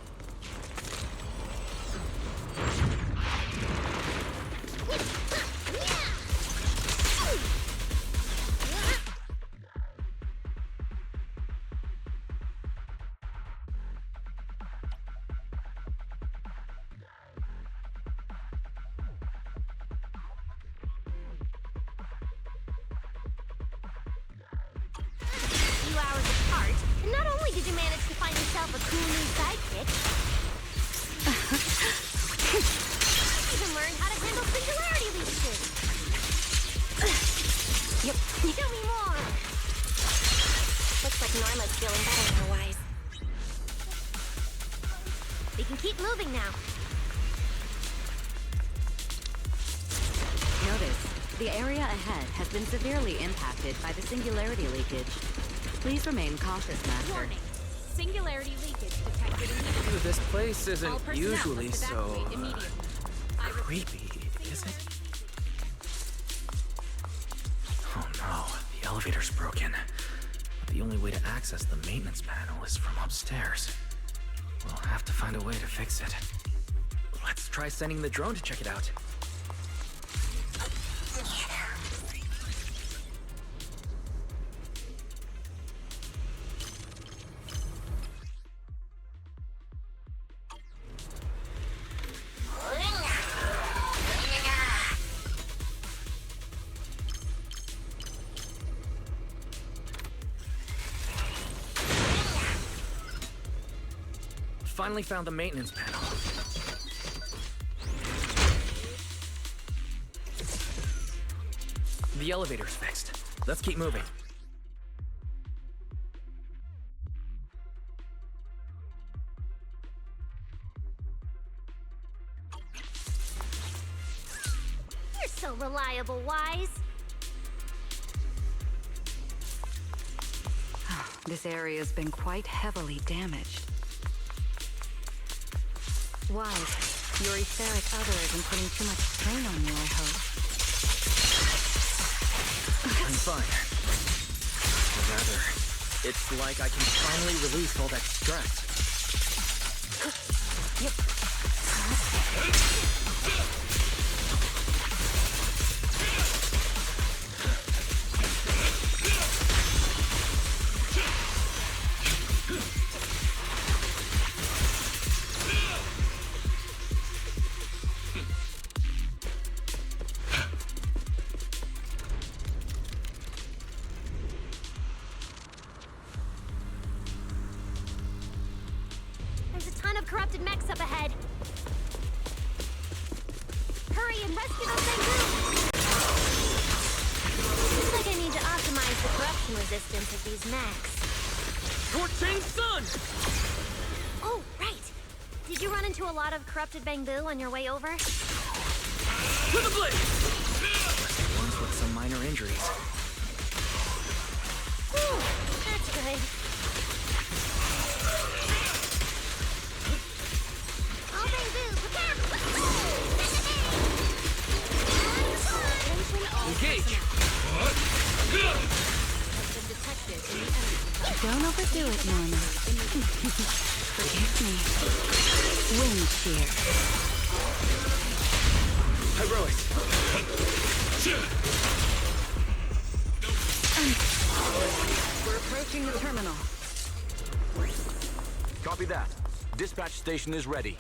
Few hours apart, and not only did you manage to find yourself a cool new sidekick, you even learned how to handle singularity leakages. Yep. Tell me more. Looks like Norma's feeling better now, Wise. We can keep moving now. Notice, the area ahead has been severely impacted by the singularity leakage. Please remain cautious, Master. Warning. Singularity leakage detected in the energy hub. This place All isn't personnel usually must so evacuate immediately. I repeat. creepy, is it? Oh no, the elevator's broken. But the only way to access the maintenance panel is from upstairs. We'll have to find a way to fix it. Let's try sending the drone to check it out. Finally found the maintenance panel. The elevator's fixed. Let's keep moving. You're so reliable, Wise. This area's been quite heavily damaged. Wise, your etheric other isn't putting too much strain on you, I hope. I'm fine. Or rather, it's like I can finally release all that stress. There's a ton of corrupted mechs up ahead. Hurry and rescue those Bangoo! Looks like I need to optimize the corruption resistance of these mechs. Scorching sun! Oh, right. Did you run into a lot of corrupted Bangoo on your way over? To the blade! Ones with some minor injuries. Whew, that's good. All Bangoo, prepare! Engage! Don't overdo it, Norma. Forgive me. Wind shear. Heroics! We're approaching the terminal. Copy that. Dispatch station is ready.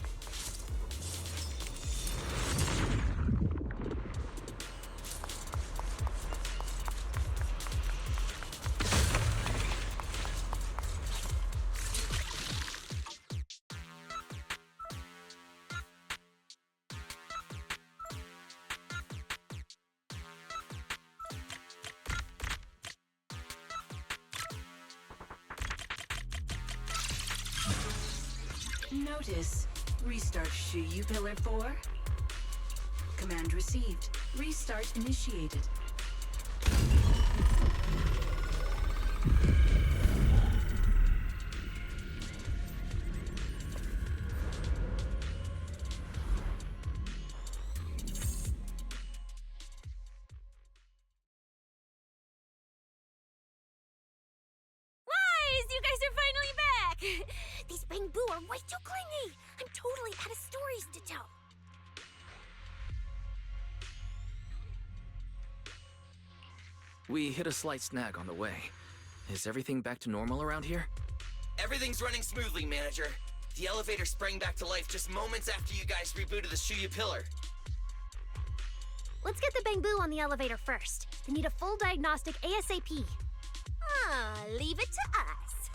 Notice. Restart Shuyu Pillar 4. Command received. Restart initiated. Wise, you guys are finally back! These Bangoo are way too clingy! I'm totally out of stories to tell. We hit a slight snag on the way. Is everything back to normal around here? Everything's running smoothly, Manager. The elevator sprang back to life just moments after you guys rebooted the Shuyu Pillar. Let's get the Bangoo on the elevator first. They need a full diagnostic ASAP. Leave it to us.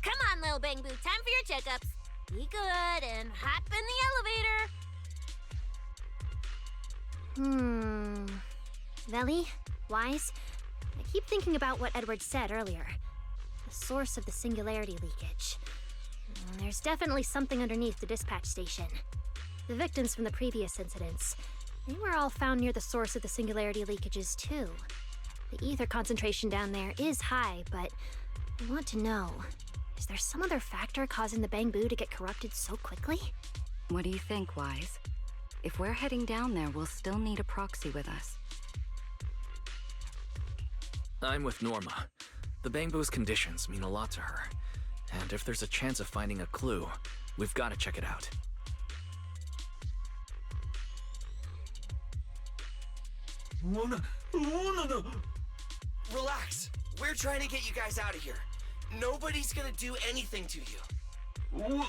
Come on, little Bangoo, time for your checkups. Be good and hop in the elevator. Veli, Wise, I keep thinking about what Edward said earlier. The source of the singularity leakage. There's definitely something underneath the dispatch station. The victims from the previous incidents, they were all found near the source of the singularity leakages too. The ether concentration down there is high, but I want to know, is there some other factor causing the Bangoo to get corrupted so quickly? What do you think, Wise? If we're heading down there, we'll still need a proxy with us. I'm with Norma. The Bangoo's conditions mean a lot to her. And if there's a chance of finding a clue, we've got to check it out. Relax. We're trying to get you guys out of here. Nobody's gonna do anything to you.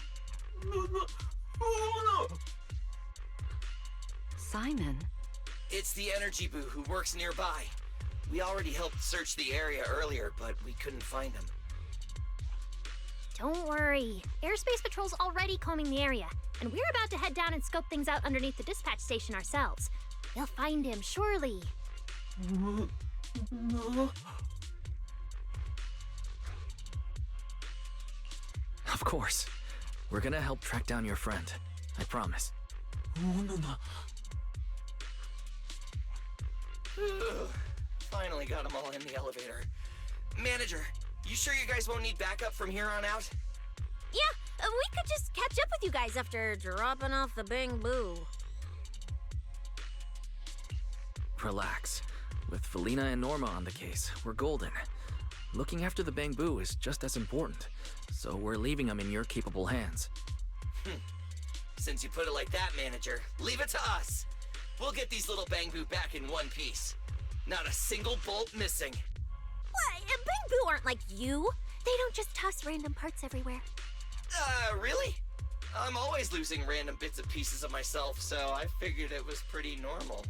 Simon? It's the Energy Boo who works nearby. We already helped search the area earlier, but we couldn't find him. Don't worry. Airspace Patrol's already combing the area, and we're about to head down and scope things out underneath the dispatch station ourselves. We'll find him, surely. No. Of course. We're gonna help track down your friend. I promise. No. Finally got them all in the elevator. Manager, you sure you guys won't need backup from here on out? Yeah, we could just catch up with you guys after dropping off the Bang Boo. Relax. With Felina and Norma on the case, we're golden. Looking after the Bang Boo is just as important, so we're leaving them in your capable hands. Since you put it like that, Manager, leave it to us. We'll get these little Bang Boo back in one piece. Not a single bolt missing. What? Bang Boo aren't like you. They don't just toss random parts everywhere. Really? I'm always losing random bits and pieces of myself, so I figured it was pretty normal.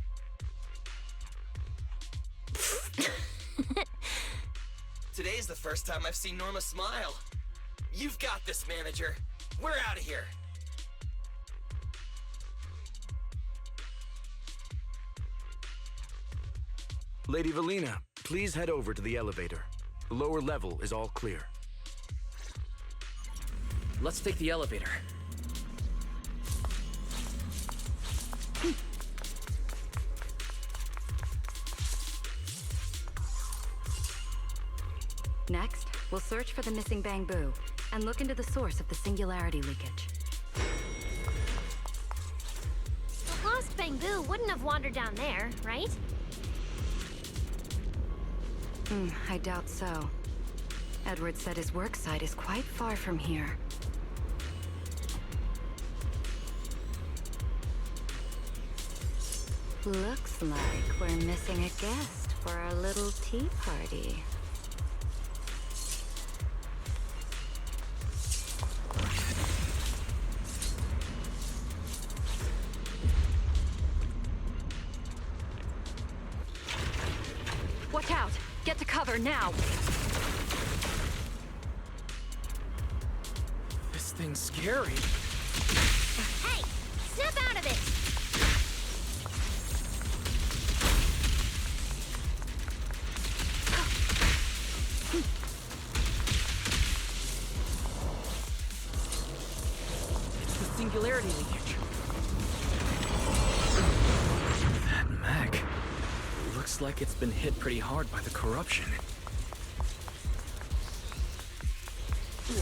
Today's the first time I've seen Norma smile. You've got this, Manager. We're out of here. Lady Valina, please head over to the elevator. The lower level is all clear. Let's take the elevator. Next, we'll search for the missing Bang Boo and look into the source of the singularity leakage. The lost Bang Boo wouldn't have wandered down there, right? I doubt so. Edward said his work site is quite far from here. Looks like we're missing a guest for our little tea party. Watch out! Get to cover now! This thing's scary. Hey! Snap out of it! It's the singularity leakage. That mech looks like it's been hit pretty hard by the corruption.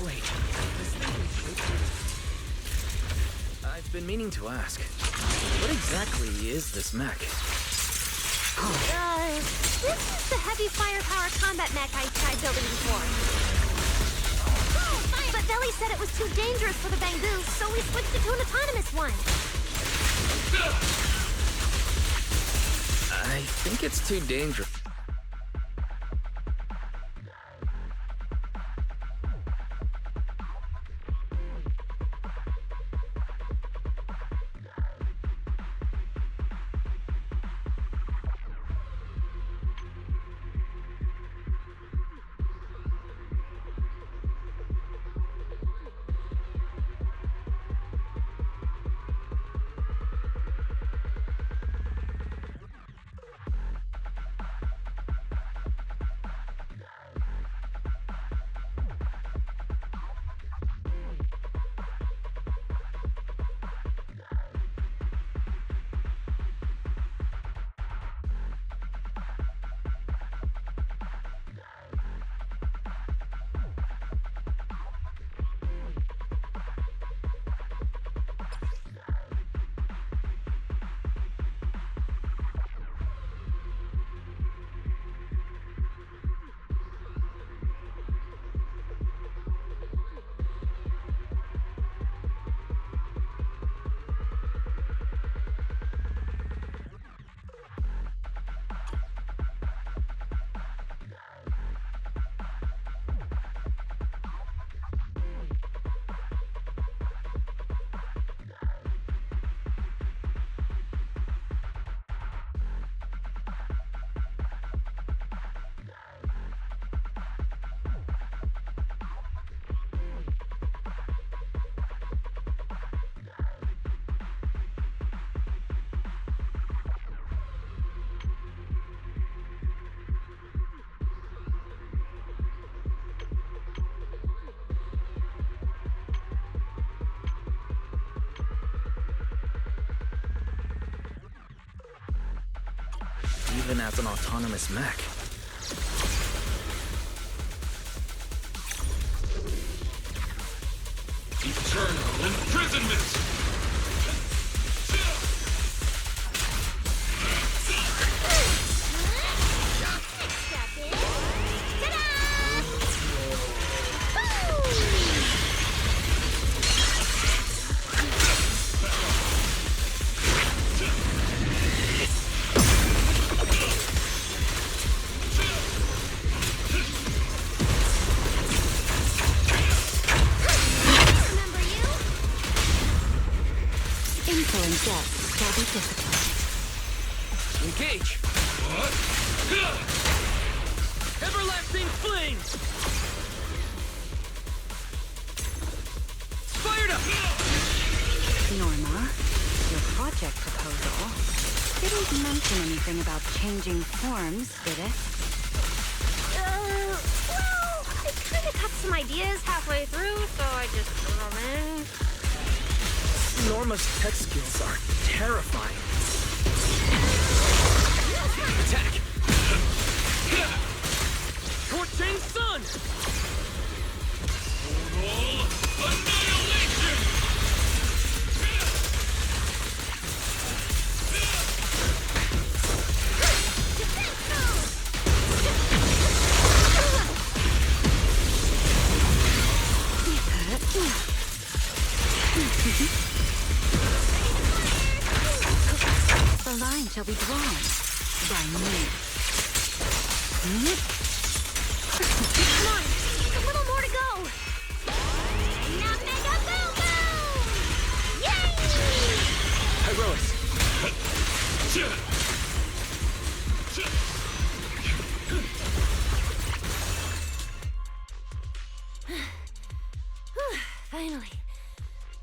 Wait, this thing can shape? I've been meaning to ask, what exactly is this mech? This is the heavy firepower combat mech I tried building before. But Belly said it was too dangerous for the Bang Boo, so we switched it to an autonomous one. I think it's too dangerous. even as an autonomous mech. Eternal imprisonment! Engage! What? Everlasting flames! Fired up! Norma, your project proposal didn't mention anything about changing forms, did it? Well, I kind of got some ideas halfway through, so I just threw them in. Norma's tech skills are terrifying. Attack! Torching Sun! Total annihilation! The line shall be drawn by me. Come on, a little more to go. Now mega boom boom! Yay! Heroics!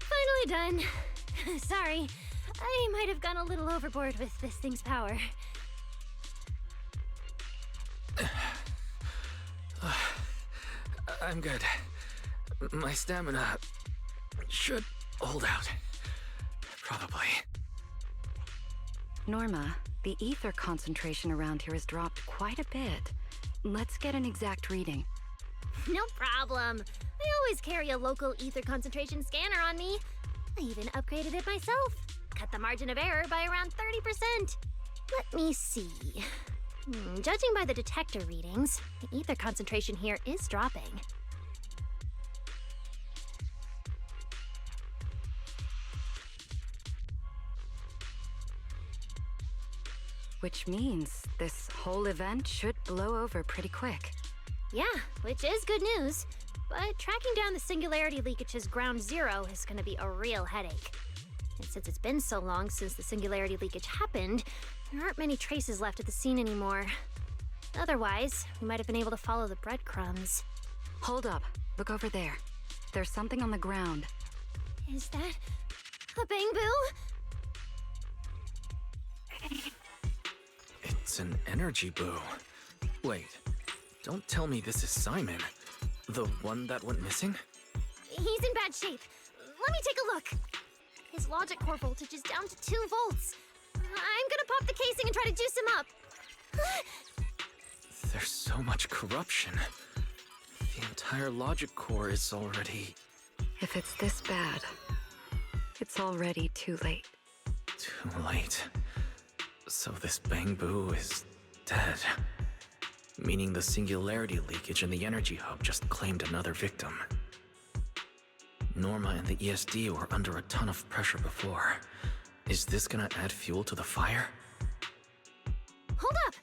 Finally done. Sorry, I might have gone a little overboard with this thing's power. I'm good. My stamina should hold out. Probably. Norma, the ether concentration around here has dropped quite a bit. Let's get an exact reading. No problem. I always carry a local ether concentration scanner on me. I even upgraded it myself. Cut the margin of error by around 30%. Let me see. Judging by the detector readings, the ether concentration here is dropping. Which means this whole event should blow over pretty quick. Yeah, which is good news. But tracking down the singularity leakage's ground zero is going to be a real headache. And since it's been so long since the singularity leakage happened, there aren't many traces left at the scene anymore. Otherwise, we might have been able to follow the breadcrumbs. Hold up. Look over there. There's something on the ground. Is that a bamboo? It's an energy boo. Wait, don't tell me this is Simon. The one that went missing? He's in bad shape. Let me take a look. His logic core voltage is down to 2 volts. I'm gonna pop the casing and try to juice him up. There's so much corruption. The entire logic core is already... If it's this bad, it's already too late. Too late. So this bamboo is dead. Meaning the singularity leakage in the energy hub just claimed another victim. Norma and the ESD were under a ton of pressure before. Is this gonna add fuel to the fire? Hold up!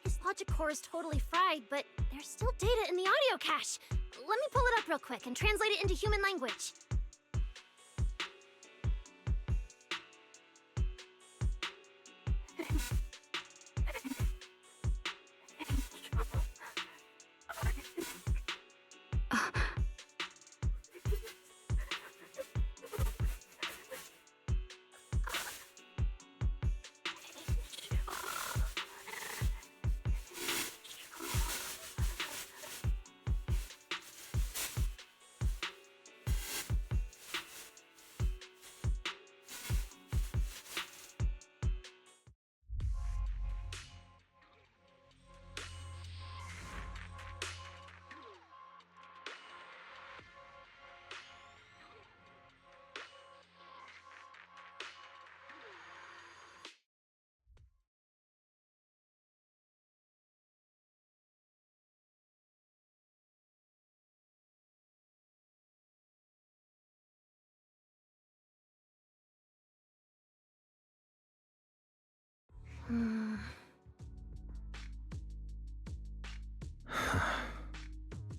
His logic core is totally fried, but there's still data in the audio cache. Let me pull it up real quick and translate it into human language.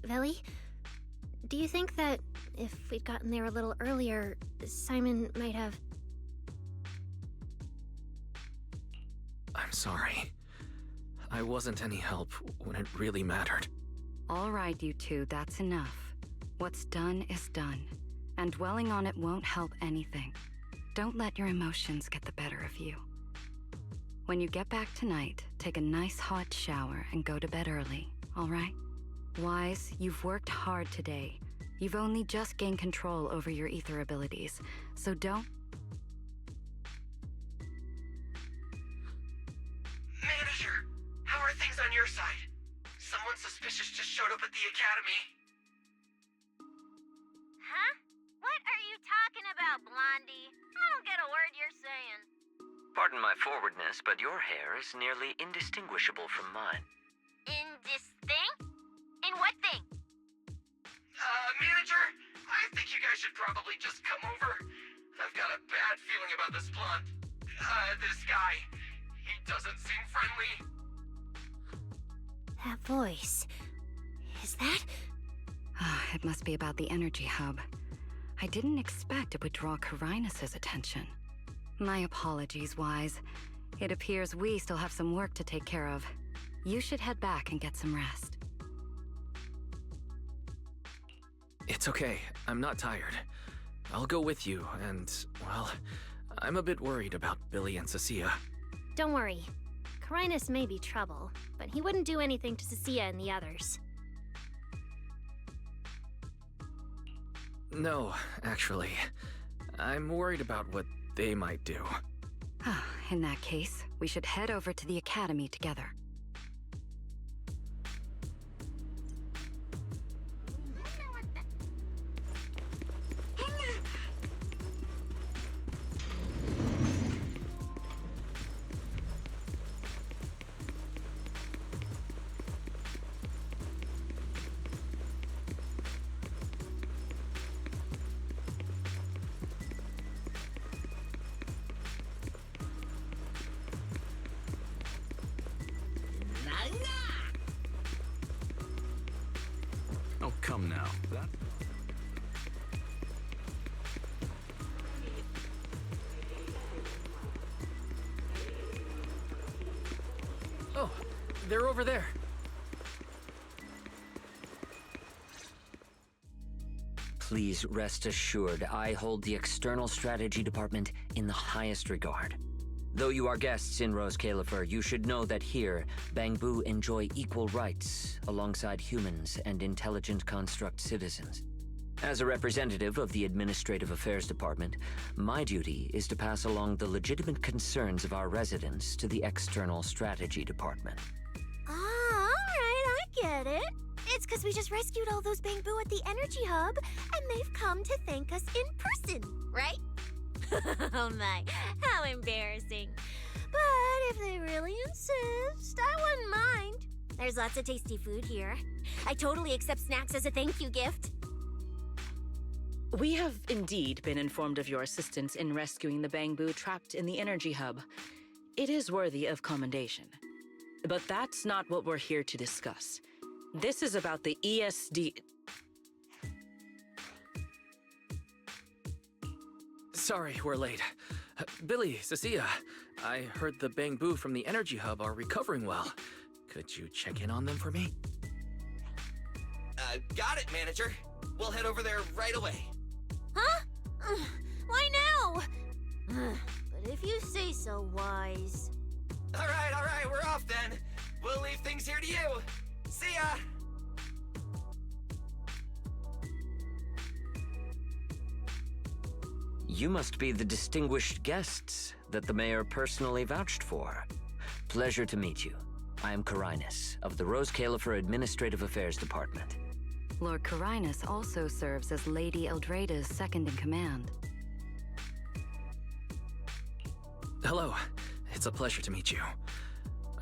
Villy, do you think that if we'd gotten there a little earlier, Simon might have... I'm sorry. I wasn't any help when it really mattered. All right, you two, that's enough. What's done is done, and dwelling on it won't help anything. Don't let your emotions get the better of you. When you get back tonight, take a nice hot shower and go to bed early, all right? Wise, you've worked hard today. You've only just gained control over your ether abilities, so don't... Manager, how are things on your side? Someone suspicious just showed up at the academy. Huh? What are you talking about, Blondie? I don't get a word you're saying. Pardon my forwardness, but your hair is nearly indistinguishable from mine. In this thing? In what thing? Manager, I think you guys should probably just come over. I've got a bad feeling about this blonde. This guy. He doesn't seem friendly. That voice... is that... It must be about the energy hub. I didn't expect it would draw Carinus' attention. My apologies, Wise. It appears we still have some work to take care of. You should head back and get some rest. It's okay. I'm not tired. I'll go with you, and, well, I'm a bit worried about Billy and Cecilia. Don't worry. Carinus may be trouble, but he wouldn't do anything to Cecilia and the others. No, actually. I'm worried about what they might do. In that case, we should head over to the academy together. Oh, come now. Oh, they're over there. Please rest assured, I hold the External Strategy Department in the highest regard. Though you are guests in Rose Califer, you should know that here, Bangbu enjoy equal rights alongside humans and intelligent construct citizens. As a representative of the Administrative Affairs Department, my duty is to pass along the legitimate concerns of our residents to the External Strategy Department. Ah, alright, I get it. It's because we just rescued all those Bangbu at the Energy Hub, and they've come to thank us in person, right? Oh my, how embarrassing. But if they really insist, I wouldn't mind. There's lots of tasty food here. I totally accept snacks as a thank you gift. We have indeed been informed of your assistance in rescuing the Bangbu trapped in the Energy Hub. It is worthy of commendation. But that's not what we're here to discuss. This is about the ESD... Sorry, we're late. Billy, Cecilia, I heard the Bangbu from the Energy Hub are recovering well. Could you check in on them for me? Got it, Manager. We'll head over there right away. Huh? Why now? But if you say so, Wise. All right, we're off then. We'll leave things here to you. See ya! You must be the distinguished guests that the mayor personally vouched for. Pleasure to meet you. I am Carinus, of the Rose Califer Administrative Affairs Department. Lord Carinus also serves as Lady Eldrada's second-in-command. Hello. It's a pleasure to meet you.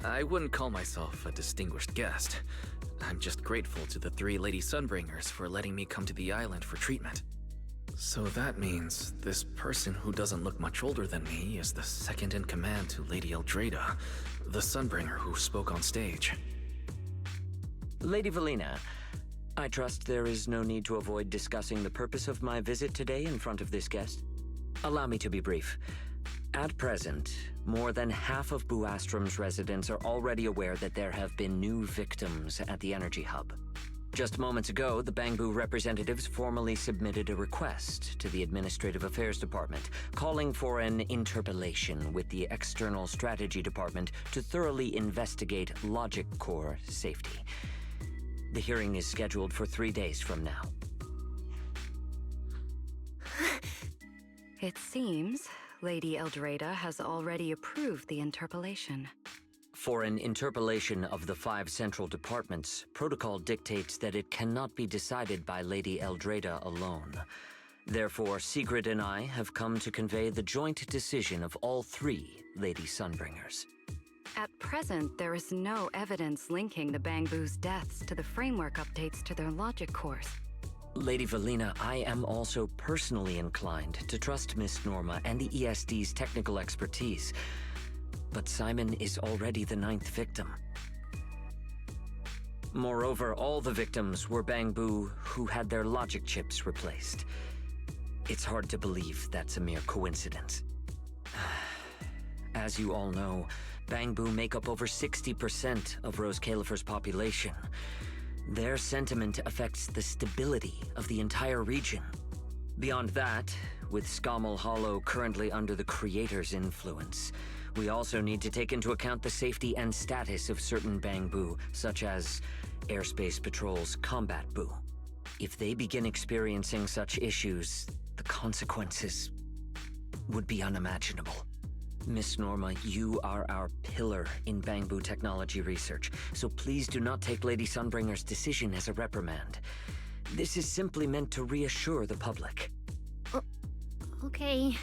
I wouldn't call myself a distinguished guest. I'm just grateful to the 3 Lady Sunbringers for letting me come to the island for treatment. So that means this person who doesn't look much older than me is the second-in-command to Lady Eldrada, the Sunbringer who spoke on stage. Lady Valina, I trust there is no need to avoid discussing the purpose of my visit today in front of this guest. Allow me to be brief. At present, more than half of Buastrom's residents are already aware that there have been new victims at the Energy Hub. Just moments ago, the Bangbu representatives formally submitted a request to the Administrative Affairs Department, calling for an interpellation with the External Strategy Department to thoroughly investigate Logic Core safety. The hearing is scheduled for 3 days from now. It seems Lady Eldreda has already approved the interpellation. For an interpellation of the 5 central departments, protocol dictates that it cannot be decided by Lady Eldreda alone. Therefore, Sigrid and I have come to convey the joint decision of all 3 Lady Sunbringers. At present, there is no evidence linking the Bangbu's deaths to the framework updates to their logic cores. Lady Valina, I am also personally inclined to trust Miss Norma and the ESD's technical expertise. But Simon is already the 9th victim. Moreover, all the victims were Bangbu who had their logic chips replaced. It's hard to believe that's a mere coincidence. As you all know, Bangbu make up over 60% of Rose Califer's population. Their sentiment affects the stability of the entire region. Beyond that, with Scommel Hollow currently under the Creator's influence, we also need to take into account the safety and status of certain Bangbu, such as Airspace Patrol's Combat Bu. If they begin experiencing such issues, the consequences would be unimaginable. Miss Norma, you are our pillar in Bangbu technology research, so please do not take Lady Sunbringer's decision as a reprimand. This is simply meant to reassure the public. Okay.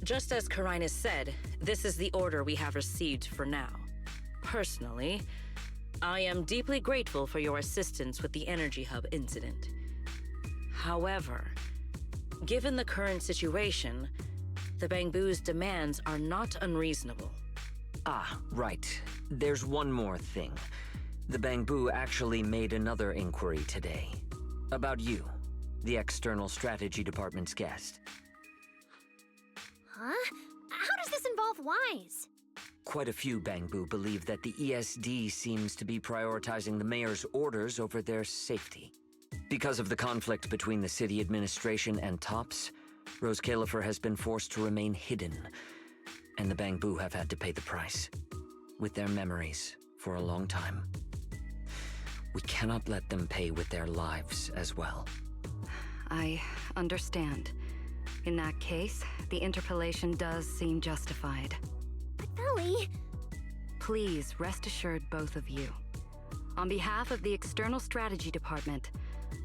Just as Carinus said, this is the order we have received for now. Personally, I am deeply grateful for your assistance with the Energy Hub incident. However, given the current situation, the Bangbu's demands are not unreasonable. Ah, right. There's one more thing. The Bangbu actually made another inquiry today. About you, the External Strategy Department's guest. Huh? How does this involve Wise? Quite a few Bangbu believe that the ESD seems to be prioritizing the mayor's orders over their safety. Because of the conflict between the city administration and TOPS, Rose Califer has been forced to remain hidden, and the Bangbu have had to pay the price, with their memories, for a long time. We cannot let them pay with their lives as well. I understand. In that case, the interpellation does seem justified. But Valley... Please rest assured, both of you. On behalf of the External Strategy Department,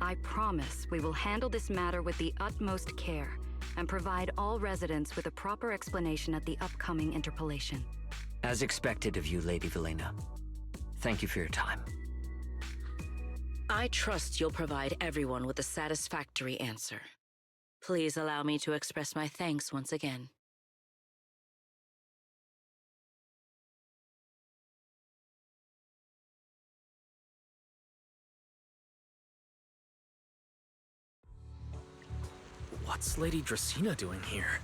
I promise we will handle this matter with the utmost care and provide all residents with a proper explanation at the upcoming interpellation. As expected of you, Lady Valina. Thank you for your time. I trust you'll provide everyone with a satisfactory answer. Please allow me to express my thanks once again. What's Lady Dracena doing here?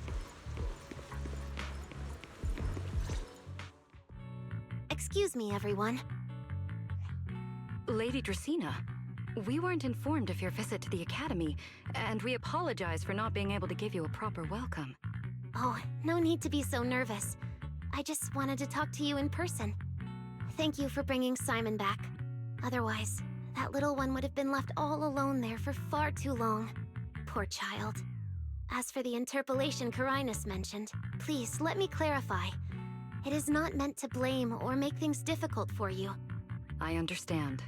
Excuse me, everyone. Lady Dracena, we weren't informed of your visit to the Academy, and we apologize for not being able to give you a proper welcome. Oh, no need to be so nervous. I just wanted to talk to you in person. Thank you for bringing Simon back. Otherwise, that little one would have been left all alone there for far too long. Poor child. As for the interpellation Carinus mentioned, please let me clarify. It is not meant to blame or make things difficult for you. I understand.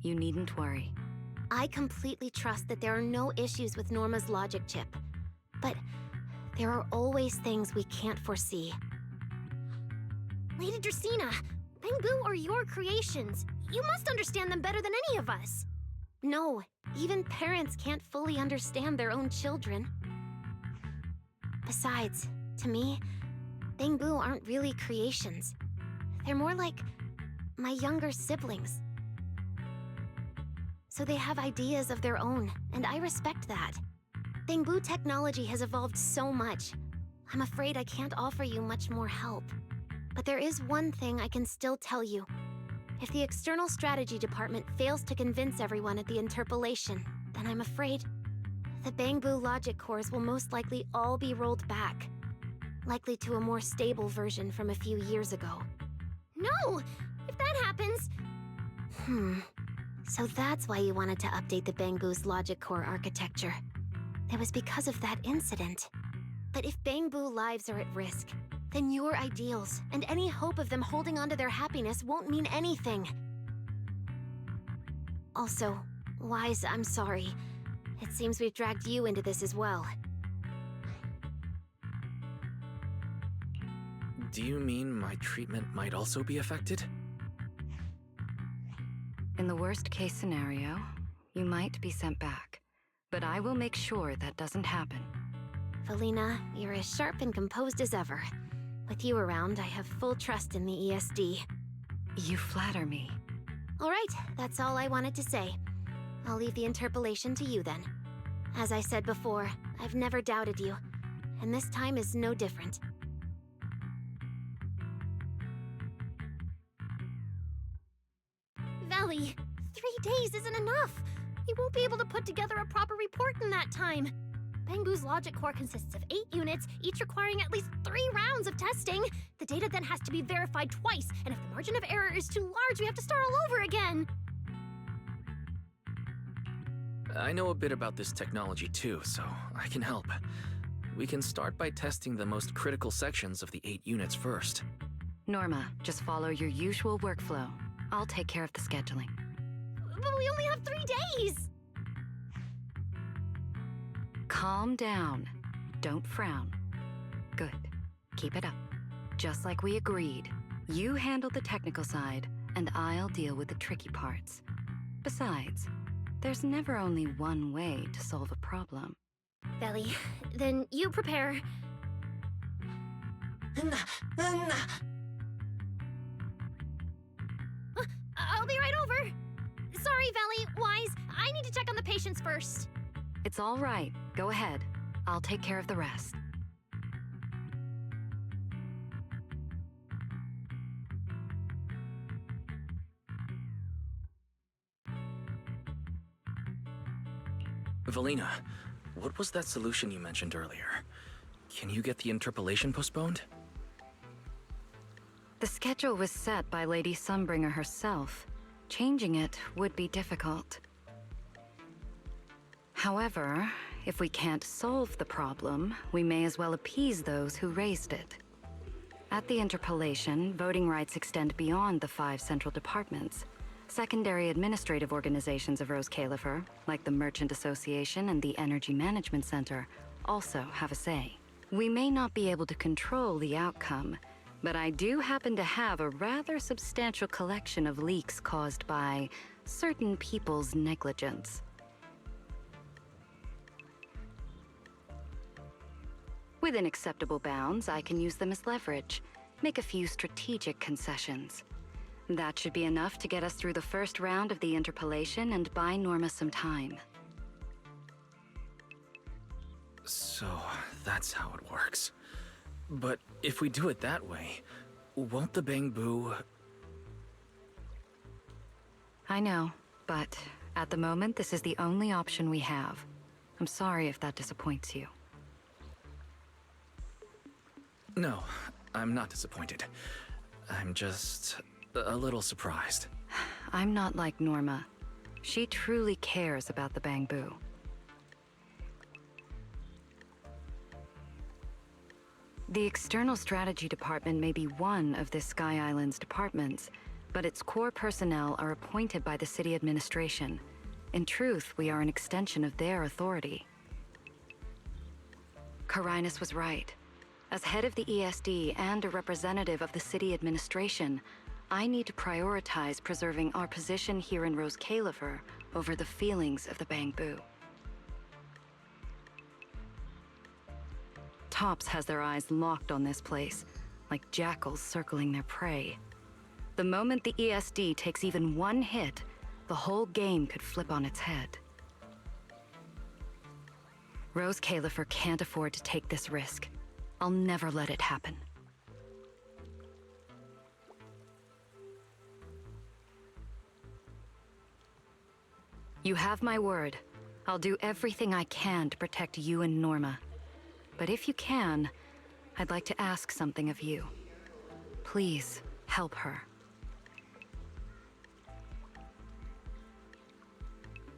You needn't worry. I completely trust that there are no issues with Norma's logic chip. But there are always things we can't foresee. Lady Dracena, Bangbu are your creations. You must understand them better than any of us. No, even parents can't fully understand their own children. Besides, to me, Bangbu aren't really creations. They're more like my younger siblings. so they have ideas of their own, and I respect that. Bangbu technology has evolved so much. I'm afraid I can't offer you much more help. But there is one thing I can still tell you. If the External Strategy Department fails to convince everyone at the interpolation, then I'm afraid the Bangbu logic cores will most likely all be rolled back. Likely to a more stable version from a few years ago. No! If that happens... So that's why you wanted to update the Bangbu's logic core architecture. It was because of that incident. But if Bangbu lives are at risk, then your ideals and any hope of them holding onto their happiness won't mean anything. Also, Wise, I'm sorry. It seems we've dragged you into this as well. Do you mean my treatment might also be affected? In the worst-case scenario, you might be sent back. But I will make sure that doesn't happen. Valina, you're as sharp and composed as ever. With you around, I have full trust in the ESD. You flatter me. All right, that's all I wanted to say. I'll leave the interpolation to you then. As I said before, I've never doubted you, and this time is no different. Valley, 3 days isn't enough. We won't be able to put together a proper report in that time. Bangbu's logic core consists of 8 units, each requiring at least 3 rounds of testing. The data then has to be verified twice, and if the margin of error is too large, we have to start all over again. I know a bit about this technology too, so I can help. We can start by testing the most critical sections of the 8 units first. Norma, just follow your usual workflow. I'll take care of the scheduling. But we only have 3 days! Calm down. Don't frown. Good. Keep it up. Just like we agreed. You handle the technical side, and I'll deal with the tricky parts. Besides, there's never only one way to solve a problem. Belly, then you prepare. I'll be right over. Sorry, Valley, Wise, I need to check on the patients first. It's all right. Go ahead. I'll take care of the rest. Valina, what was that solution you mentioned earlier? Can you get the interpolation postponed? The schedule was set by Lady Sunbringer herself. Changing it would be difficult. However, if we can't solve the problem, we may as well appease those who raised it. At the interpolation, voting rights extend beyond the 5 central departments. Secondary administrative organizations of Rose Califer, like the Merchant Association and the Energy Management Center, also have a say. We may not be able to control the outcome, but I do happen to have a rather substantial collection of leaks caused by certain people's negligence. Within acceptable bounds, I can use them as leverage, make a few strategic concessions. That should be enough to get us through the first round of the interpolation and buy Norma some time. So, that's how it works. But if we do it that way, won't the Bangbu... I know, but at the moment, this is the only option we have. I'm sorry if that disappoints you. No, I'm not disappointed. I'm just a little surprised. I'm not like Norma. She truly cares about the Bangbu. The External Strategy Department may be one of this Sky Island's departments, but its core personnel are appointed by the city administration. In truth, we are an extension of their authority. Carinus was right. As head of the ESD and a representative of the city administration, I need to prioritize preserving our position here in Rose Califer over the feelings of the Bangbu. Tops has their eyes locked on this place, like jackals circling their prey. The moment the ESD takes even one hit, the whole game could flip on its head. Rose Califer can't afford to take this risk. I'll never let it happen. You have my word. I'll do everything I can to protect you and Norma. But if you can, I'd like to ask something of you. Please, help her.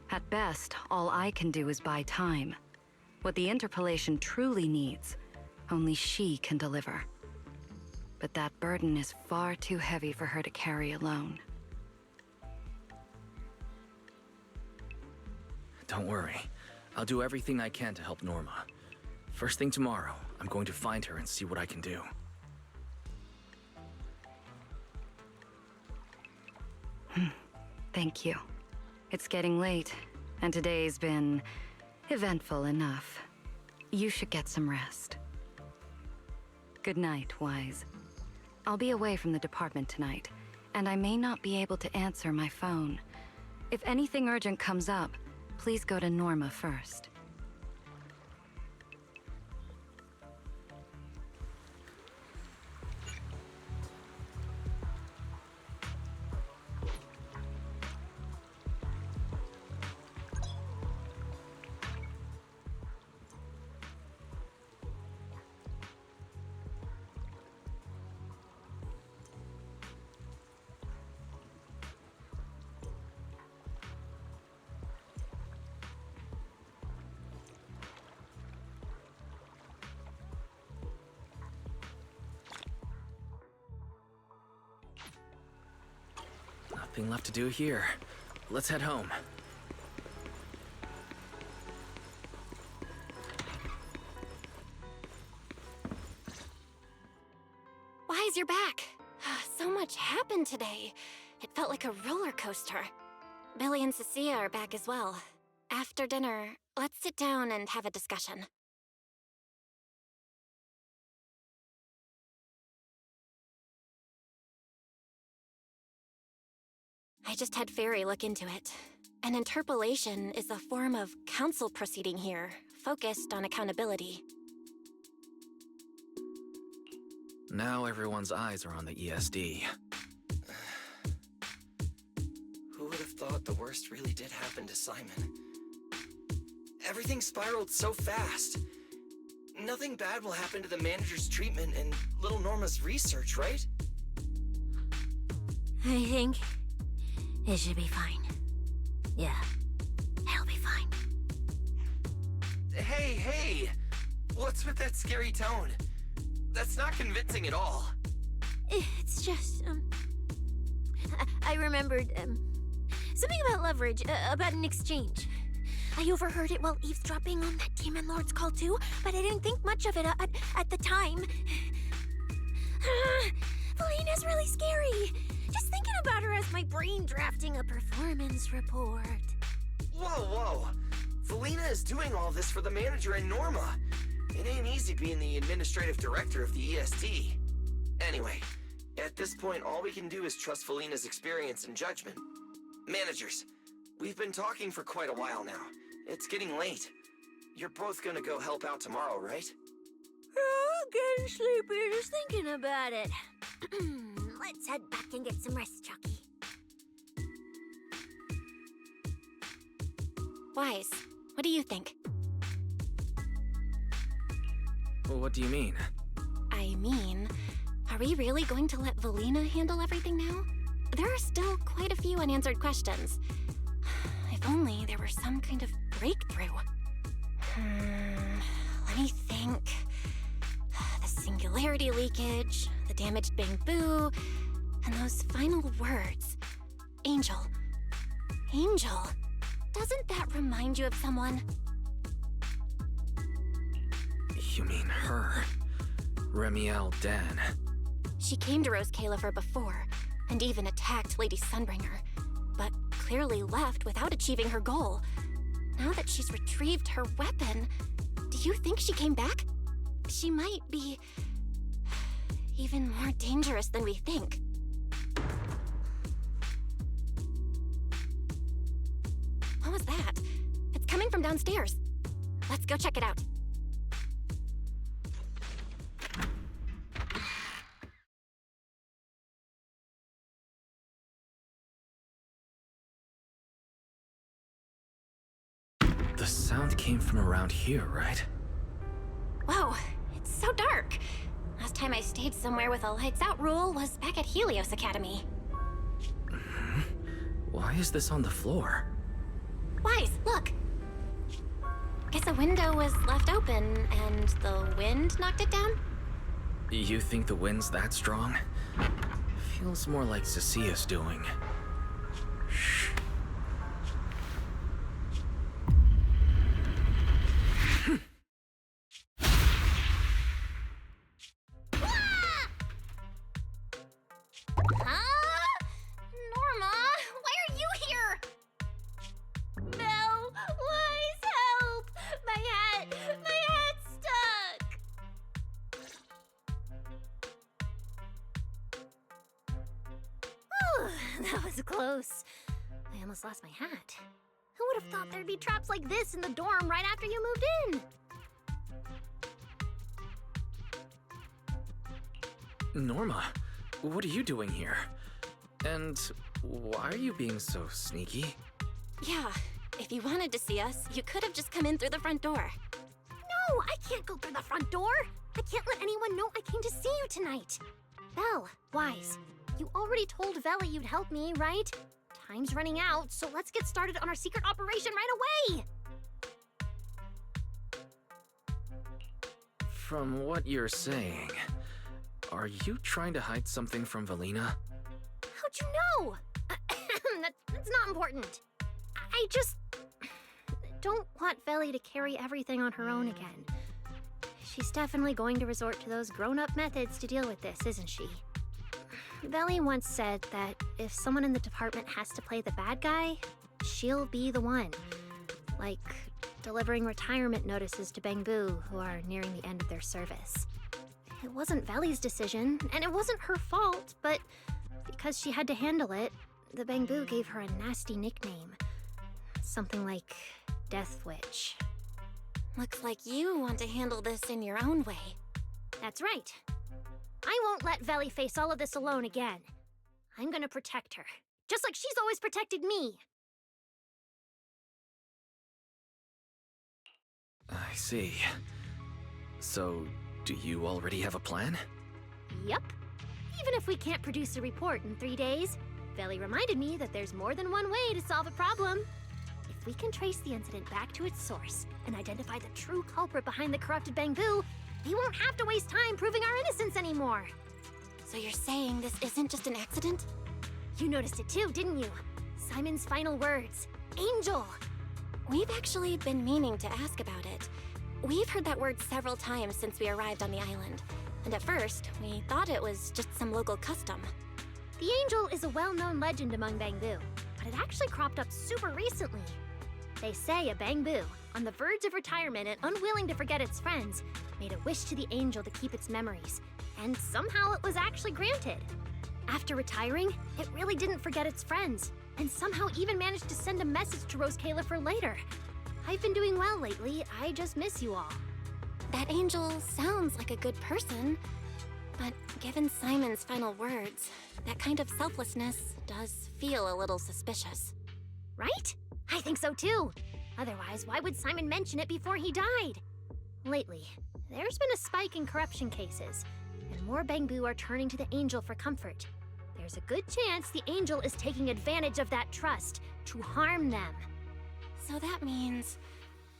At best, all I can do is buy time. What the interpolation truly needs, only she can deliver. But that burden is far too heavy for her to carry alone. Don't worry. I'll do everything I can to help Norma. First thing tomorrow, I'm going to find her and see what I can do. Thank you. It's getting late, and today's been eventful enough. You should get some rest. Good night, Wise. I'll be away from the department tonight, and I may not be able to answer my phone. If anything urgent comes up, please go to Norma first. Nothing left to do here. Let's head home. Wise, you're back. So much happened today. It felt like a roller coaster. Billy and Cecilia are back as well. After dinner, let's sit down and have a discussion. I just had Fairy look into it. An interpolation is a form of council proceeding here, focused on accountability. Now everyone's eyes are on the ESD. Who would have thought the worst really did happen to Simon? Everything spiraled so fast. Nothing bad will happen to the manager's treatment and little Norma's research, right? I think it should be fine. Yeah, it'll be fine. Hey! What's with that scary tone? That's not convincing at all. It's just, I remembered, something about leverage, about an exchange. I overheard it while eavesdropping on that Demon Lord's call too, but I didn't think much of it at the time. Felina's really scary. Just thinking about her as my brain drafting a performance report. Whoa! Felina is doing all this for the manager and Norma. It ain't easy being the administrative director of the ESD. Anyway, at this point, all we can do is trust Felina's experience and judgment. Managers, we've been talking for quite a while now. It's getting late. You're both gonna go help out tomorrow, right? Oh, getting sleepy just thinking about it. Let's head back and get some rest, Chucky. Wise, what do you think? Well, what do you mean? I mean, are we really going to let Velina handle everything now? There are still quite a few unanswered questions. If only there were some kind of breakthrough. Let me think. The singularity leakage, the damaged bamboo, and those final words. Angel. Angel. Doesn't that remind you of someone? You mean her? Remiel Dan. She came to Rose Califer before, and even attacked Lady Sunbringer, but clearly left without achieving her goal. Now that she's retrieved her weapon, do you think she came back? She might be even more dangerous than we think. from downstairs. Let's go check it out. The sound came from around here, right? Whoa, it's so dark. Last time I stayed somewhere with a lights out rule was back at Helios Academy. Why is this on the floor? Wise, look. Guess a window was left open and the wind knocked it down? You think the wind's that strong? Feels more like Cecia's doing. Shh. That was close. I almost lost my hat. Who would have thought there'd be traps like this in the dorm right after you moved in? Norma, what are you doing here? And why are you being so sneaky? Yeah, if you wanted to see us, you could have just come in through the front door. No, I can't go through the front door. I can't let anyone know I came to see you tonight. Belle, Wise, you already told Veli you'd help me, right? Time's running out, so let's get started on our secret operation right away! From what you're saying, are you trying to hide something from Velina? How'd you know? That's not important. I just don't want Veli to carry everything on her own again. She's definitely going to resort to those grown-up methods to deal with this, isn't she? Veli once said that if someone in the department has to play the bad guy, she'll be the one. Like delivering retirement notices to Bangbu, who are nearing the end of their service. It wasn't Veli's decision, and it wasn't her fault, but because she had to handle it, the Bangbu gave her a nasty nickname. Something like Death Witch. Looks like you want to handle this in your own way. That's right. I won't let Veli face all of this alone again. I'm gonna protect her, just like she's always protected me. I see. So, do you already have a plan? Yup. Even if we can't produce a report in 3 days, Veli reminded me that there's more than one way to solve a problem. If we can trace the incident back to its source and identify the true culprit behind the corrupted Bangbu, we won't have to waste time proving our innocence anymore. So you're saying this isn't just an accident? You noticed it too, didn't you? Simon's final words. Angel! We've actually been meaning to ask about it. We've heard that word several times since we arrived on the island. And at first, we thought it was just some local custom. The Angel is a well-known legend among Bangbu, but it actually cropped up super recently. They say a Bangbu, on the verge of retirement and unwilling to forget its friends, made a wish to the Angel to keep its memories, and somehow it was actually granted. After retiring, it really didn't forget its friends, and somehow even managed to send a message to Rose Califer later. I've been doing well lately, I just miss you all. That Angel sounds like a good person, but given Simon's final words, that kind of selflessness does feel a little suspicious. Right? I think so too. Otherwise, why would Simon mention it before he died? Lately, there's been a spike in corruption cases, and more Bangbu are turning to the Angel for comfort. There's a good chance the Angel is taking advantage of that trust to harm them. So that means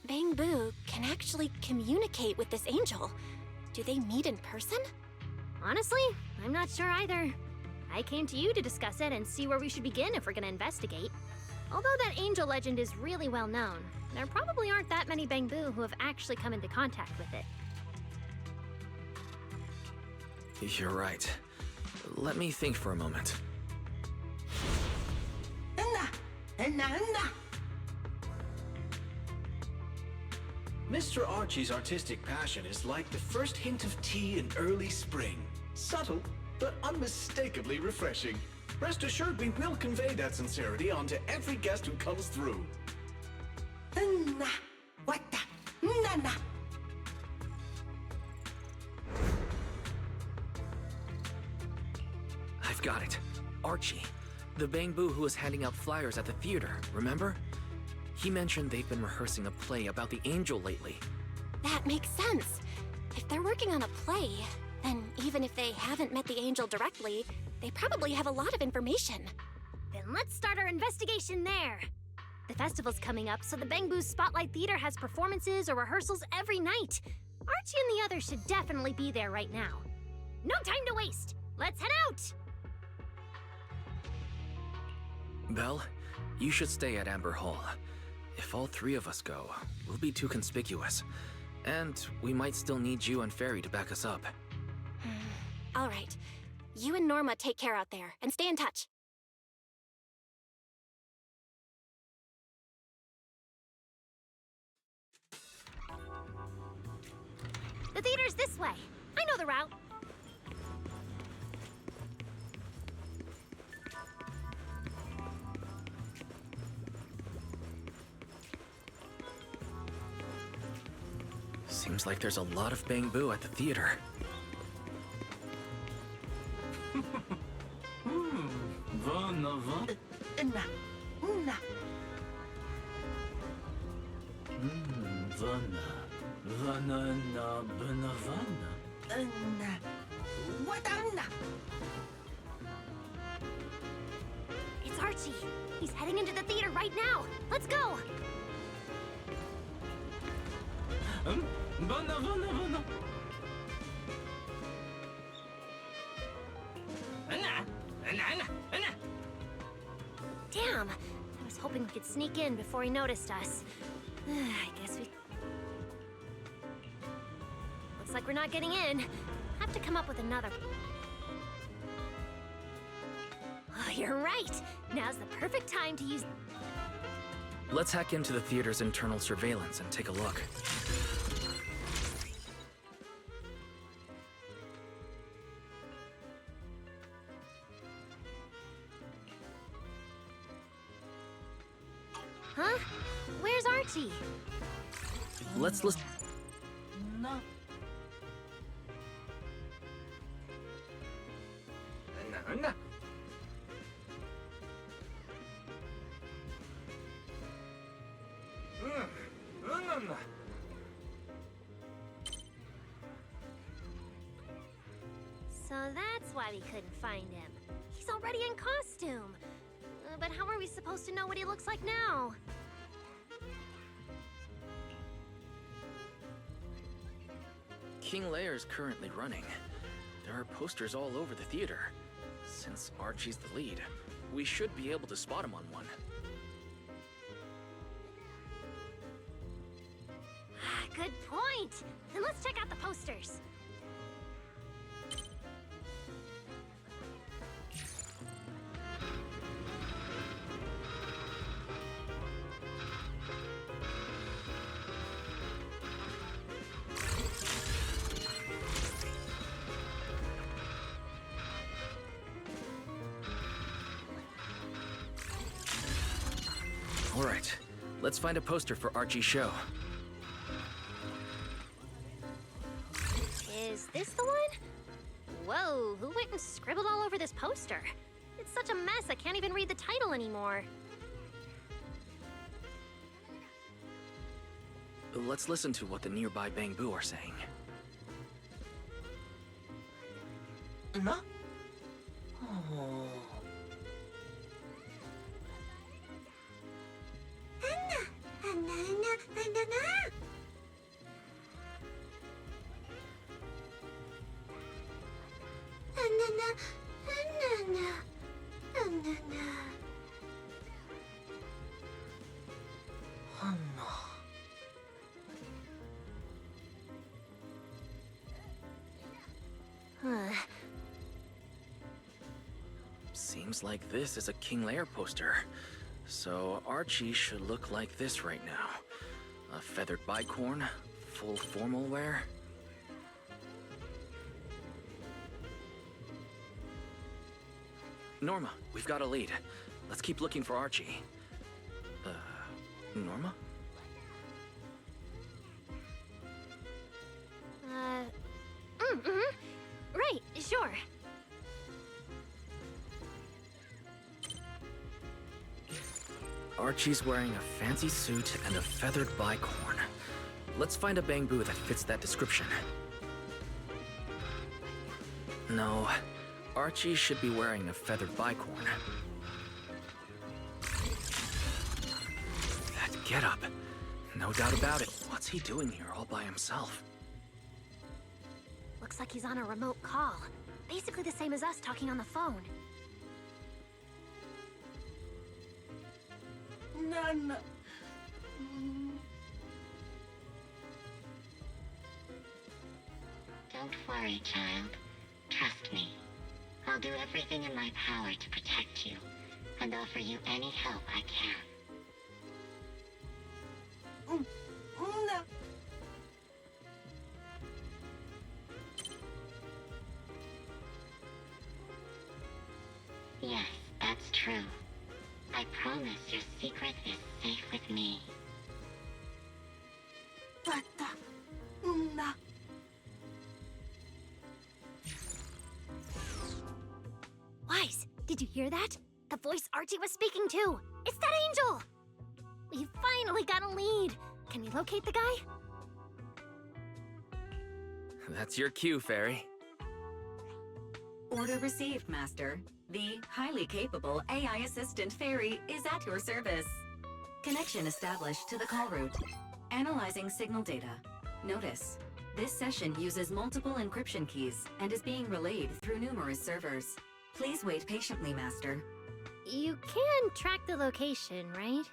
Bangbu can actually communicate with this Angel. Do they meet in person? Honestly, I'm not sure either. I came to you to discuss it and see where we should begin if we're gonna investigate. Although that Angel legend is really well known, there probably aren't that many Bangbu who have actually come into contact with it. You're right. Let me think for a moment. Mr. Archie's artistic passion is like the first hint of tea in early spring. Subtle, but unmistakably refreshing. Rest assured we will convey that sincerity onto every guest who comes through. Na. Wata. Nana. I've got it. Archie. The Bangbu who was handing out flyers at the theater, remember? He mentioned they've been rehearsing a play about the angel lately. That makes sense. If they're working on a play, then even if they haven't met the angel directly, they probably have a lot of information. Then let's start our investigation there. The festival's coming up, so the Bangbu Spotlight Theater has performances or rehearsals every night. Archie and the others should definitely be there right now. No time to waste! Let's head out! Belle, you should stay at Amber Hall. If all three of us go, we'll be too conspicuous. And we might still need you and Fairy to back us up. All right. You and Norma take care out there, and stay in touch. The theater's this way. I know the route. Seems like there's a lot of Bangbu at the theater. Na. Na. Vana na benavana. Na. Wadana. It's Archie. He's heading into the theater right now. Let's go! Vana, vana, vana. Damn! I was hoping we could sneak in before he noticed us. I guess we... Looks like we're not getting in. Have to come up with another... Oh, you're right! Now's the perfect time to use... Let's hack into the theater's internal surveillance and take a look. Huh? Where's Archie? Let's listen. No. Na. So that's why we couldn't find him. He's already in costume. But how are we supposed to know what he looks like now? King Lear's currently running. There are posters all over the theater. Since Archie's the lead, we should be able to spot him on one. Good point. Then let's check out the posters. All right, let's find a poster for Archie's show. Is this the one? Whoa, who went and scribbled all over this poster? It's such a mess, I can't even read the title anymore. Let's listen to what the nearby Bangbu are saying. No? Oh. Seems like this is a King Lear poster. So Archie should look like this right now. A feathered bicorn, full formal wear. Norma, we've got a lead. Let's keep looking for Archie. Norma? Sure. Archie's wearing a fancy suit and a feathered bicorn. Let's find a bamboo that fits that description. No, Archie should be wearing a feathered bicorn. That getup. No doubt about it. What's he doing here all by himself? Looks like he's on a remote call. Basically the same as us talking on the phone. Nana. Don't worry, child. Trust me. I'll do everything in my power to protect you, and offer you any help I can. No. Yes, that's true. I promise your secret is safe with me. No. Wise, did you hear that? The voice Archie was speaking to. It's that angel! We finally got a lead. Can we locate the guy? That's your cue, Fairy. Order received, Master. The highly capable AI assistant Fairy is at your service. Connection established to the call route. Analyzing signal data. Notice, this session uses multiple encryption keys and is being relayed through numerous servers. Please wait patiently, Master. You can track the location, right?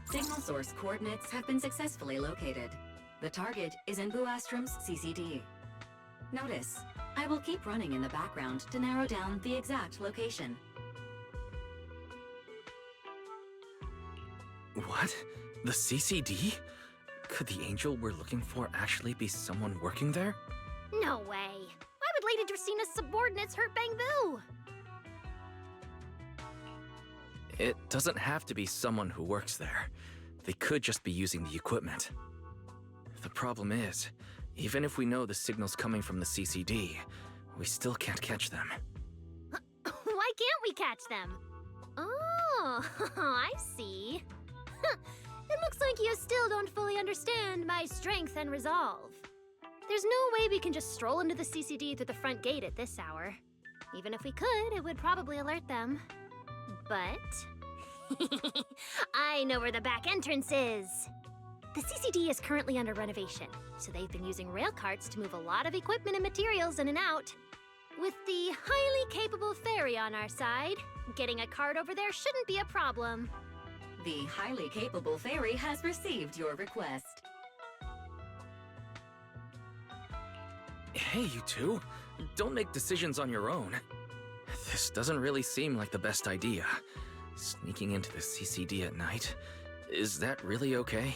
Signal source coordinates have been successfully located. The target is in Buastrom's CCD. Notice, I will keep running in the background to narrow down the exact location. What? The CCD? Could the angel we're looking for actually be someone working there? No way. Why would Lady Dracina's subordinates hurt Bangbu? It doesn't have to be someone who works there. They could just be using the equipment. The problem is, even if we know the signal's coming from the CCD, we still can't catch them. Why can't we catch them? Oh, I see. It looks like you still don't fully understand my strength and resolve. There's no way we can just stroll into the CCD through the front gate at this hour. Even if we could, it would probably alert them. But I know where the back entrance is. The CCD is currently under renovation, so they've been using rail carts to move a lot of equipment and materials in and out. With the highly capable Fairy on our side, getting a cart over there shouldn't be a problem. The highly capable Fairy has received your request. Hey, you two. Don't make decisions on your own. This doesn't really seem like the best idea. Sneaking into the CCD at night. Is that really okay?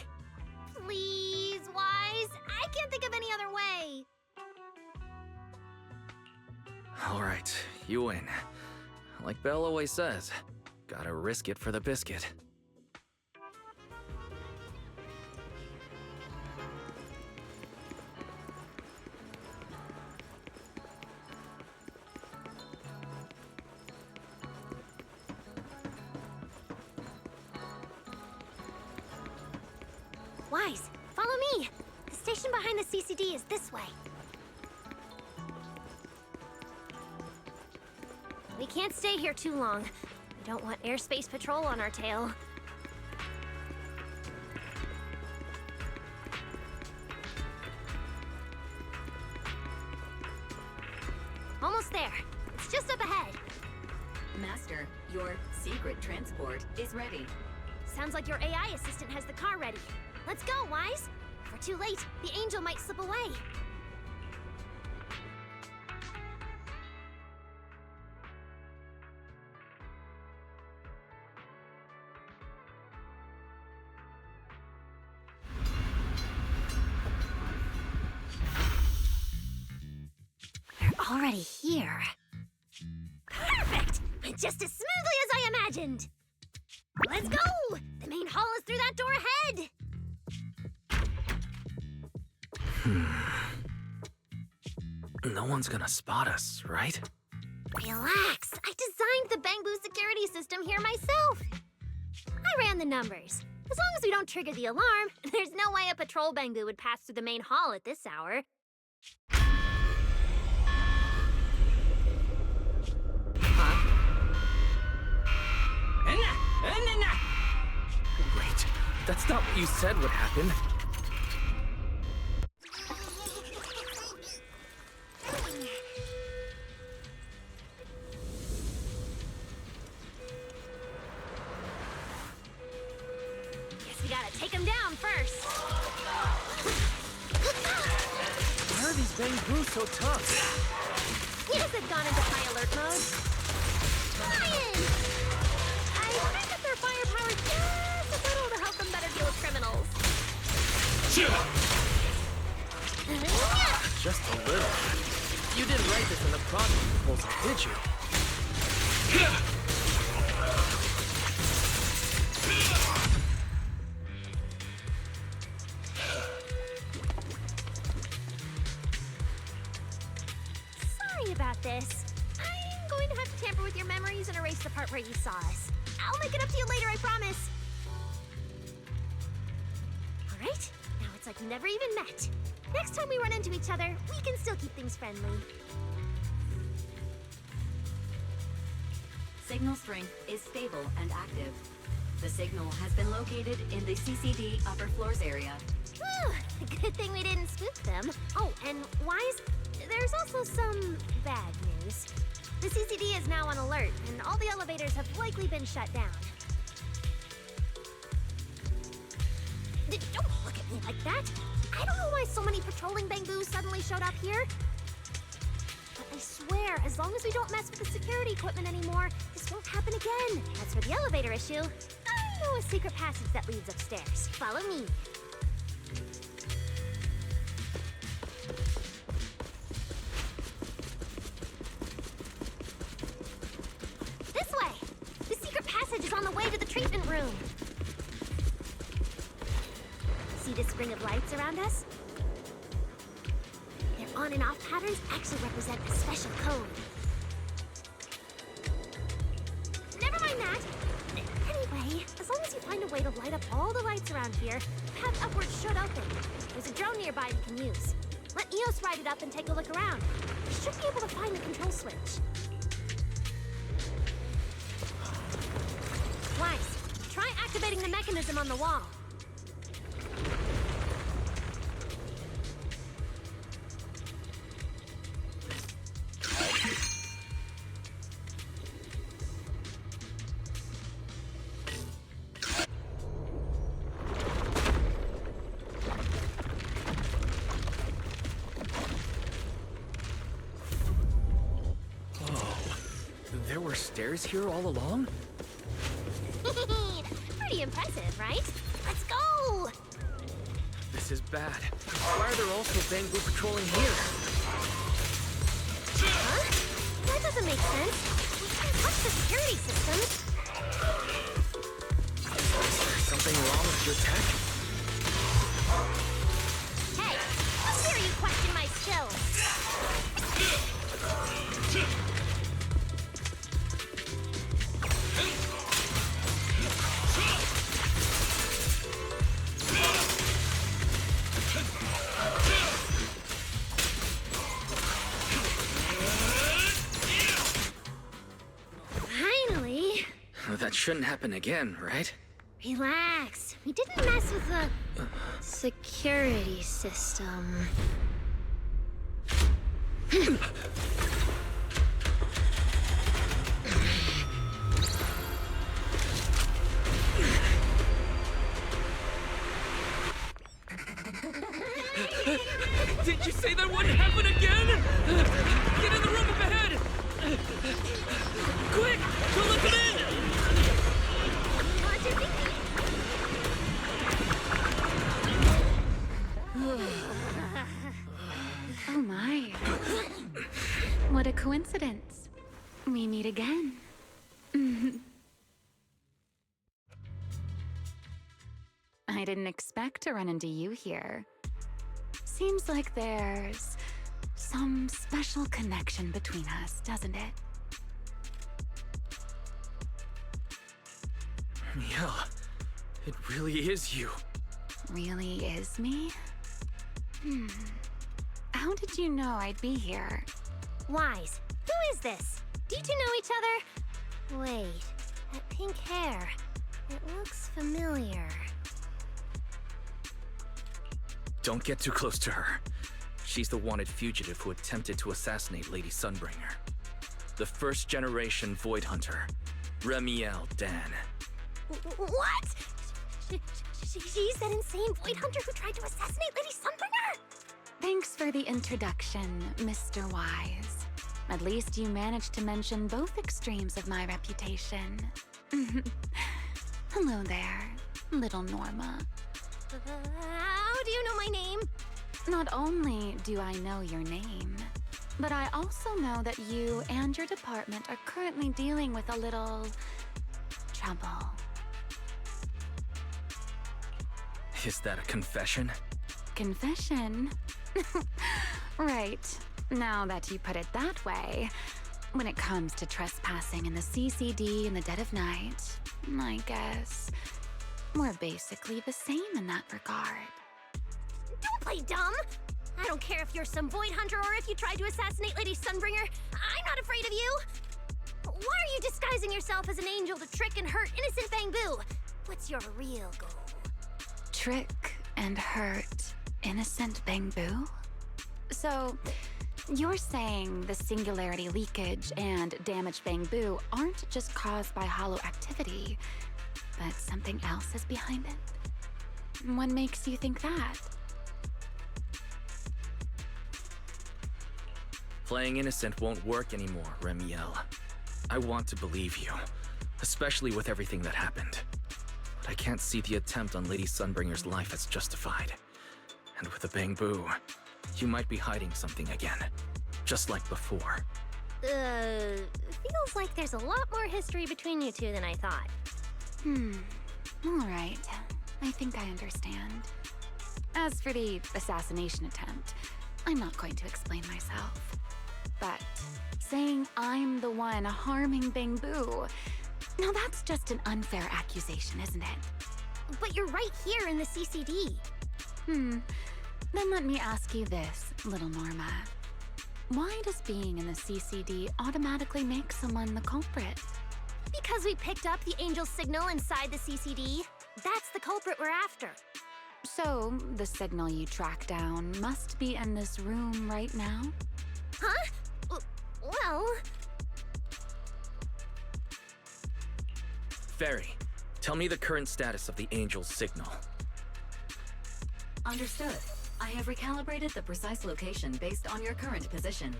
Please, Wise. I can't think of any other way. Alright, you win. Like Belle always says, gotta risk it for the biscuit. Wise, follow me. The station behind the CCD is this way. We can't stay here too long. We don't want airspace patrol on our tail. Almost there. It's just up ahead. Master, your secret transport is ready. Sounds like your AI assistant has the car ready. Let's go, Wise. If we're too late, the angel might slip away. We're already here. Perfect! Went just as smoothly as I imagined. Let's go! The main hall is through that door ahead! No one's gonna spot us, right? Relax. I designed the Bamboo security system here myself. I ran the numbers. As long as we don't trigger the alarm, there's no way a patrol Bamboo would pass through the main hall at this hour. Wait, that's not what you said would happen. Guess we gotta take him down first. Why are these Bamboo so tough? Yes, they've gone into high alert mode. Ryan! I think that their firepower is just a little to help them better deal with criminals. Just a little. You didn't write this in the project proposal, did you? Sorry about this. I'm going to have to tamper with your memories and erase the part where you saw us. I'll make it up to you later, I promise. All right, now it's like we never even met. Next time we run into each other, we can still keep things friendly. Signal strength is stable and active. The signal has been located in the CCD upper floors area. Good thing we didn't spook them. Oh, and Wise, there's also some bad news. The CCD is now on alert, and all the elevators have likely been shut down. Don't look at me like that. I don't know why so many patrolling Bangoos suddenly showed up here. But I swear, as long as we don't mess with the security equipment anymore, this won't happen again. As for the elevator issue, I know a secret passage that leads upstairs. Follow me. This way! The secret passage is on the way to the treatment room. See this ring of lights around us? Their on and off patterns actually represent a special code. Never mind that. Anyway, as long as you find a way to light up all the lights around here, the path upwards should open. There's a drone nearby we can use. Let Eos ride it up and take a look around. We should be able to find the control switch. Wise, try activating the mechanism on the wall. There were stairs here all along? Pretty impressive, right? Let's go! This is bad. Why are there also Bamboo patrolling here? Huh? That doesn't make sense. We can't touch the security system. Is there something wrong with your tech? Hey, how dare you question my skills? Finally! That shouldn't happen again, right? Relax. We didn't mess with the security system. Did you say that wouldn't happen again? Get in the room up ahead! Quick! Don't let them in! Oh my. What a coincidence. We meet again. I didn't expect to run into you here. Seems like there's some special connection between us, doesn't it? Yeah, it really is you. Really is me? How did you know I'd be here? Wise, who is this? Do you two know each other? Wait, that pink hair. It looks familiar. Don't get too close to her. She's the wanted fugitive who attempted to assassinate Lady Sunbringer. The first generation Void Hunter, Remiel Dan. What? She's that insane Void Hunter who tried to assassinate Lady Sunbringer? Thanks for the introduction, Mr. Wise. At least you managed to mention both extremes of my reputation. Hello there, little Norma. How do you know my name? Not only do I know your name, but I also know that you and your department are currently dealing with a little trouble. Is that a confession? Confession? Right. Now that you put it that way, when it comes to trespassing in the CCD in the dead of night, I guess we're basically the same in that regard. Don't play dumb! I don't care if you're some Void Hunter or if you tried to assassinate Lady Sunbringer. I'm not afraid of you! Why are you disguising yourself as an angel to trick and hurt innocent Bangbu? What's your real goal? Trick and hurt innocent Bangbu? So, you're saying the singularity leakage and damaged Bangbu aren't just caused by hollow activity, but something else is behind it? What makes you think that? Playing innocent won't work anymore, Remiel. I want to believe you, especially with everything that happened. But I can't see the attempt on Lady Sunbringer's life as justified. And with the Bangbu, you might be hiding something again, just like before. Feels like there's a lot more history between you two than I thought. All right. I think I understand. As for the assassination attempt, I'm not going to explain myself. But saying I'm the one harming Bangbu, now that's just an unfair accusation, isn't it? But you're right here in the CCD. Then let me ask you this, little Norma. Why does being in the CCD automatically make someone the culprit? Because we picked up the angel signal inside the CCD. That's the culprit we're after. So, the signal you track down must be in this room right now? Huh? Well... Fairy, tell me the current status of the angel's signal. Understood. I have recalibrated the precise location based on your current position.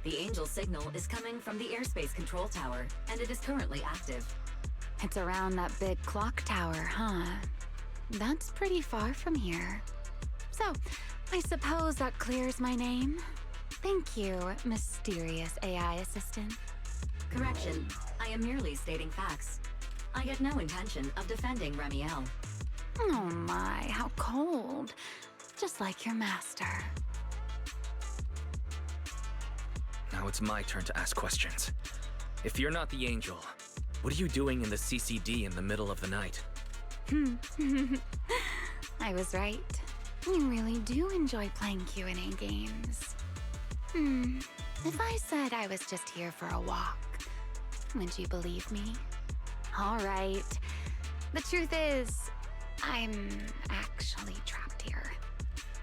The angel signal is coming from the airspace control tower, and it is currently active. It's around that big clock tower, huh? That's pretty far from here. So, I suppose that clears my name? Thank you, mysterious AI assistant. Correction. I am merely stating facts. I had no intention of defending Remiel. Oh my, how cold. Just like your master. Now it's my turn to ask questions. If you're not the angel, what are you doing in the CCD in the middle of the night? I was right. You really do enjoy playing Q&A games. If I said I was just here for a walk, would you believe me? All right. The truth is, I'm actually trapped here.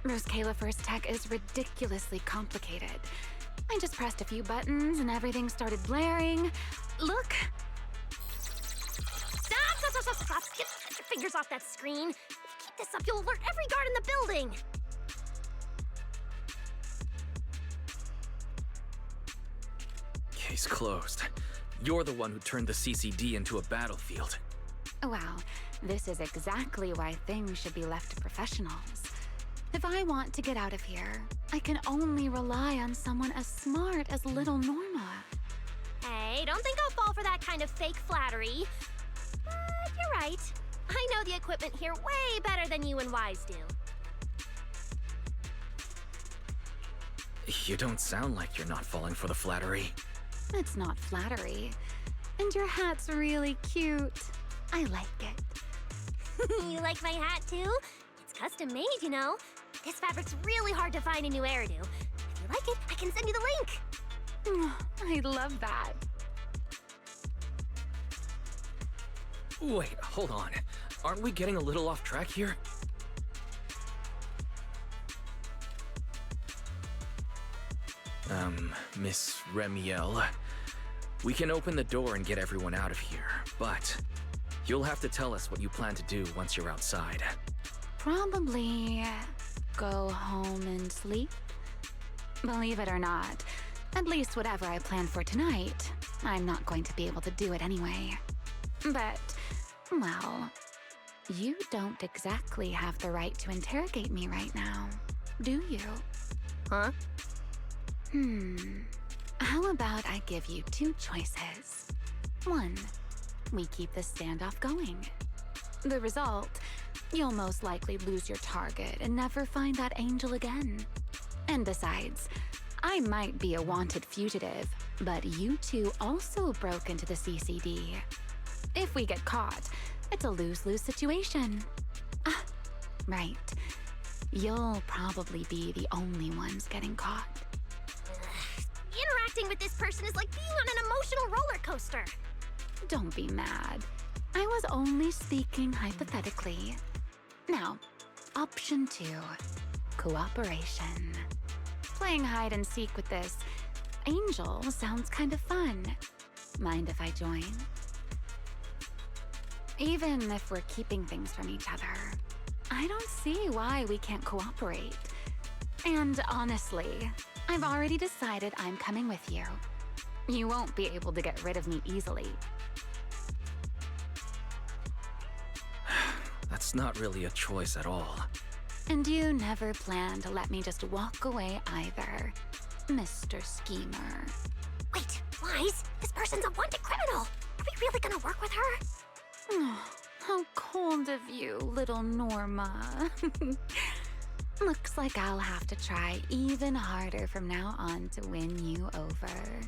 Rose Califer's tech is ridiculously complicated. I just pressed a few buttons and everything started blaring. Look! Stop! Get your fingers off that screen. If you keep this up, you'll alert every guard in the building. Case closed. You're the one who turned the CCD into a battlefield. Wow, this is exactly why things should be left to professionals. If I want to get out of here, I can only rely on someone as smart as little Norma. Hey, don't think I'll fall for that kind of fake flattery. But you're right. I know the equipment here way better than you and Wise do. You don't sound like you're not falling for the flattery. It's not flattery. And your hat's really cute. I like it. You like my hat too? It's custom made, you know. This fabric's really hard to find in New Eridu. If you like it, I can send you the link. I love that. Wait, hold on. Aren't we getting a little off track here? Miss Remiel, we can open the door and get everyone out of here, but you'll have to tell us what you plan to do once you're outside. Probably go home and sleep. Believe it or not, at least whatever I plan for tonight, I'm not going to be able to do it anyway. But, well, you don't exactly have the right to interrogate me right now, do you? Huh? How about I give you two choices? One, we keep the standoff going. The result, you'll most likely lose your target and never find that angel again. And besides, I might be a wanted fugitive, but you two also broke into the CCD. If we get caught, it's a lose-lose situation. Ah, right. You'll probably be the only ones getting caught. Interacting with this person is like being on an emotional roller coaster. Don't be mad. I was only speaking hypothetically. Now, option 2, cooperation. Playing hide and seek with this angel sounds kind of fun. Mind if I join? Even if we're keeping things from each other, I don't see why we can't cooperate. And honestly, I've already decided I'm coming with you. You won't be able to get rid of me easily. That's not really a choice at all. And you never plan to let me just walk away either, Mr. Schemer. Wait, Wise, this person's a wanted criminal. Are we really gonna work with her? Oh, how cold of you, little Norma. Looks like I'll have to try even harder from now on to win you over.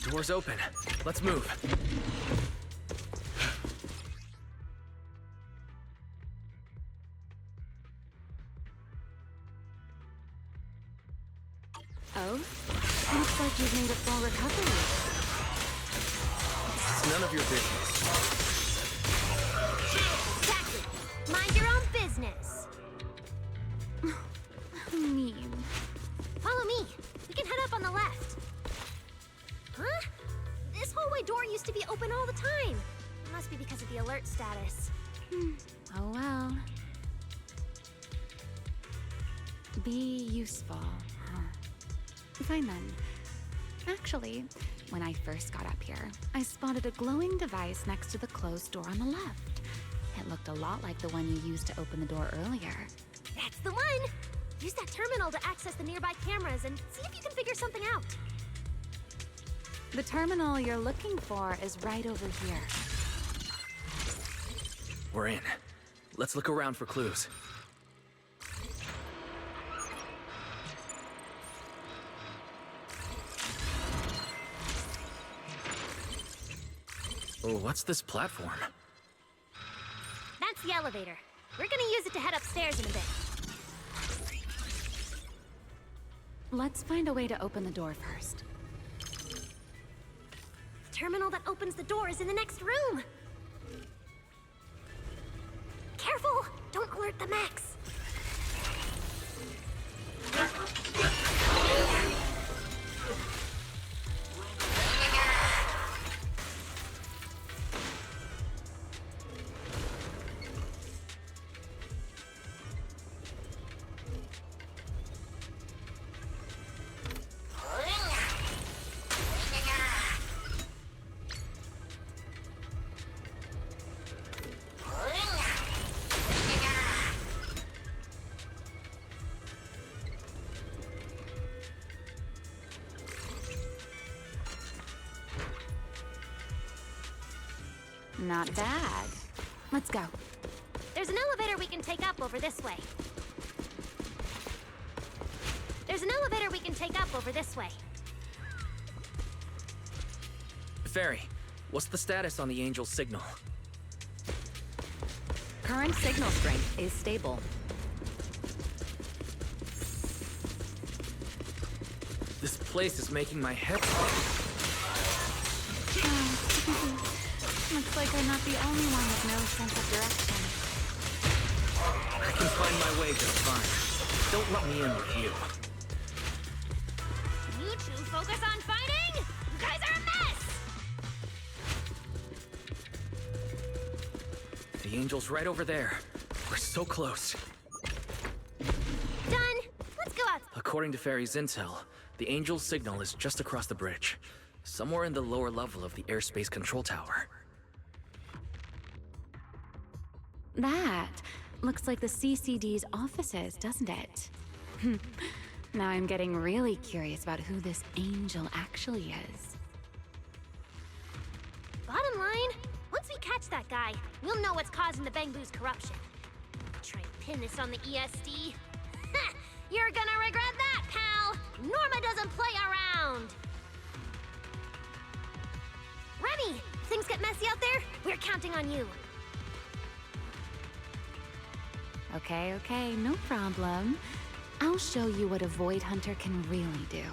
Door's open. Let's move. Oh? Looks like you've made a full recovery. It's none of your business. Exactly. Mind your own business. Mean. Follow me. We can head up on the left. Huh? This hallway door used to be open all the time. It must be because of the alert status. Oh well. Be useful, huh? Fine then. Actually, when I first got up here, I spotted a glowing device next to the closed door on the left. It looked a lot like the one you used to open the door earlier. That's the one! Use that terminal to access the nearby cameras and see if you can figure something out. The terminal you're looking for is right over here. We're in. Let's look around for clues. Oh, what's this platform? That's the elevator. We're gonna use it to head upstairs in a bit. Let's find a way to open the door first. The terminal that opens the door is in the next room. Careful! Don't alert the Max. Not bad. Let's go. There's an elevator we can take up over this way. Fairy, what's the status on the Angel's signal? Current signal strength is stable. This place is making my head spin. Looks like I'm not the only one with no sense of direction. I can find my way just fine. Don't let me in with you. You two focus on fighting? You guys are a mess! The Angel's right over there. We're so close. Done! Let's go out. According to Fairy's intel, the Angel's signal is just across the bridge. Somewhere in the lower level of the airspace control tower. That looks like the CCD's offices, doesn't it? Now I'm getting really curious about who this Angel actually is. Bottom line, once we catch that guy, we'll know what's causing the Bangbu's corruption. Try and pin this on the ESD. You're gonna regret that, pal! Norma doesn't play around! Remy, things get messy out there? We're counting on you. Okay, no problem. I'll show you what a Void Hunter can really do.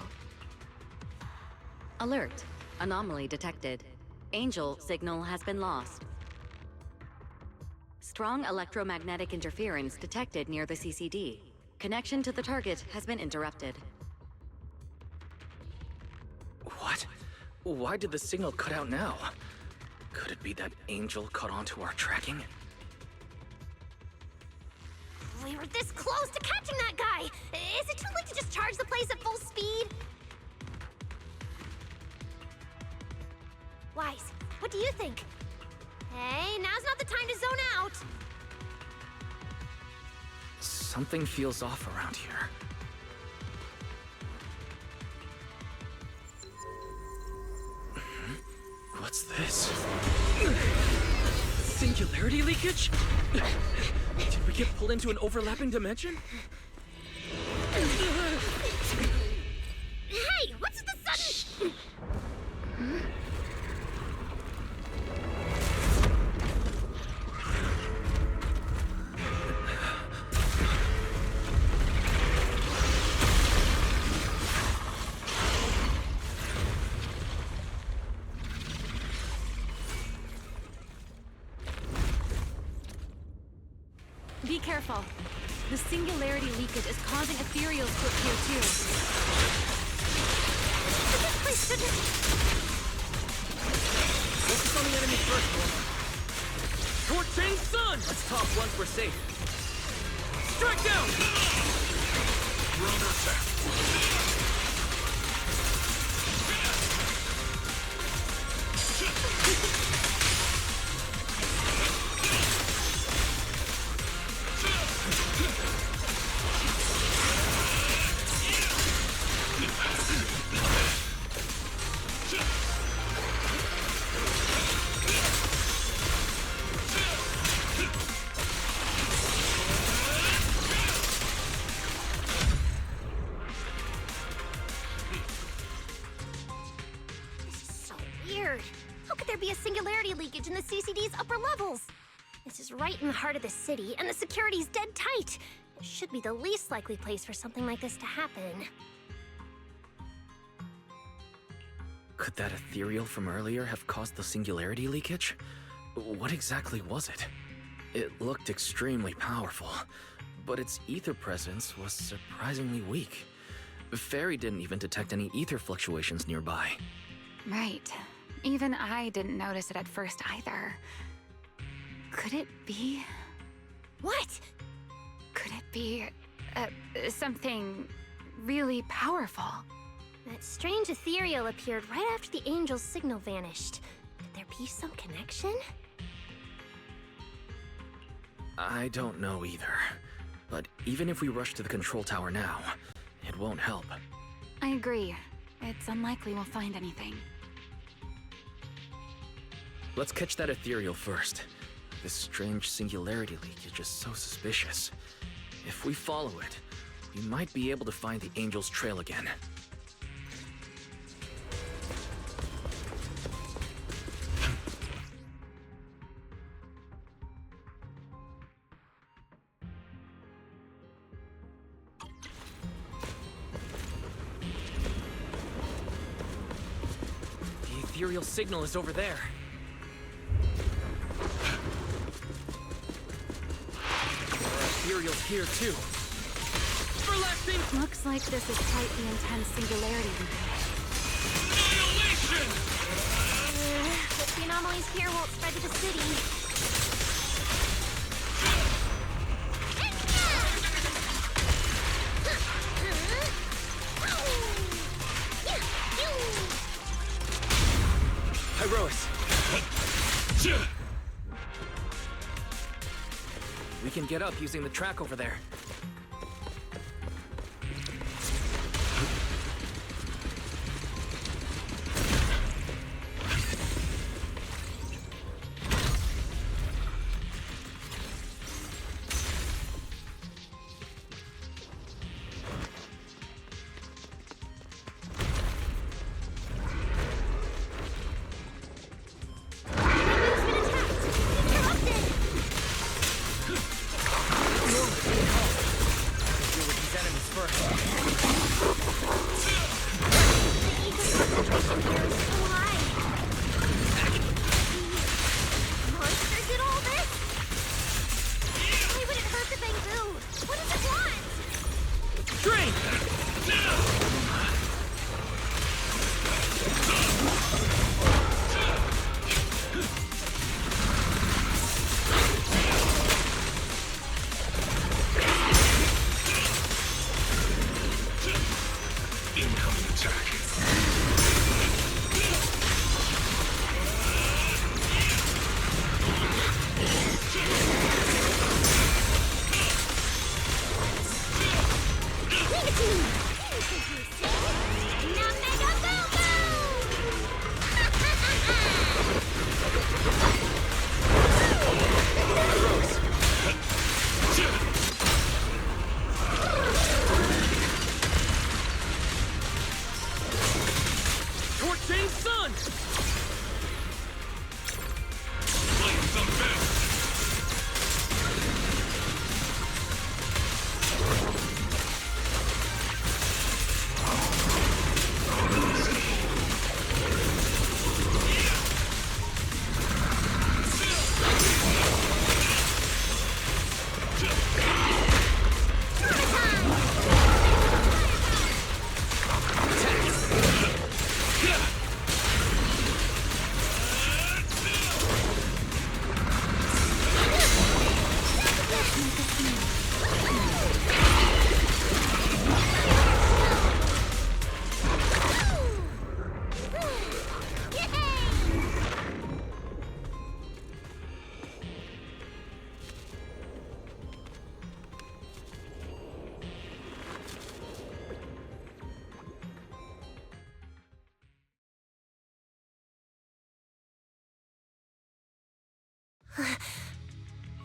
Alert. Anomaly detected. Angel signal has been lost. Strong electromagnetic interference detected near the CCD. Connection to the target has been interrupted. What? Why did the signal cut out now? Could it be that Angel caught onto our tracking? We were this close to catching that guy! Is it too late to just charge the place at full speed? Wise, what do you think? Hey, now's not the time to zone out! Something feels off around here. What's this? Singularity leakage? Did we get pulled into an overlapping dimension? Hey, what's the sudden... Be careful. The singularity leakage is causing ethereals to appear too. This place shouldn't... Focus on the enemy first, Norma. Torching Sun! Let's talk once we're safe. Strike down! Runner set. How could there be a singularity leakage in the CCD's upper levels? This is right in the heart of the city, and the security's dead tight. It should be the least likely place for something like this to happen. Could that ethereal from earlier have caused the singularity leakage? What exactly was it? It looked extremely powerful, but its ether presence was surprisingly weak. Fairy didn't even detect any ether fluctuations nearby. Right. Even I didn't notice it at first either. Could it be... What? Could it be... something really powerful? That strange ethereal appeared right after the Angel's signal vanished. Could there be some connection? I don't know either. But even if we rush to the control tower now, it won't help. I agree. It's unlikely we'll find anything. Let's catch that ethereal first. This strange singularity leak is just so suspicious. If we follow it, we might be able to find the Angel's trail again. The ethereal signal is over there. Ethereal's here too. Looks like this is quite the intense singularity. Annihilation! If the anomalies here won't spread to the city. Hyrois! We can get up using the track over there.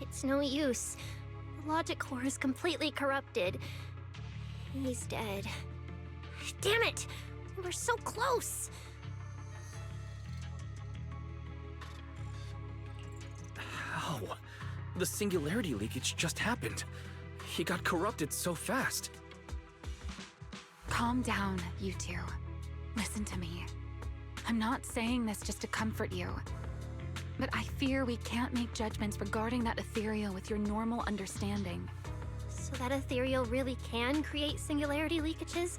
It's no use. The logic core is completely corrupted. He's dead. Damn it! We're so close! How? The singularity leakage just happened. He got corrupted so fast. Calm down, you two. Listen to me. I'm not saying this just to comfort you. But I fear we can't make judgments regarding that ethereal with your normal understanding. So that ethereal really can create singularity leakages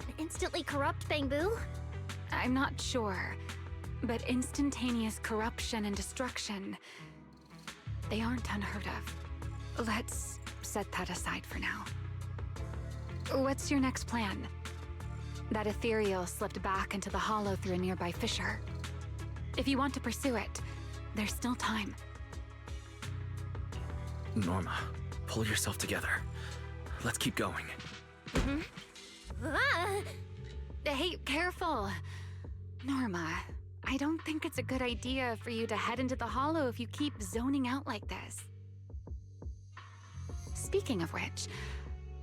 and instantly corrupt Bangbu? I'm not sure, but instantaneous corruption and destruction, they aren't unheard of. Let's set that aside for now. What's your next plan? That ethereal slipped back into the hollow through a nearby fissure. If you want to pursue it, there's still time. Norma, pull yourself together. Let's keep going. Ah! Hey, careful. Norma, I don't think it's a good idea for you to head into the hollow if you keep zoning out like this. Speaking of which,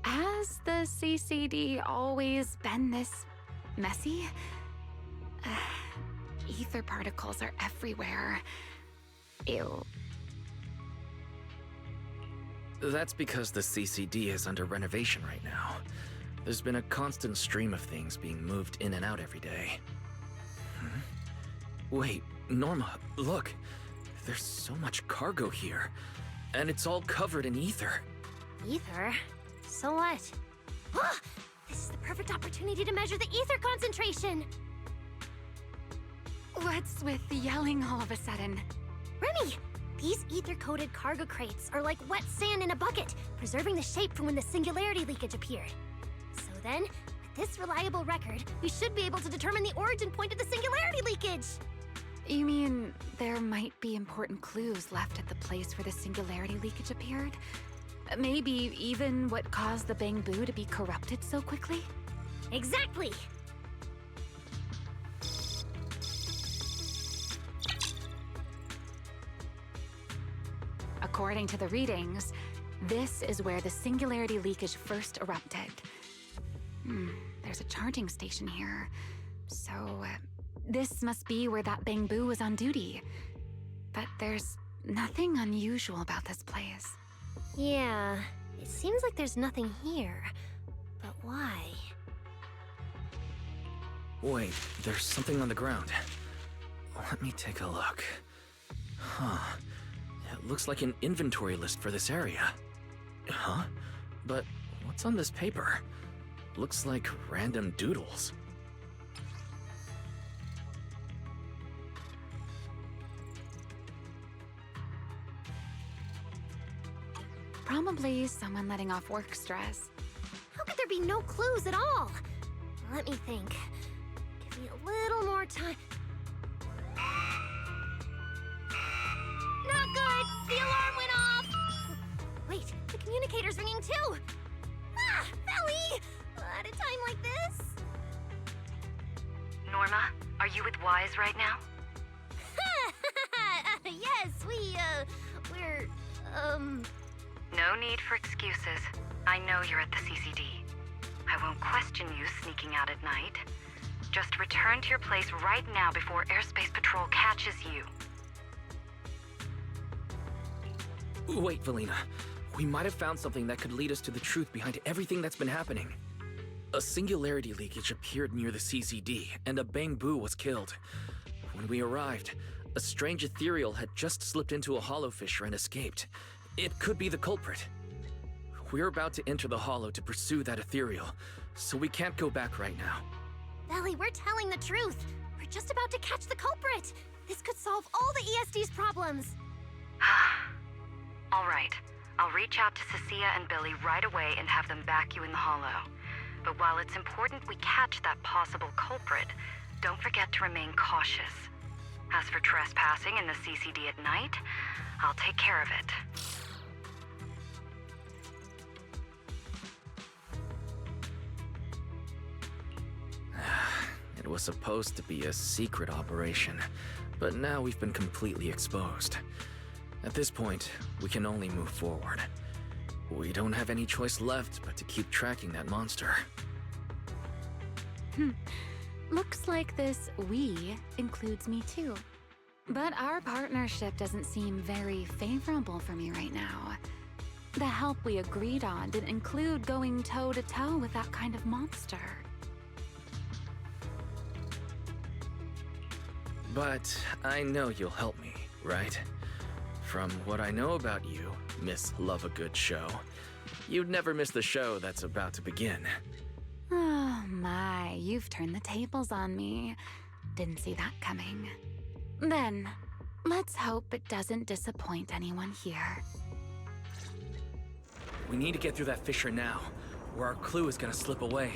has the CCD always been this messy? Ether particles are everywhere. Ew. That's because the CCD is under renovation right now. There's been a constant stream of things being moved in and out every day. Wait, Norma, look. There's so much cargo here. And it's all covered in ether. Ether? So what? This is the perfect opportunity to measure the ether concentration! What's with the yelling all of a sudden? Remy! These ether-coated cargo crates are like wet sand in a bucket, preserving the shape from when the singularity leakage appeared. So then, with this reliable record, we should be able to determine the origin point of the singularity leakage! You mean there might be important clues left at the place where the singularity leakage appeared? Maybe even what caused the Bangbu to be corrupted so quickly? Exactly! According to the readings, this is where the singularity leakage first erupted. There's a charging station here. So, this must be where that Bangbu was on duty. But there's nothing unusual about this place. Yeah, it seems like there's nothing here. But why? Wait, there's something on the ground. Let me take a look. Huh. It looks like an inventory list for this area. Huh? But what's on this paper? Looks like random doodles. Probably someone letting off work stress. How could there be no clues at all? Let me think. Give me a little more time. Not good! The alarm went off! Wait, the communicator's ringing too! Ah! Ellie! At a time like this? Norma, are you with Wise right now? Yes, we're, No need for excuses. I know you're at the CCD. I won't question you sneaking out at night. Just return to your place right now before Airspace Patrol catches you. Wait, Valina. We might have found something that could lead us to the truth behind everything that's been happening. A singularity leakage appeared near the CCD, and a Bangbu was killed. When we arrived, a strange ethereal had just slipped into a hollow fissure and escaped. It could be the culprit. We're about to enter the hollow to pursue that ethereal, so we can't go back right now. Ellie, we're telling the truth. We're just about to catch the culprit. This could solve all the ESD's problems. All right. I'll reach out to Cecilia and Billy right away and have them back you in the hollow. But while it's important we catch that possible culprit, don't forget to remain cautious. As for trespassing in the CCD at night, I'll take care of it. It was supposed to be a secret operation, but now we've been completely exposed. At this point, we can only move forward. We don't have any choice left but to keep tracking that monster. Looks like this "we" includes me too. But our partnership doesn't seem very favorable for me right now. The help we agreed on didn't include going toe-to-toe with that kind of monster. But I know you'll help me, right? From what I know about you, Miss Love a Good Show, you'd never miss the show that's about to begin. Oh my, you've turned the tables on me. Didn't see that coming. Then, let's hope it doesn't disappoint anyone here. We need to get through that fissure now, or our clue is gonna slip away.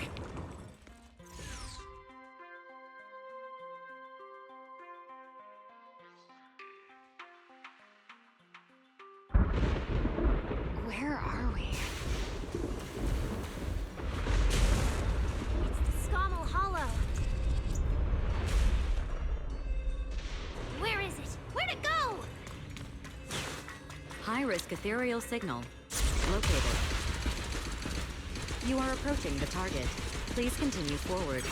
Where are we? It's the Scommel Hollow. ethereal signal. Located. You are approaching the target. Please continue forward.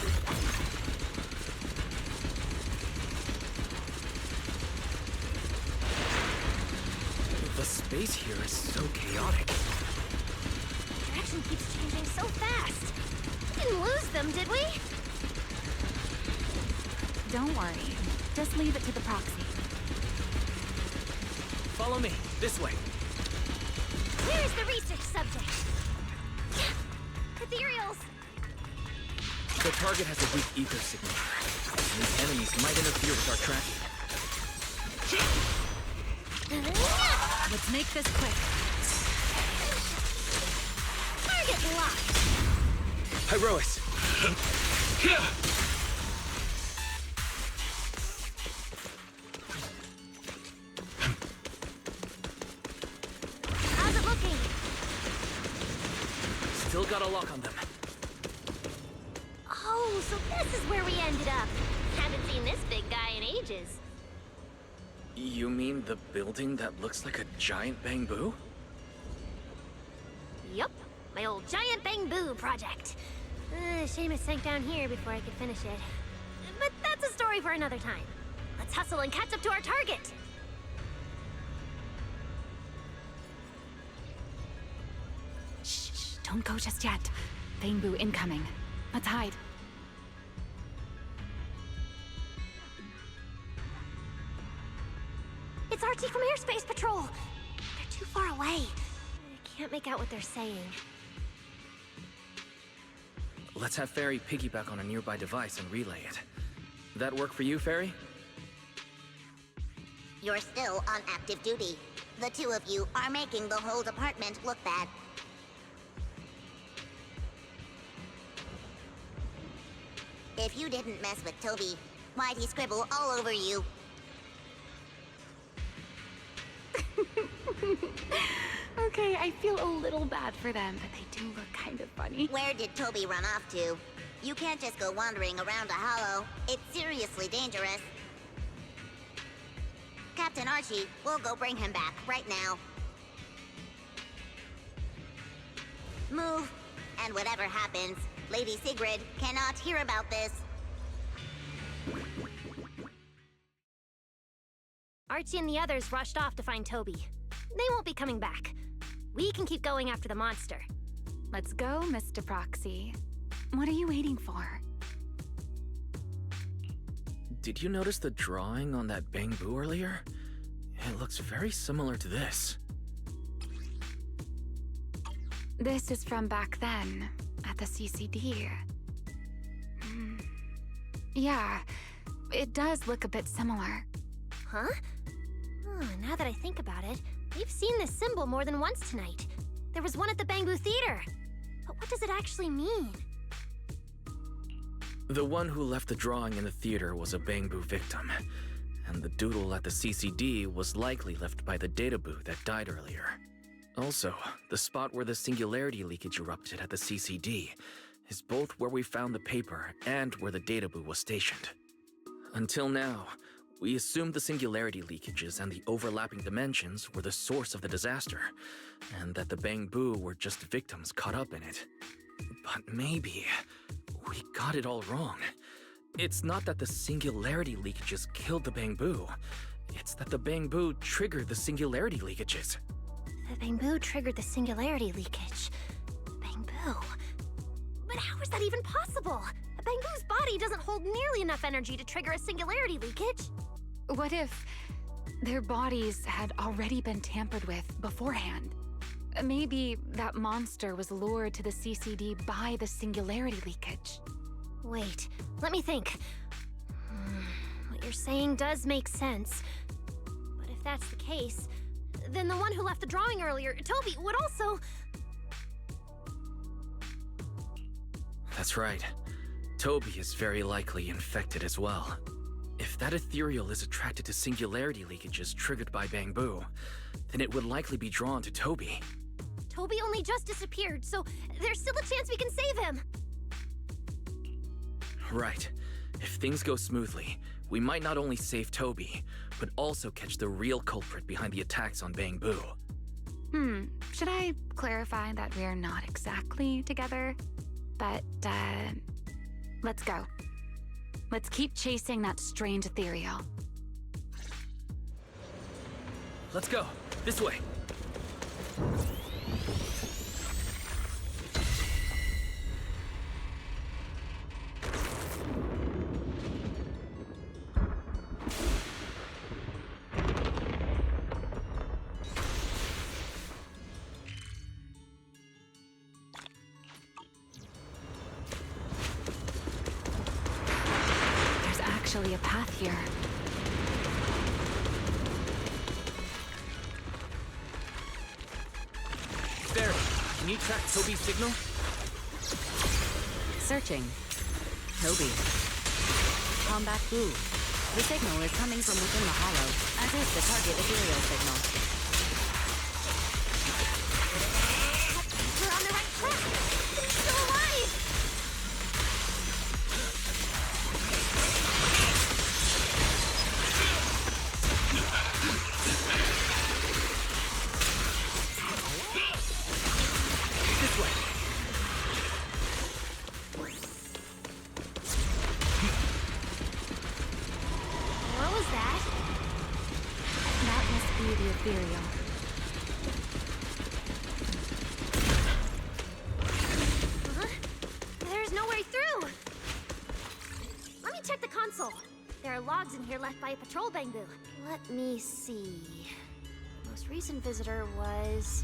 The space here is so chaotic. Direction keeps changing so fast. We didn't lose them, did we? Don't worry. Just leave it to the proxy. Follow me, this way. Here's the research subject. Ethereals! The target has a weak ether signature. These enemies might interfere with our tracking. Let's make this quick. Target locked! Hyrois! How's it looking? Still got a lock on them. Oh, so this is where we ended up. Haven't seen this big guy in ages. You mean the building that looks like a giant bamboo? Yup, my old giant bamboo project. Shame it sank down here before I could finish it. But that's a story for another time. Let's hustle and catch up to our target. Shh, don't go just yet. Bamboo incoming. Let's hide. It's Archie from Airspace Patrol. They're too far away. I can't make out what they're saying. Let's have Fairy piggyback on a nearby device and relay it. That work for you, Fairy? You're still on active duty. The two of you are making the whole department look bad. If you didn't mess with Toby, why'd he scribble all over you? Okay, I feel a little bad for them, but they do look kind of funny. Where did Toby run off to? You can't just go wandering around a hollow. It's seriously dangerous. Captain Archie, we'll go bring him back right now. Move, and whatever happens, Lady Sigrid cannot hear about this. Archie and the others rushed off to find Toby. They won't be coming back. We can keep going after the monster. Let's go, Mr. Proxy. What are you waiting for? Did you notice the drawing on that bamboo earlier? It looks very similar to this. This is from back then, at the CCD. Yeah, it does look a bit similar. Huh? Oh, now that I think about it, we've seen this symbol more than once tonight. There was one at the Bamboo Theater. But what does it actually mean? The one who left the drawing in the theater was a bamboo victim, and the doodle at the CCD was likely left by the data boo that died earlier. Also, the spot where the singularity leakage erupted at the CCD is both where we found the paper and where the data boo was stationed. Until now, we assumed the singularity leakages and the overlapping dimensions were the source of the disaster, and that the bamboo were just victims caught up in it. But maybe we got it all wrong. It's not that the singularity leakages killed the bamboo. It's that the bamboo triggered the singularity leakages. The bamboo triggered the singularity leakage. The bamboo? But how is that even possible? A bamboo's body doesn't hold nearly enough energy to trigger a singularity leakage. What if their bodies had already been tampered with beforehand? Maybe that monster was lured to the CCD by the singularity leakage. Wait, let me think. What you're saying does make sense. But if that's the case, then the one who left the drawing earlier, Toby, would also... That's right. Toby is very likely infected as well. If that ethereal is attracted to singularity leakages triggered by bamboo, then it would likely be drawn to Toby. Toby only just disappeared, so there's still a chance we can save him. Right. If things go smoothly, we might not only save Toby, but also catch the real culprit behind the attacks on bamboo. Should I clarify that we're not exactly together? But, let's go. Let's keep chasing that strange ethereal. Let's go. This way. There's actually a path here. Barry, can you track Toby's signal? Searching. Toby. Combat Boo. The signal is coming from within the hollow, as is the target ethereal signal. We're on the right track! He's still alive! This way. What was that? That must be the ethereal. There's no way through! Let me check the console. There are logs in here left by a patrol bamboo. Let me see. Most recent visitor was...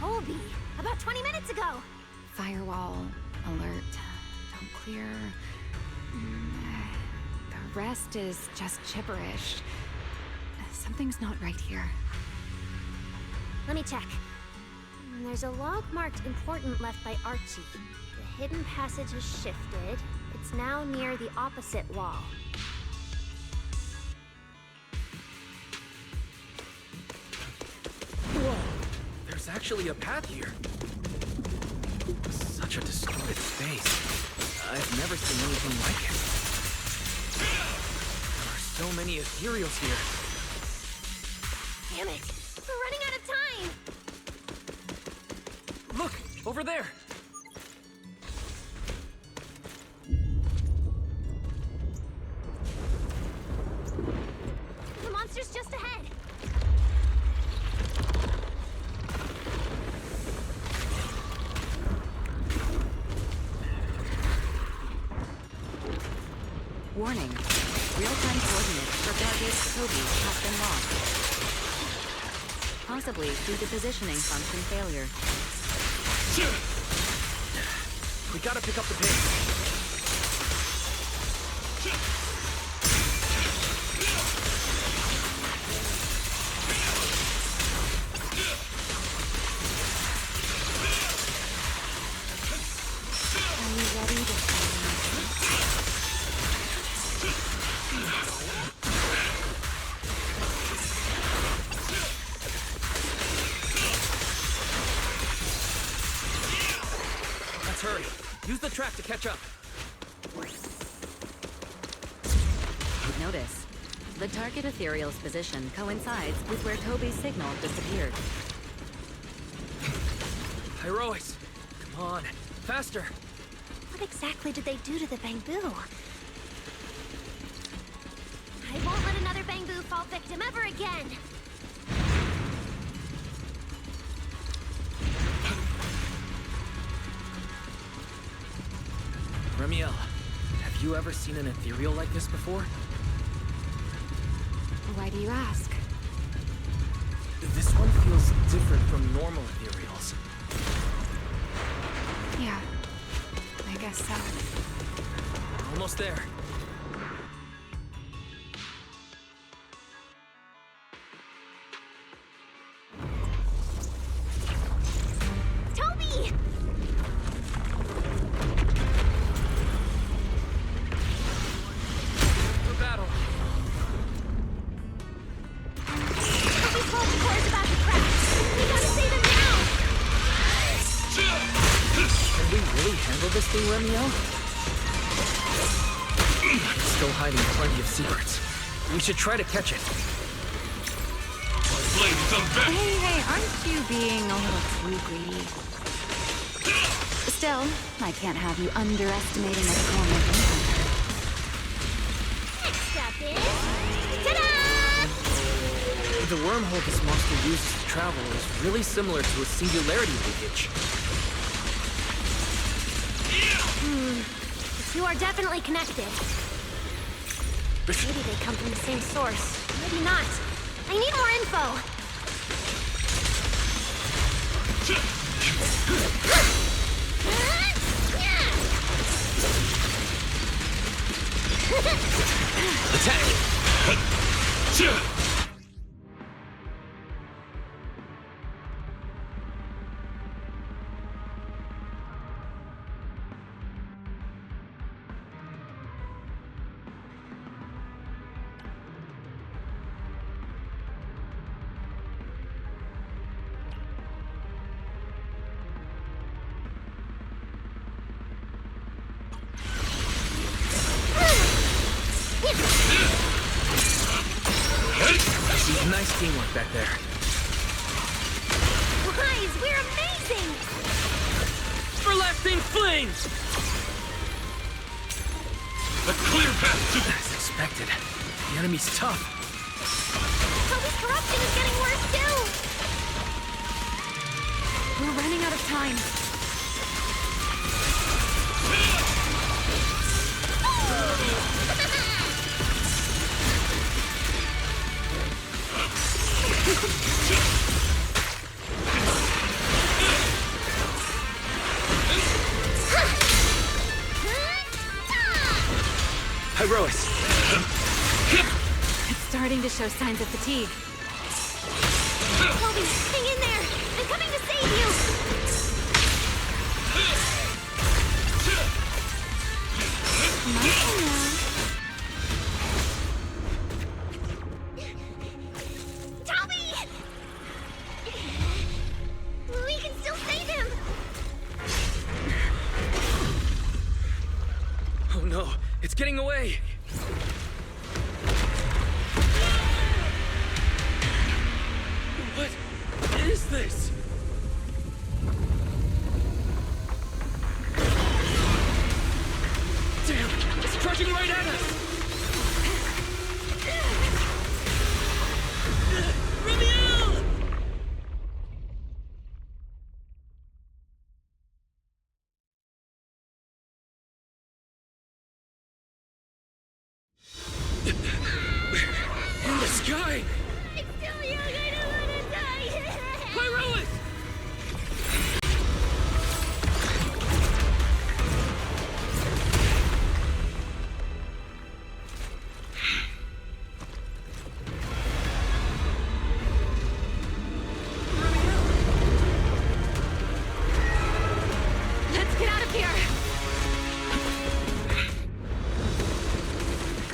Toby, about 20 minutes ago! Firewall, alert, don't clear. The rest is just gibberish. Something's not right here. Let me check. There's a log marked important left by Archie. The hidden passage has shifted. It's now near the opposite wall. Whoa! There's actually a path here. Such a distorted space. I've never seen anything like it. There are so many ethereals here. Damn it! We're running out of time! Look! Over there! The monster's just ahead! Warning. Real-time coordinates for target Toby have been lost. Possibly due to positioning function failure. We gotta pick up the pace. Are you ready to Let's hurry. Use the track to catch up. Notice. The target ethereal's position coincides with where Toby's signal disappeared. Heroics! Come on, faster! What exactly did they do to the bamboo? I won't let another bamboo fall victim ever again! Remiel, have you ever seen an ethereal like this before? Why do you ask? This one feels different from normal ethereals. Yeah, I guess so. Almost there. Toby! For battle. Toby's phone core is about to crash! We gotta save him now! Can we really handle this thing, Remiel? It's still hiding plenty of secrets. We should try to catch it. flames of vengeance! Hey, aren't you being a little too greedy? Still, I can't have you underestimating a torment encounter. Next up is... Ta-da! The wormhole this monster uses to travel is really similar to a singularity leakage. The two are definitely connected. Maybe they come from the same source. Maybe not. I need more info. Attack! Nice teamwork back there. Guys, we're amazing! Everlasting flames! A clear path to... As expected, the enemy's tough. Toby's corruption is getting worse too! We're running out of time. Heroic. It's starting to show signs of fatigue. Toby, hang in there! I'm coming to save you! Toby! We can still save him! Oh no, it's getting away! What is this? Damn, it's charging right at us! Ramiel! In the sky! It's still young, I don't want to die! Pyrolis! Let's get out of here!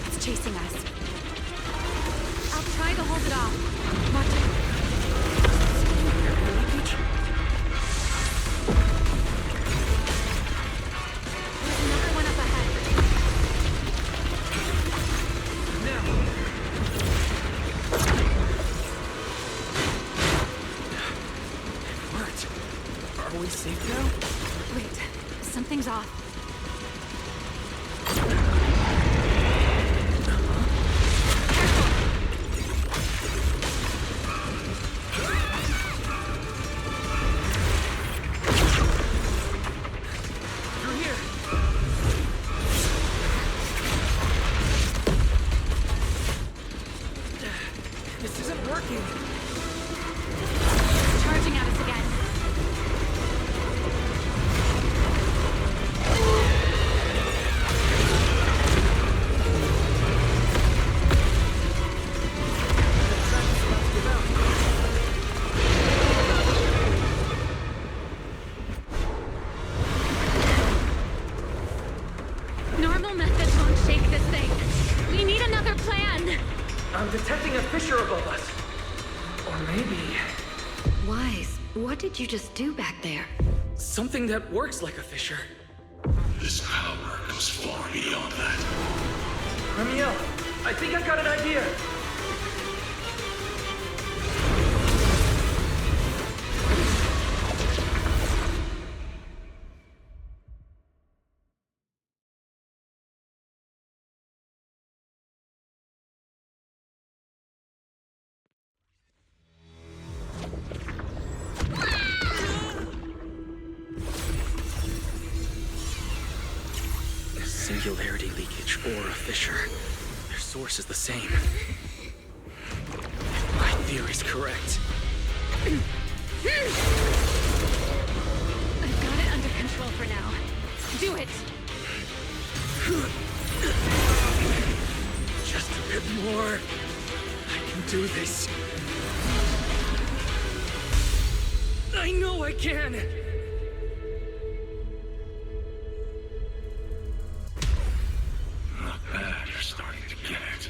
It's chasing us. I'll try to hold it off. Watch it. There's another one up ahead. It worked. Are we safe now? Wait, something's off. Through here! This isn't working! Charging at us again. Normal methods won't shake this thing. We need another plan. I'm detecting a fissure above us. Or maybe... Wise, what did you just do back there? something that works like a fissure. This power goes far beyond that. Ramiel, I think I've got an idea. singularity leakage or a fissure, their source is the same. My theory's correct. I've got it under control for now. Do it! Just a bit more. I can do this. I know I can! Not bad, you're starting to get it.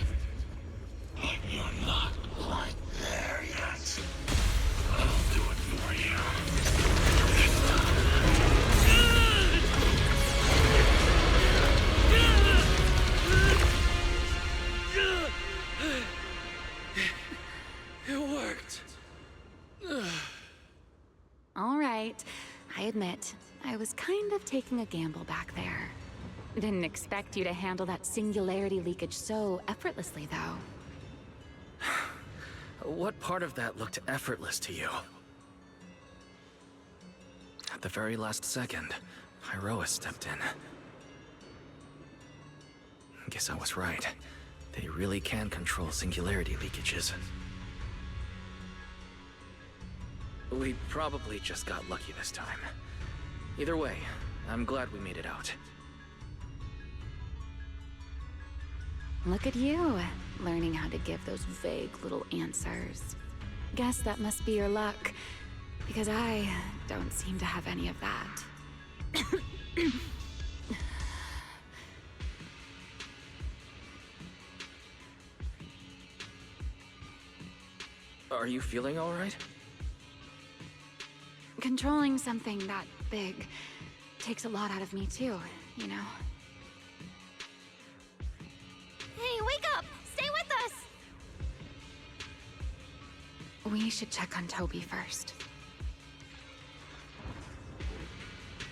But you're not quite there yet. I'll do it for you. This time. It worked. All right. I admit, I was kind of taking a gamble back there. Didn't expect you to handle that singularity leakage so effortlessly, though. What part of that looked effortless to you? At the very last second, Hyroa stepped in. Guess I was right. They really can control singularity leakages. We probably just got lucky this time. Either way, I'm glad we made it out. Look at you, learning how to give those vague little answers. Guess that must be your luck, because I don't seem to have any of that. Are you feeling all right? Controlling something that big takes a lot out of me too, you know? Hey, wake up! Stay with us! We should check on Toby first.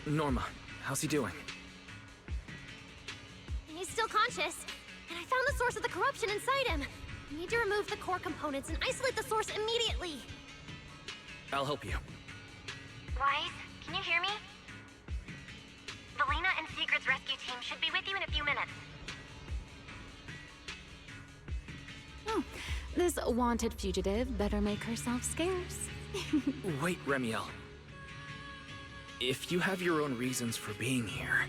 Norma, how's he doing? He's still conscious, and I found the source of the corruption inside him. We need to remove the core components and isolate the source immediately. I'll help you. Wise, can you hear me? Valina and Sigrid's rescue team should be with you in a few minutes. Oh, this wanted fugitive better make herself scarce. Wait, Remiel. If you have your own reasons for being here,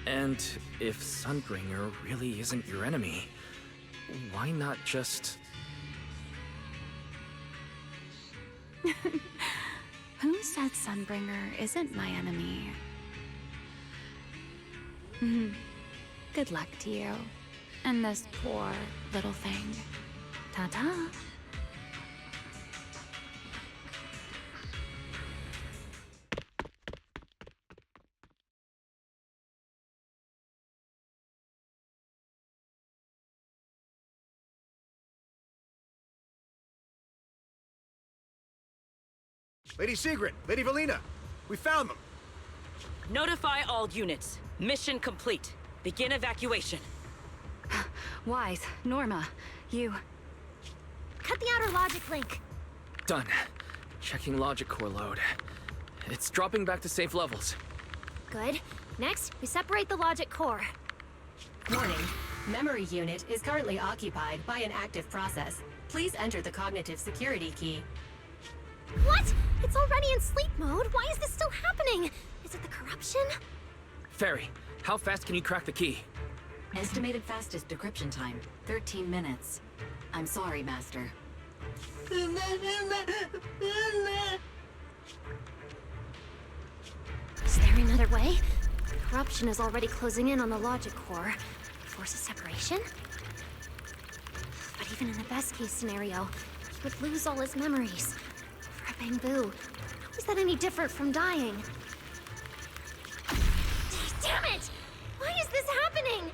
and if Sunbringer really isn't your enemy, why not just... Who said Sunbringer isn't my enemy? Good luck to you. And this poor little thing. Ta-ta. Lady Sigrid, Lady Valina, we found them. Notify all units. Mission complete. Begin evacuation. Wise, Norma, you... Cut the outer logic link. Done. Checking logic core load. It's dropping back to safe levels. Good. Next, we separate the logic core. Warning. Memory unit is currently occupied by an active process. Please enter the cognitive security key. What? It's already in sleep mode. Why is this still happening? Is it the corruption? Fairy, how fast can you crack the key? Estimated fastest decryption time, 13 minutes. I'm sorry, Master. Is there another way? Corruption is already closing in on the logic core. Force a separation? But even in the best case scenario, he would lose all his memories. For a Bangbu, how is that any different from dying? Damn it! Why is this happening?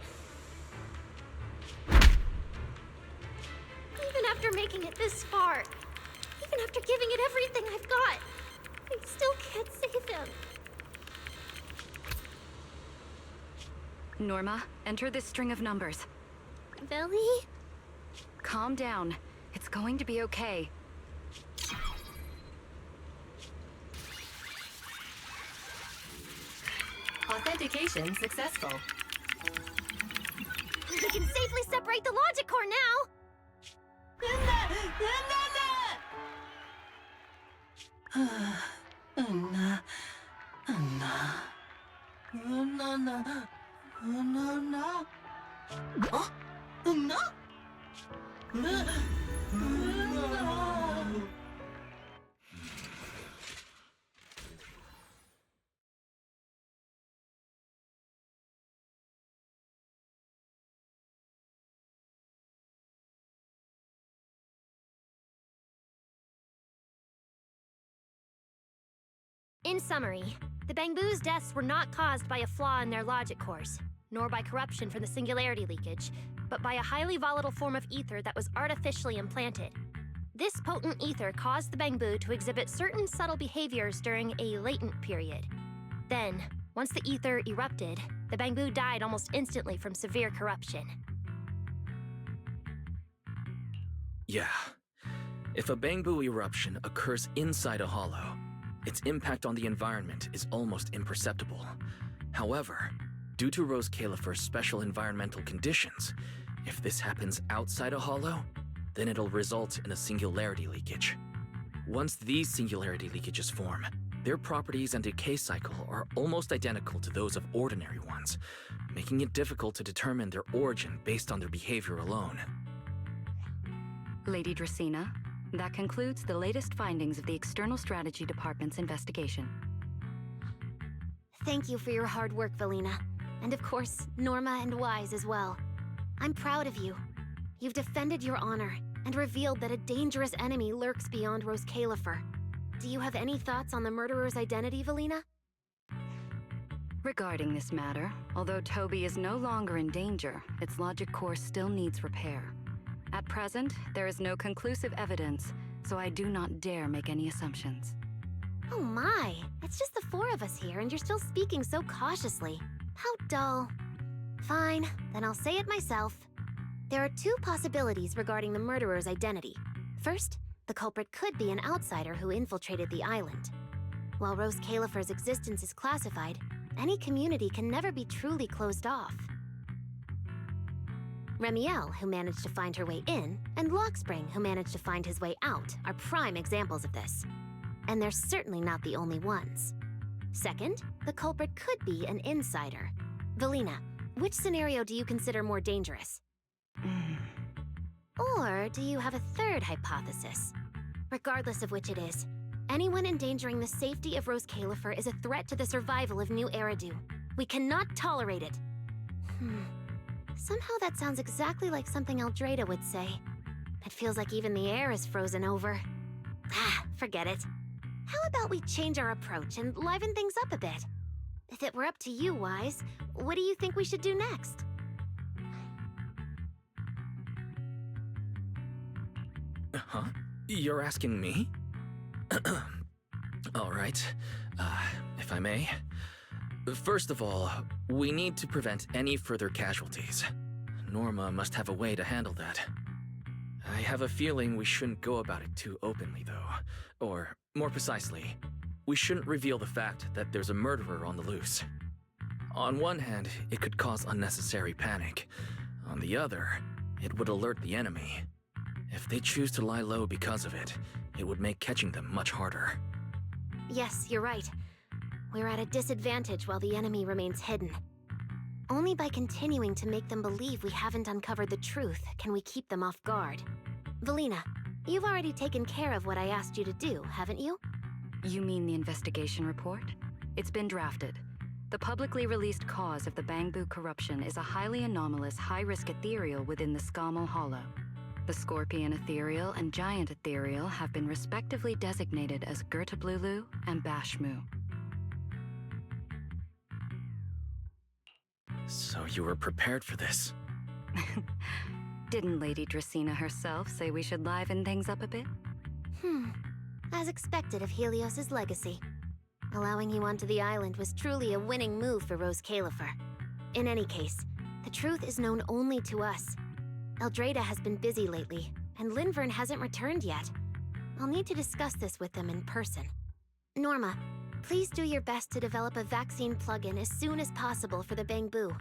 Even after making it this far, even after giving it everything I've got, I still can't save him. Norma, enter this string of numbers. Billy? Calm down. It's going to be okay. Authentication successful. We can safely separate the logic core now! In summary, the Bangbu's deaths were not caused by a flaw in their logic cores, nor by corruption from the singularity leakage, but by a highly volatile form of ether that was artificially implanted. This potent ether caused the Bangbu to exhibit certain subtle behaviors during a latent period. Then, once the ether erupted, the Bangbu died almost instantly from severe corruption. Yeah. If a Bangbu eruption occurs inside a hollow, its impact on the environment is almost imperceptible. However, due to Rose Califer's special environmental conditions, if this happens outside a hollow, then it'll result in a singularity leakage. Once these singularity leakages form, their properties and decay cycle are almost identical to those of ordinary ones, making it difficult to determine their origin based on their behavior alone. Lady Dracena, that concludes the latest findings of the External Strategy Department's investigation. Thank you for your hard work, Valina. And of course, Norma and Wise as well. I'm proud of you. You've defended your honor and revealed that a dangerous enemy lurks beyond Rose Califer. Do you have any thoughts on the murderer's identity, Valina? Regarding this matter, although Toby is no longer in danger, its logic core still needs repair. At present, there is no conclusive evidence, so I do not dare make any assumptions. Oh my, it's just the four of us here and you're still speaking so cautiously. How dull. Fine, then I'll say it myself. There are two possibilities regarding the murderer's identity. First, the culprit could be an outsider who infiltrated the island. While Rose Califer's existence is classified, any community can never be truly closed off. Remiel, who managed to find her way in, and Lockspring, who managed to find his way out, are prime examples of this. And they're certainly not the only ones. Second, the culprit could be an insider. Valina, which scenario do you consider more dangerous? Or do you have a third hypothesis? Regardless of which it is, anyone endangering the safety of Rose Califer is a threat to the survival of New Eridu. We cannot tolerate it. Somehow that sounds exactly like something Eldrada would say. It feels like even the air is frozen over. Forget it. How about we change our approach and liven things up a bit? If it were up to you, Wise, what do you think we should do next? Huh? You're asking me? All right. If I may. First of all, we need to prevent any further casualties. Norma must have a way to handle that. I have a feeling we shouldn't go about it too openly, though. Or, more precisely, we shouldn't reveal the fact that there's a murderer on the loose. On one hand, it could cause unnecessary panic. On the other, it would alert the enemy. If they choose to lie low because of it, it would make catching them much harder. Yes, you're right. We're at a disadvantage while the enemy remains hidden. Only by continuing to make them believe we haven't uncovered the truth can we keep them off guard. Valina, you've already taken care of what I asked you to do, haven't you? You mean the investigation report? It's been drafted. The publicly released cause of the Bangbu corruption is a highly anomalous, high-risk ethereal within the Skamal Hollow. The Scorpion Ethereal and Giant Ethereal have been respectively designated as Gertablulu and Bashmu. So you were prepared for this? Didn't Lady Dracena herself say we should liven things up a bit? As expected of Helios's legacy. Allowing you onto the island was truly a winning move for Rose Califer. In any case, the truth is known only to us. Eldrada has been busy lately, and Linvern hasn't returned yet. I'll need to discuss this with them in person. Norma, please do your best to develop a vaccine plugin as soon as possible for the Bangbu.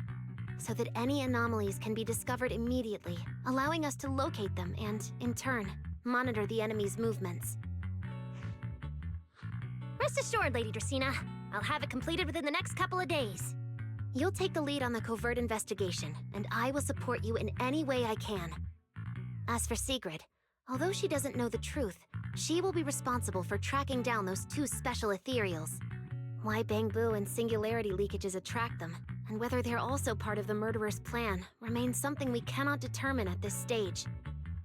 so that any anomalies can be discovered immediately, allowing us to locate them and, in turn, monitor the enemy's movements. Rest assured, Lady Dracaena, I'll have it completed within the next couple of days. You'll take the lead on the covert investigation, and I will support you in any way I can. As for Sigrid, although she doesn't know the truth, she will be responsible for tracking down those two special ethereals. Why Bangbu and singularity leakages attract them, and whether they're also part of the murderer's plan, remains something we cannot determine at this stage.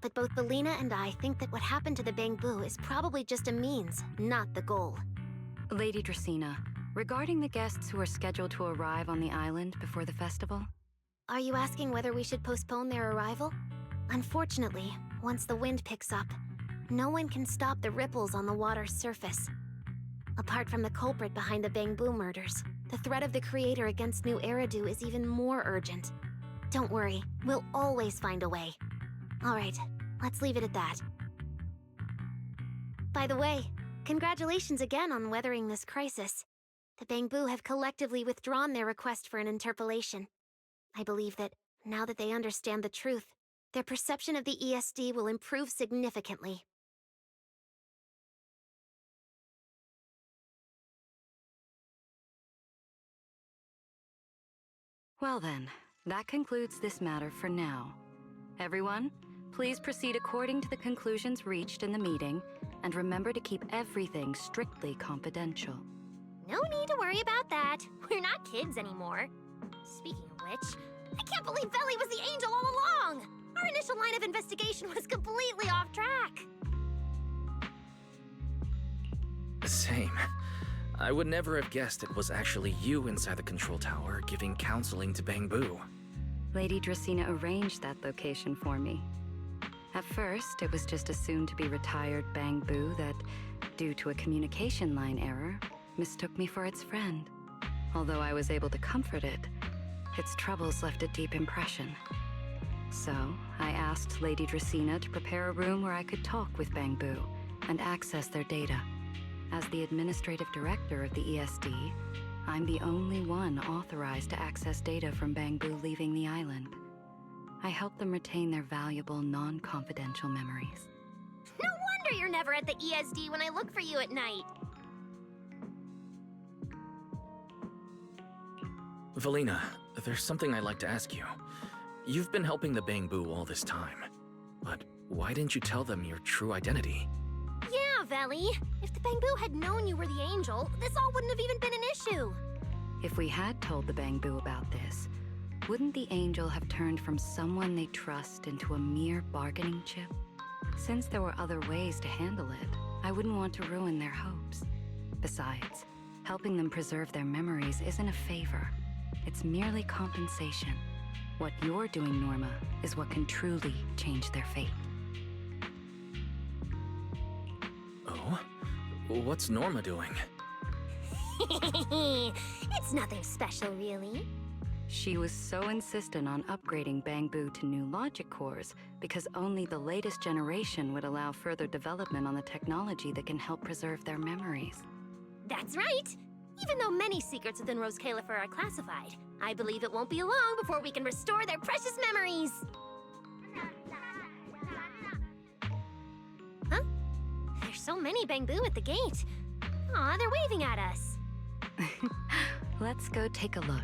But both Belina and I think that what happened to the Bangbu is probably just a means, not the goal. Lady Dracaena, regarding the guests who are scheduled to arrive on the island before the festival? Are you asking whether we should postpone their arrival? Unfortunately, once the wind picks up, no one can stop the ripples on the water's surface. Apart from the culprit behind the Bangbu murders, the threat of the Creator against New Eridu is even more urgent. Don't worry, we'll always find a way. Alright, let's leave it at that. By the way, congratulations again on weathering this crisis. The Bangbu have collectively withdrawn their request for an interpolation. I believe that, now that they understand the truth, their perception of the ESD will improve significantly. Well then, that concludes this matter for now. Everyone, please proceed according to the conclusions reached in the meeting, and remember to keep everything strictly confidential. No need to worry about that. We're not kids anymore. Speaking of which, I can't believe Veli was the angel all along! Our initial line of investigation was completely off track. Same. I would never have guessed it was actually you inside the control tower giving counseling to Bangbu. Lady Dracaena arranged that location for me. At first, it was just a soon-to-be-retired Bangbu that, due to a communication line error, mistook me for its friend. Although I was able to comfort it, its troubles left a deep impression. So, I asked Lady Dracaena to prepare a room where I could talk with Bangbu and access their data. As the administrative director of the ESD, I'm the only one authorized to access data from Bangbu leaving the island. I help them retain their valuable, non-confidential memories. No wonder you're never at the ESD when I look for you at night. Valina, there's something I'd like to ask you. You've been helping the Bangbu all this time, but why didn't you tell them your true identity? Yeah, Veli. If the Bangbu had known you were the angel, this all wouldn't have even been an issue. If we had told the Bangbu about this, wouldn't the angel have turned from someone they trust into a mere bargaining chip? Since there were other ways to handle it, I wouldn't want to ruin their hopes. Besides, helping them preserve their memories isn't a favor. It's merely compensation. What you're doing, Norma, is what can truly change their fate. Oh? What's Norma doing? It's nothing special, really. She was so insistent on upgrading Bangbu to new logic cores because only the latest generation would allow further development on the technology that can help preserve their memories. That's right! Even though many secrets within Rose Califer are classified, I believe it won't be long before we can restore their precious memories! Huh? There's so many Bangbu at the gate. Aw, they're waving at us. Let's go take a look.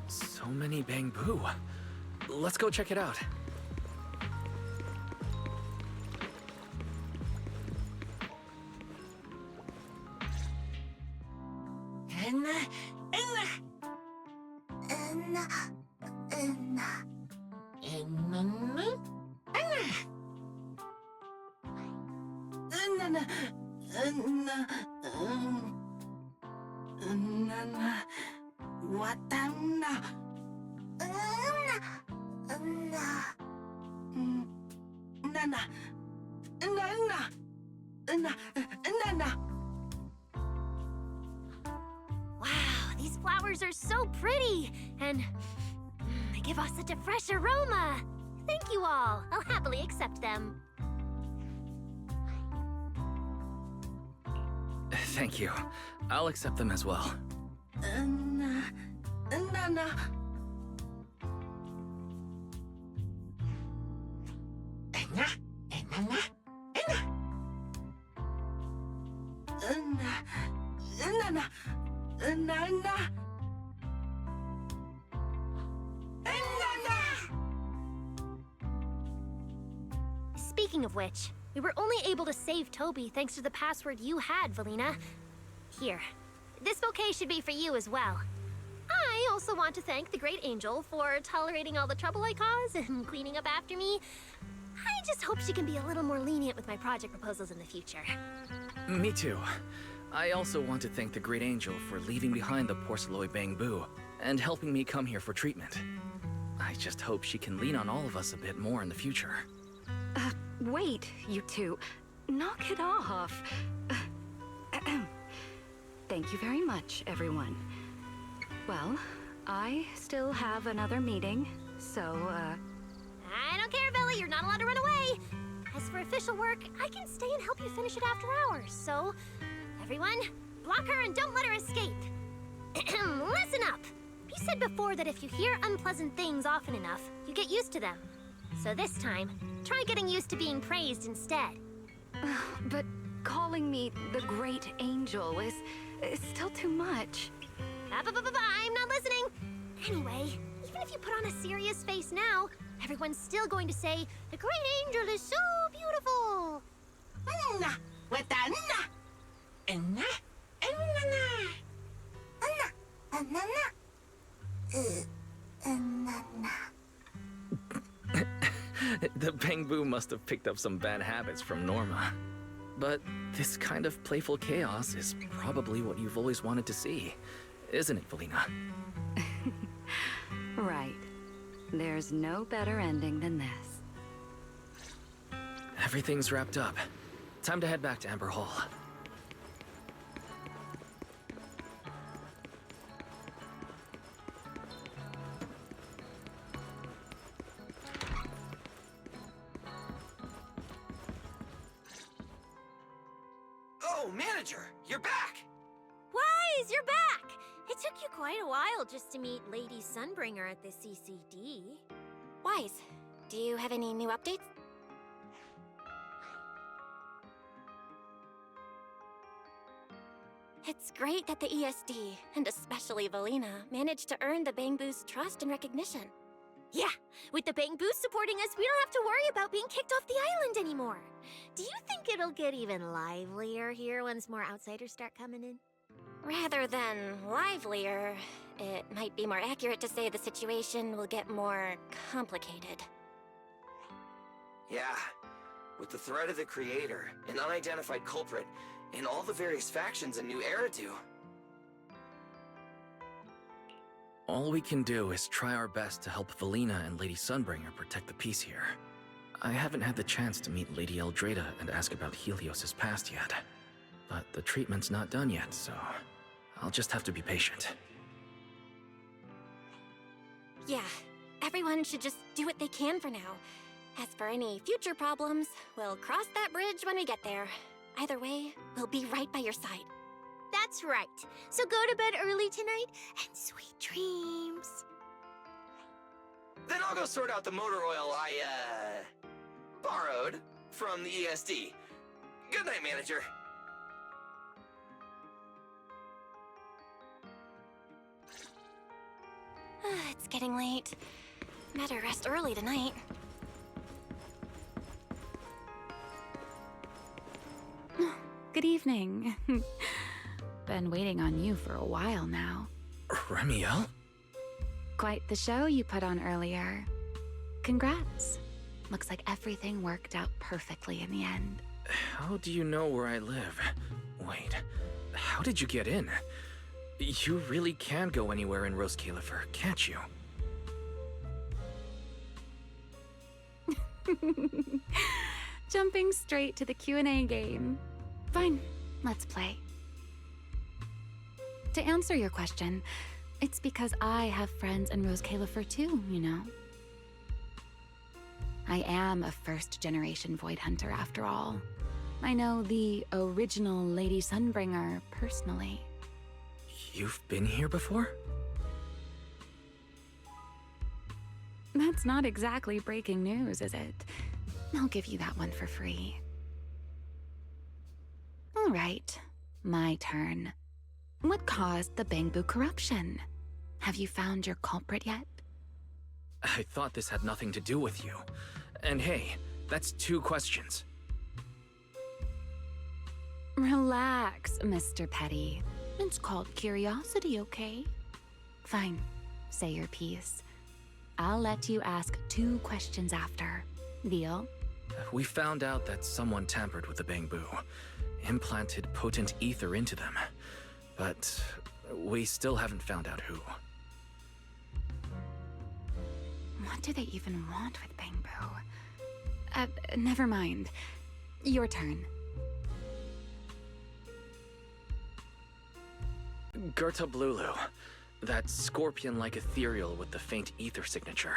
So many Bangbu. Let's go check it out. Wow, these flowers are so pretty, and they give off such a fresh aroma. Thank you all. I'll happily accept them. Thank you. I'll accept them as well. Nana. Speaking of which, we were only able to save Toby thanks to the password you had, Valina. Here. This bouquet should be for you as well. I also want to thank the Great Angel for tolerating all the trouble I caused and cleaning up after me. I just hope she can be a little more lenient with my project proposals in the future. Me too. I also want to thank the Great Angel for leaving behind the porcelain Bangbu and helping me come here for treatment. I just hope she can lean on all of us a bit more in the future. Wait, you two. Knock it off. Thank you very much, everyone. Well, I still have another meeting, so, I don't care, Billy. You're not allowed to run away. As for official work, I can stay and help you finish it after hours, so... Everyone, block her and don't let her escape. Listen up. You said before that if you hear unpleasant things often enough, you get used to them. So this time, try getting used to being praised instead. But calling me the Great Angel is still too much. I'm not listening. Anyway, even if you put on a serious face now, everyone's still going to say, the Great Angel is so beautiful. With that The Bangbu must have picked up some bad habits from Norma. But this kind of playful chaos is probably what you've always wanted to see, isn't it, Valina? Right. There's no better ending than this. Everything's wrapped up. Time to head back to Amber Hall. Oh, Manager, you're back! Wise, you're back! It took you quite a while just to meet Lady Sunbringer at the CCD. Wise, do you have any new updates? It's great that the ESD, and especially Valina, managed to earn the Bangbu's trust and recognition. Yeah, with the Bangbu supporting us, we don't have to worry about being kicked off the island anymore. Do you think it'll get even livelier here once more outsiders start coming in? Rather than livelier, it might be more accurate to say the situation will get more complicated. Yeah, with the threat of the Creator, an unidentified culprit, and all the various factions in New Eridu. All we can do is try our best to help Valina and Lady Sunbringer protect the peace here. I haven't had the chance to meet Lady Eldrada and ask about Helios' past yet. But the treatment's not done yet, so I'll just have to be patient. Yeah, everyone should just do what they can for now. As for any future problems, we'll cross that bridge when we get there. Either way, we'll be right by your side. That's right. So go to bed early tonight and sweet dreams. Then I'll go sort out the motor oil I, borrowed from the ESD. Good night, Manager. It's getting late. Better rest early tonight. Good evening. Been waiting on you for a while now. Remiel? Quite the show you put on earlier. Congrats. Looks like everything worked out perfectly in the end. How do you know where I live? Wait, how did you get in? You really can go anywhere in Rose Califer, can't you? Jumping straight to the Q&A game. Fine, let's play. To answer your question, it's because I have friends in Rose Califer too, you know. I am a first-generation Void Hunter after all. I know the original Lady Sunbringer personally. You've been here before? That's not exactly breaking news, is it? I'll give you that one for free. All right, my turn. What caused the Bangbu corruption? Have you found your culprit yet? I thought this had nothing to do with you. And hey, that's 2 questions. Relax, Mr. Petty. It's called curiosity, okay? Fine, say your piece. I'll let you ask 2 questions after. Deal? We found out that someone tampered with the Bangbu, implanted potent ether into them. But we still haven't found out who. What do they even want with Bangbu? Never mind. Your turn. Gerta Blulu, that scorpion-like ethereal with the faint ether signature.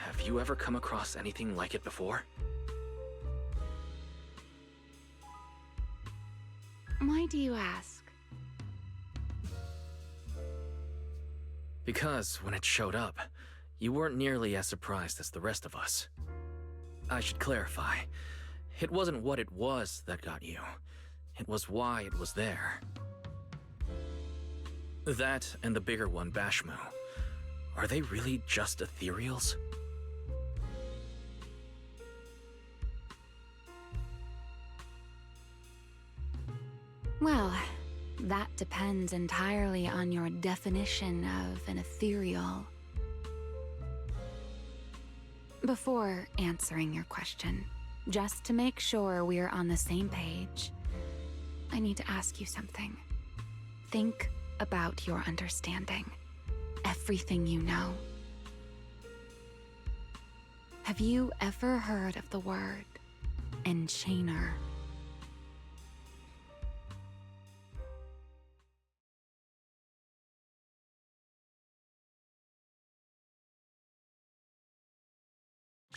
Have you ever come across anything like it before? Why do you ask? Because when it showed up, you weren't nearly as surprised as the rest of us. I should clarify. It wasn't what it was that got you. It was why it was there. That and the bigger one, Bashmu. Are they really just ethereals? Well, that depends entirely on your definition of an ethereal. Before answering your question, just to make sure we're on the same page, I need to ask you something. Think about your understanding. Everything you know. Have you ever heard of the word enchainer?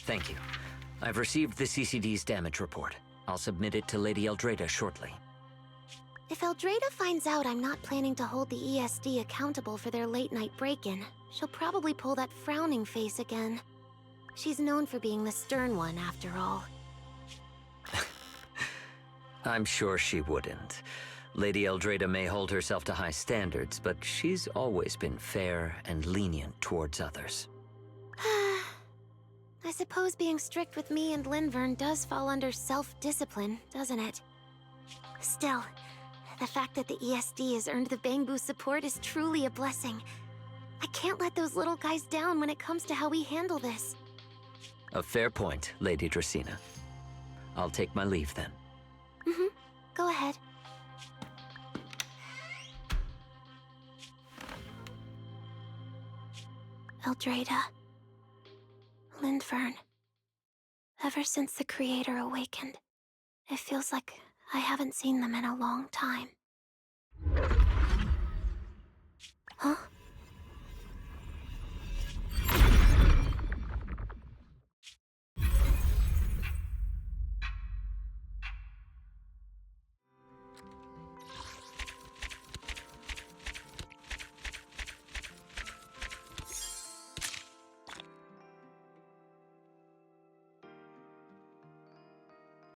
Thank you. I've received the CCD's damage report. I'll submit it to Lady Eldrada shortly. If Eldrada finds out I'm not planning to hold the ESD accountable for their late-night break-in, she'll probably pull that frowning face again. She's known for being the stern one, after all. I'm sure she wouldn't. Lady Eldrada may hold herself to high standards, but she's always been fair and lenient towards others. I suppose being strict with me and Linvern does fall under self-discipline, doesn't it? Still, the fact that the ESD has earned the Bangbu support is truly a blessing. I can't let those little guys down when it comes to how we handle this. A fair point, Lady Dracena. I'll take my leave then. Go ahead. Eldrada. Linvern. Ever since the Creator awakened, it feels like I haven't seen them in a long time.